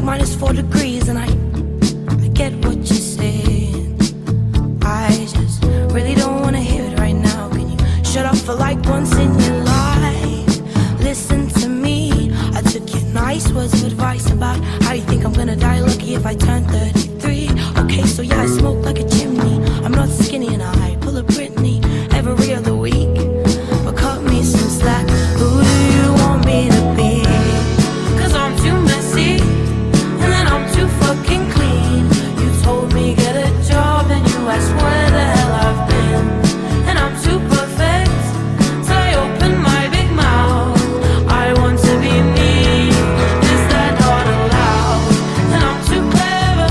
-4 degrees and I get what you're saying. I just really don't want to hear it right now. Can you shut up for like once in your life? Listen to me. I took your nice words of advice about how you think I'm gonna die lucky if I turn 33. Okay, so yeah, I smoke like a chimney. I'm not skinny and I pull a Britney every other week. But cut me some slack. Who do you want me to be? 'Cause I'm too messy. I'm too fucking clean. You told me get a job and you asked where the hell I've been. And I'm too perfect, so I open my big mouth. I want to be me, is that not allowed? And I'm too clever,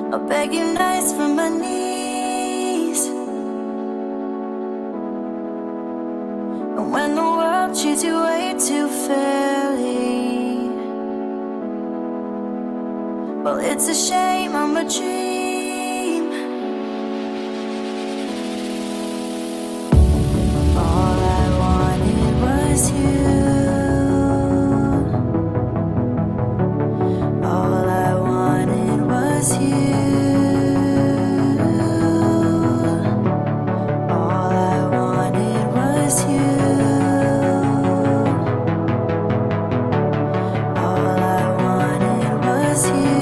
I'll beg you nice from my knees. And when the world treats you way too fairly, well, it's a shame I'm a dream. All I wanted was you. All I wanted was you. All I wanted was you. All I wanted was you.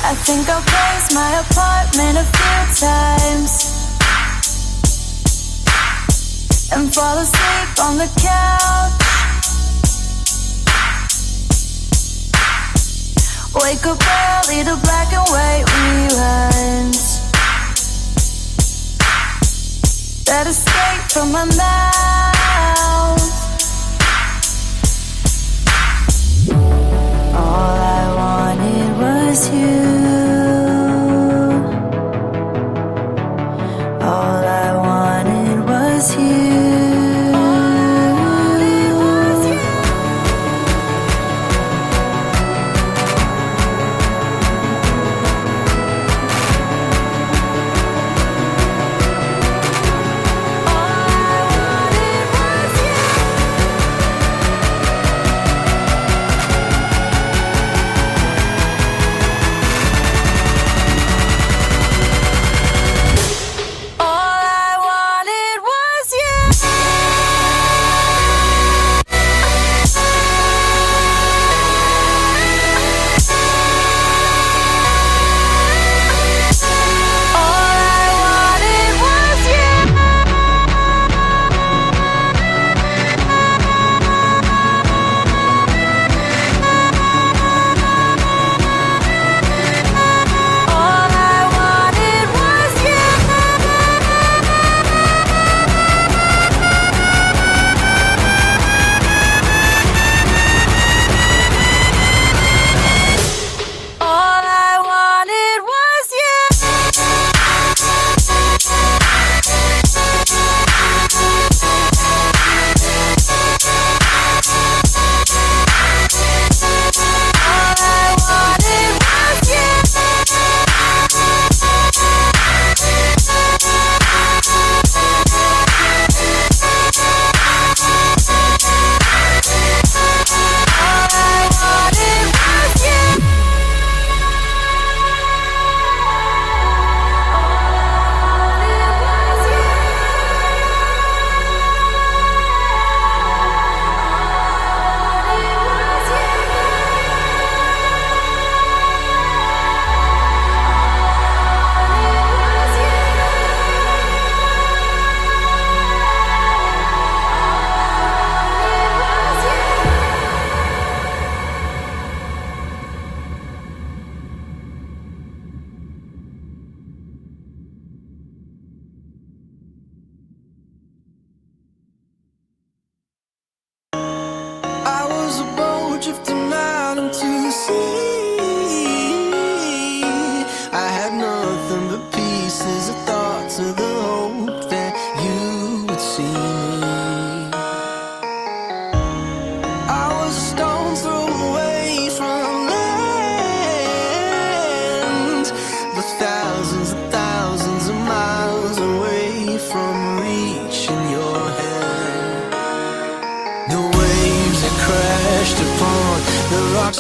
I think I'll close my apartment a few times and fall asleep on the couch. Wake up early to black and white reruns that escape from my mouth. All I wanted was you. All I wanted was you. All I wanted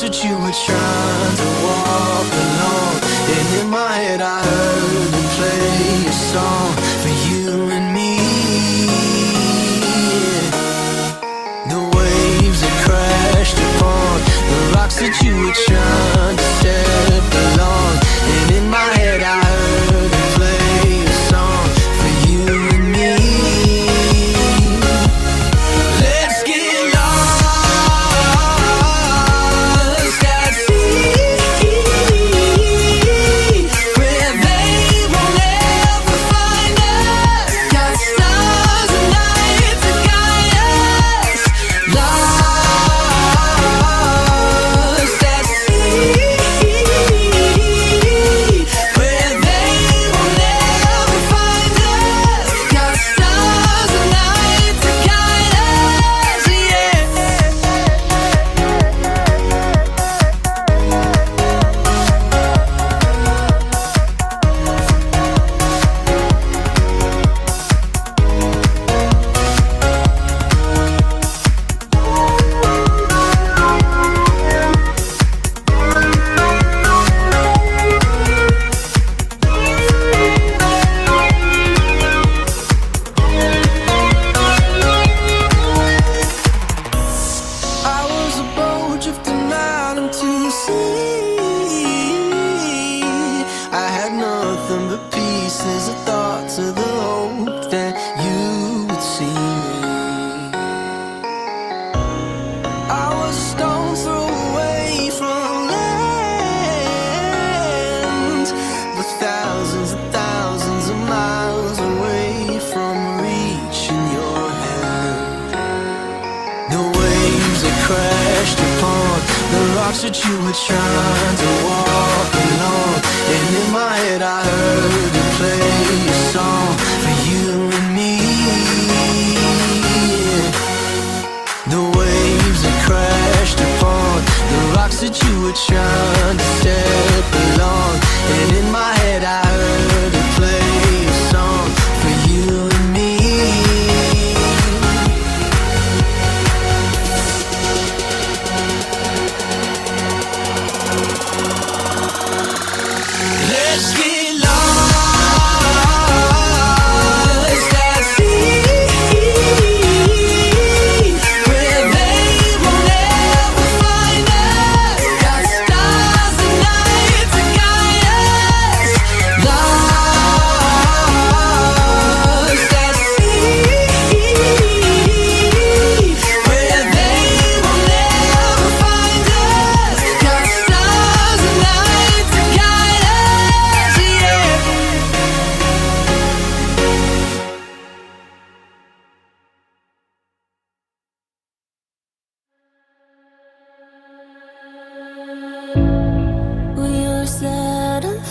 that you were trying to walk along, and in my head I heard you play a song for you and me. The waves that crashed upon the rocks that you were trying to step along, and in my head I heard you play a song for you and me. Let's get lost at sea, where they will never find us. Got stars and night to guide us. Lost at sea, where they will never find us. Got stars and night to guide us, yeah. I was a boat drifting out into the sea. I had nothing but pieces of thoughts of the hope that you would see me. I was a stone's throw away from land, but thousands and thousands of miles away from reaching your hand. The waves that crashed upon the rocks that you were trying to walk along, and in my head I heard you play a song for you and me. The waves that crashed upon the rocks that you were trying to step along, and in my head I heard you play a song for you and me. Let's get lost at sea, where they will never find us. Got stars and night to guide us. Lost at sea, where they will never find us. Got stars and night to guide us, yeah. We are satellites,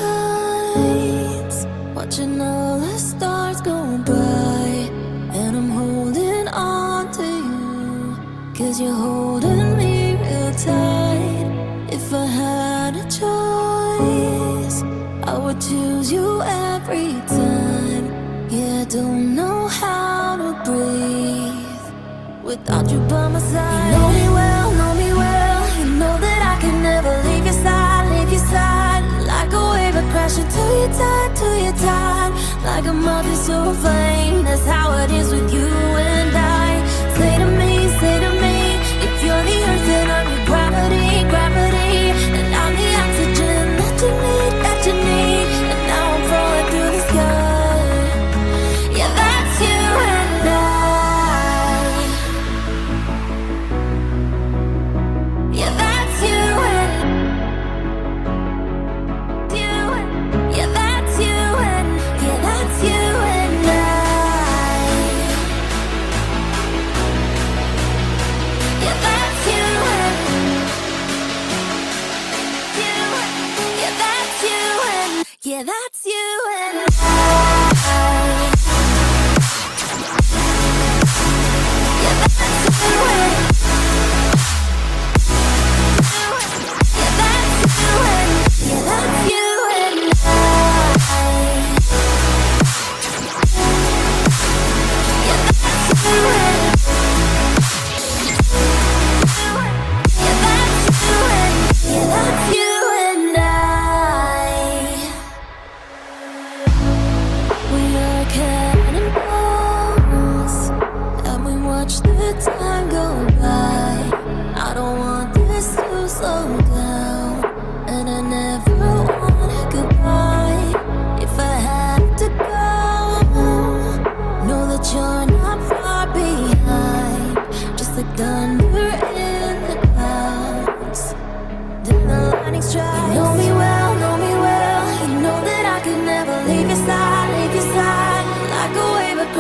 watching all the stars go by, and I'm holding on to you, 'cause you're holding me real tight. If I had a choice, I would choose you every time. Yeah, I don't know how to breathe without you by my side. You know me well, know me well. You know that I can never leave your side, leave your side. Like a wave, I crashing to your tide, to your tide. Like a moth is to a flame. That's how it is with you and I. Say to me, if you're the earth, then I'm your gravity, gravity. And I'm the oxygen that you need, that you need. And now I'm falling through the sky. Yeah, that's you and I. Yeah, that's you and you. Yeah, that's you and yeah, that's you and I.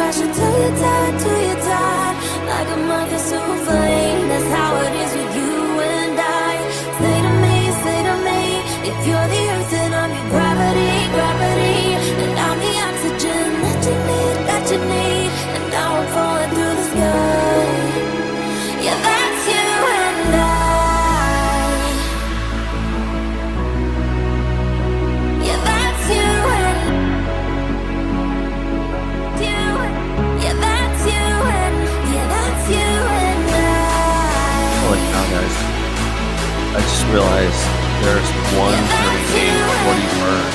I should tell you die, like a moth to a flame. That's how it is with you and I. Say to me, if you're the earth, then I'm your gravity, and I'm the oxygen that you need, and now I'm falling through the sky. Yeah, that's you and I. Yeah, that's you and you. Yeah, that's you and I. Holy cow, guys. I just realized there's 138 burn.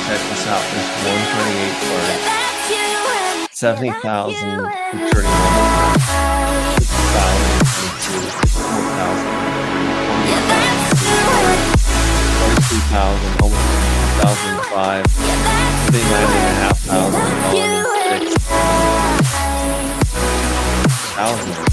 Check this out. There's 138 burn. 70,000 returning 50,000 into 4,000. 42,000, almost 2,005. 39,500 on 6,000.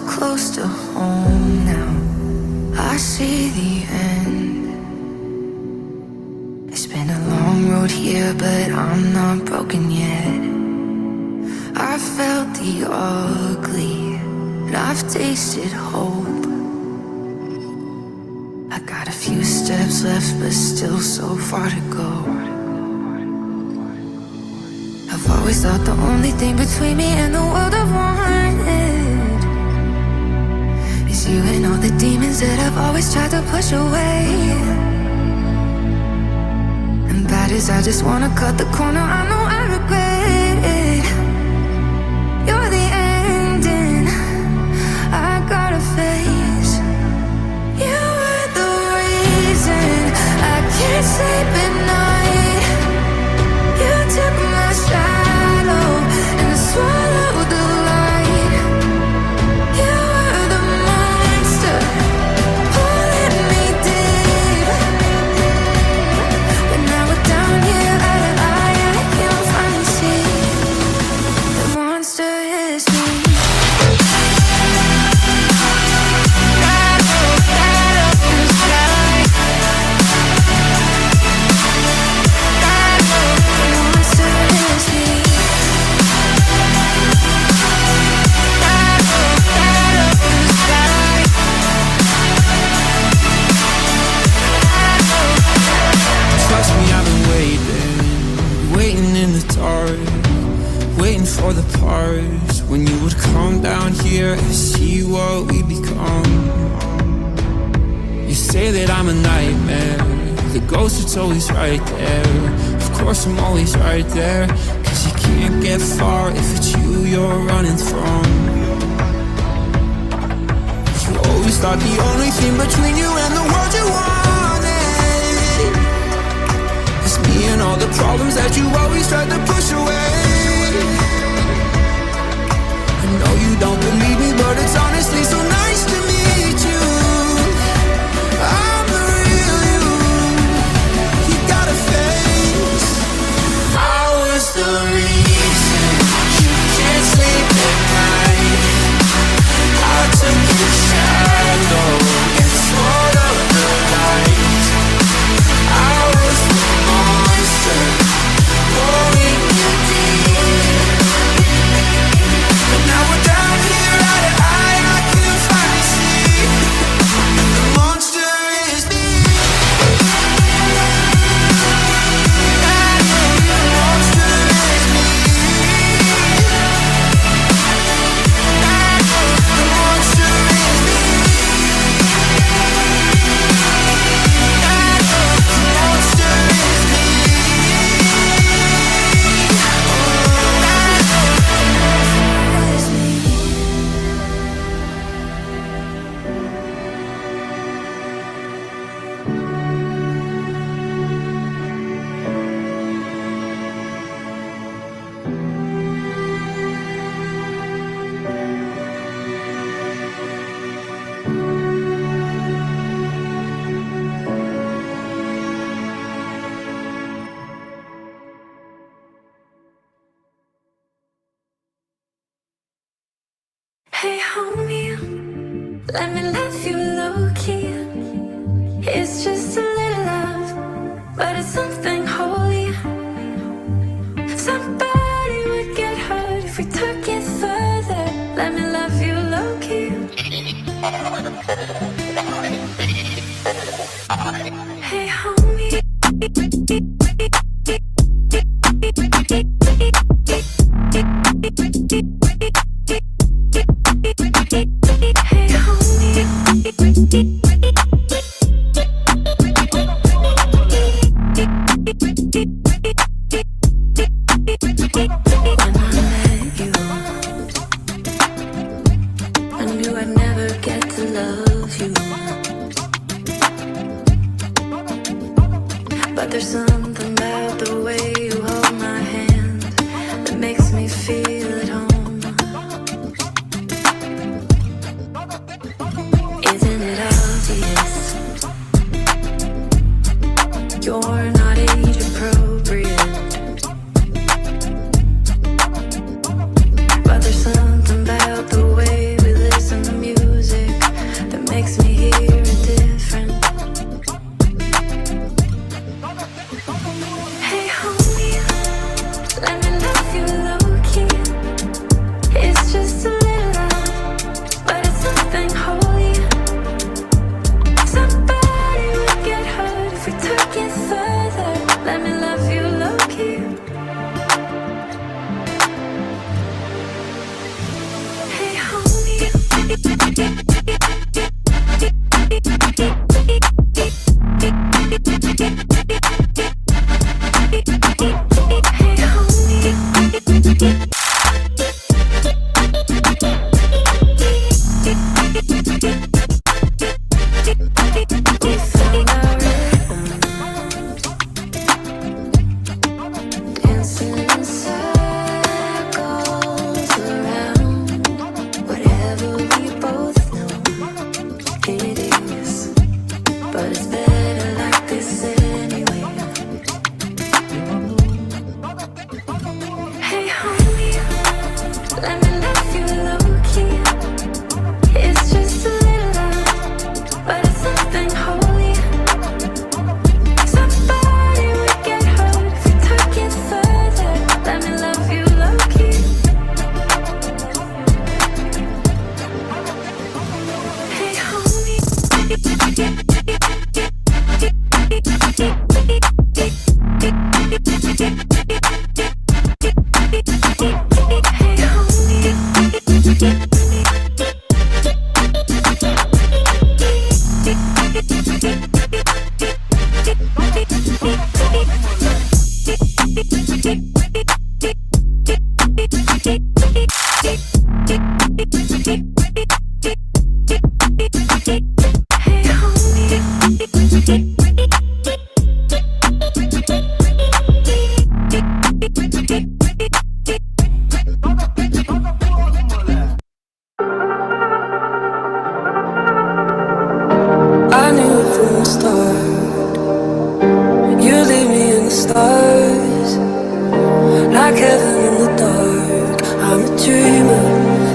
close to home now. I see the end. It's been a long road here, but I'm not broken yet. I felt the ugly, and I've tasted hope. I got a few steps left, but still so far to go. I've always thought the only thing between me and the world I've wanted is you and all the demons that I've always tried to push away. And bad as I just wanna cut the corner, I know I regret it. You're the ending I gotta face. You were the reason I can't sleep at night. You took my shadow and swallowed the light. You were the monster pulling me deep. But now we're down here eye to eye. I can finally see the monster is me. Trust me, I've been waiting in the dark, waiting for the parts when you would come down here and see what we become. You say that I'm a nightmare, the ghost that's always right there. Of course I'm always right there, 'cause you can't get far if it's you you're running from. You always thought the only thing between you and the world you wanted is me and all the problems that you always tried to push away. I know you don't believe me, but it's honestly so nice to meet you. I'm the real you. You got a face. I was the reason you can't sleep at night. I took your shadow and swallowed the light. I was the monster pulling you deep. But now we're down here eye to eye. I can finally see the monster is me. The monster is me. The monster is me. The monster is me. Hey homie, let me love you low key. It's just a little love, but it's something holy. Somebody would get hurt if we took it further. Let me love you low key. Hey homie. Hey homie. When I met you, I knew I'd never get to love you. But there's something about the way you hold my hand that makes me feel at home. Isn't it obvious? You're not age appropriate. But there's something about the way we listen to love you low-key. It's just a little love, but it's something holy. Somebody would get hurt if you took it further. Let me love you low-key. Hey homie. I knew it from the start. You leave me in the stars, like heaven in the dark. I'm a dreamer,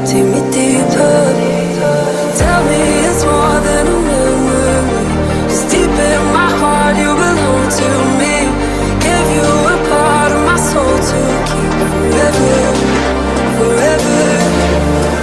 take me deeper. Tell me it's more than a memory. 'Cause deep in my heart you belong to me. Give you a part of my soul to keep forever, forever.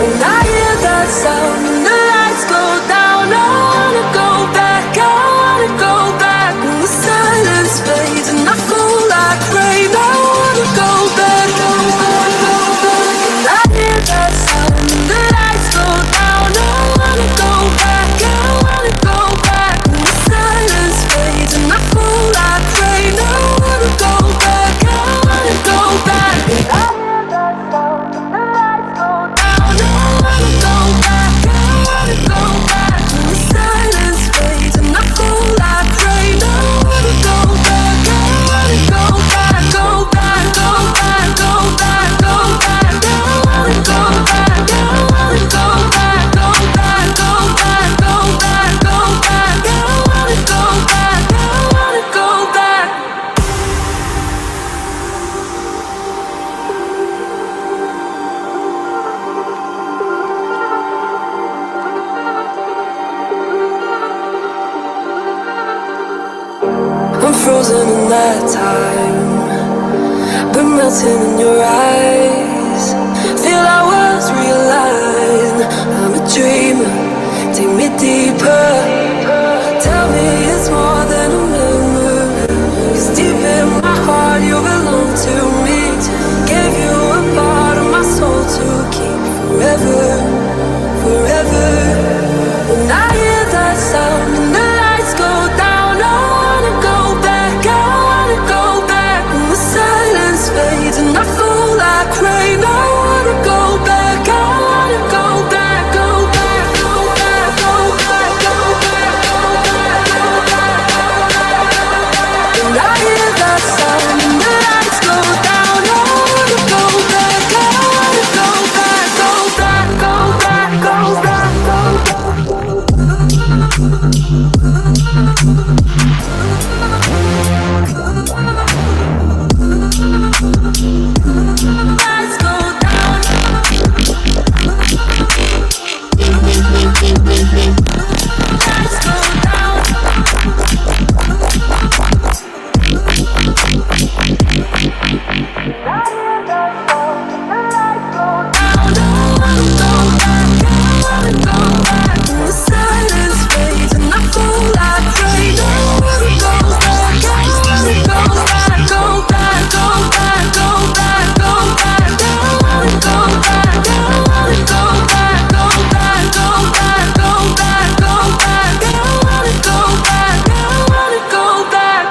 When I hear that sound and the lights go down, I wanna go back, I wanna go back. When the silence fades and I fall like rain, I wanna go back, go back, go back. When I hear that sound and the lights go down, I wanna go back, I wanna go back. When the silence fades and I fall like rain, I wanna go back, I wanna go back. When I hear that sound and the lights go down, I wanna go back, I wanna go back. When the silence fades and I fall like rain, I wanna go back, I wanna go back, go back, go back, go back, go back. I wanna go back, I wanna go back, go back, go back, go back, go back. I wanna go back, I wanna go back. I'm frozen in that time, but melting in your eyes. Feel our worlds realign. I'm a dreamer, take me deeper. Tell me it's more than a memory. 'Cause deep in my heart you belong to me. Gave you a part of my soul to keep forever, forever. When I hear that sound and the lights go down, I wanna go back, I wanna go back. When the silence fades and I fall like rain, I wanna go back, I wanna go back, go back, go back, go back, go back, go back, go back. When I hear that sound and the lights go down, I wanna go back, I wanna go back, go back, go back, go back, go Lights go down. Lights go down. The silence fades and I fall like rain. I wanna go back, I wanna go back, go back, go back, go back, go back. I wanna go back, I wanna go back, go back, go back, go back, go back. I wanna go back, I wanna go back.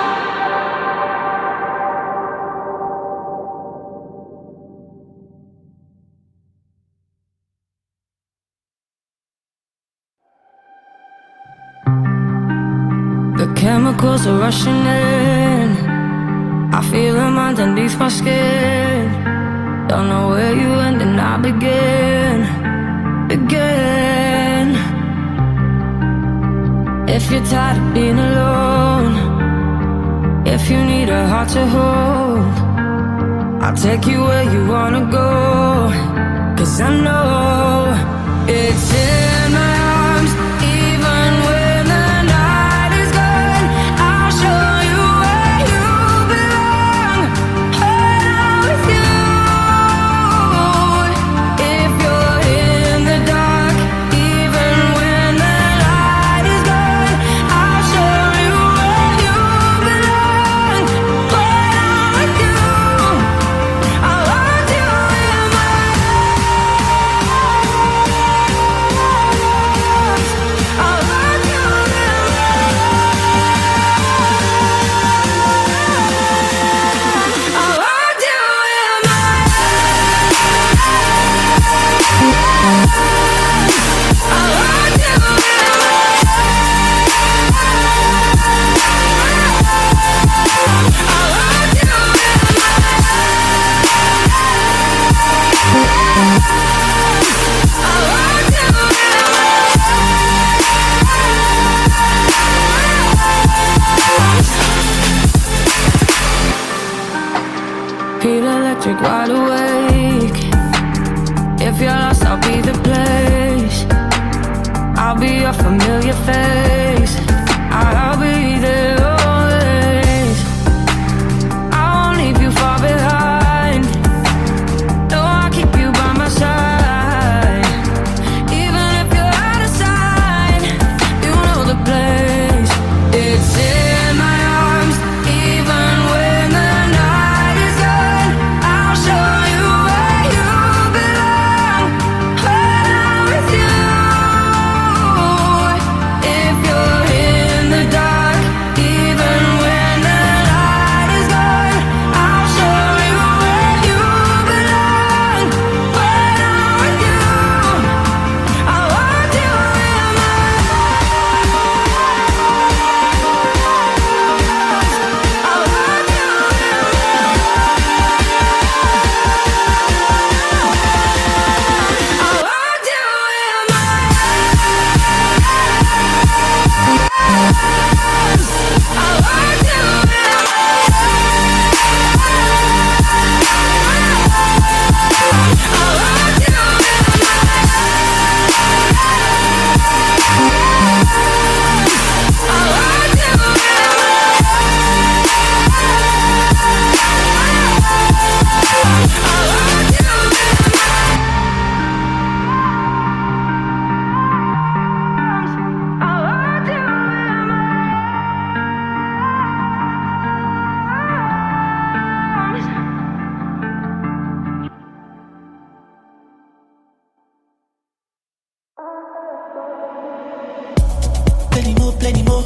The chemicals are rushing in. I feel them underneath my skin. Don't know where you end and I begin. If you're tired of being alone, if you need a heart to hold, I'll take you where you wanna go. 'cause I know it's in my arms. Even when the night is gone, I'll show you where you belong. When I'm with you, if you're in the dark, even when the light is gone, I'll show you where you belong. When I'm with you, I'll hold you in my arms. I'll hold you in my I'll hold you in my I'll hold you Feel electric, wide awake. If you're lost, I'll be the place. I'll be your familiar face. I'll be there always. I won't leave you far behind. No, I'll keep you by my side. Even if you're out of sight, you know the place. It's in my arms. Even when the night is done, I'll show you where you belong. When I'm with you, if you're in the dark, even when the light is gone, I'll show you where you belong. When I'm with you, I'll hold you in my I'll hold you I'll hold you in my I'll hold you Plenty more,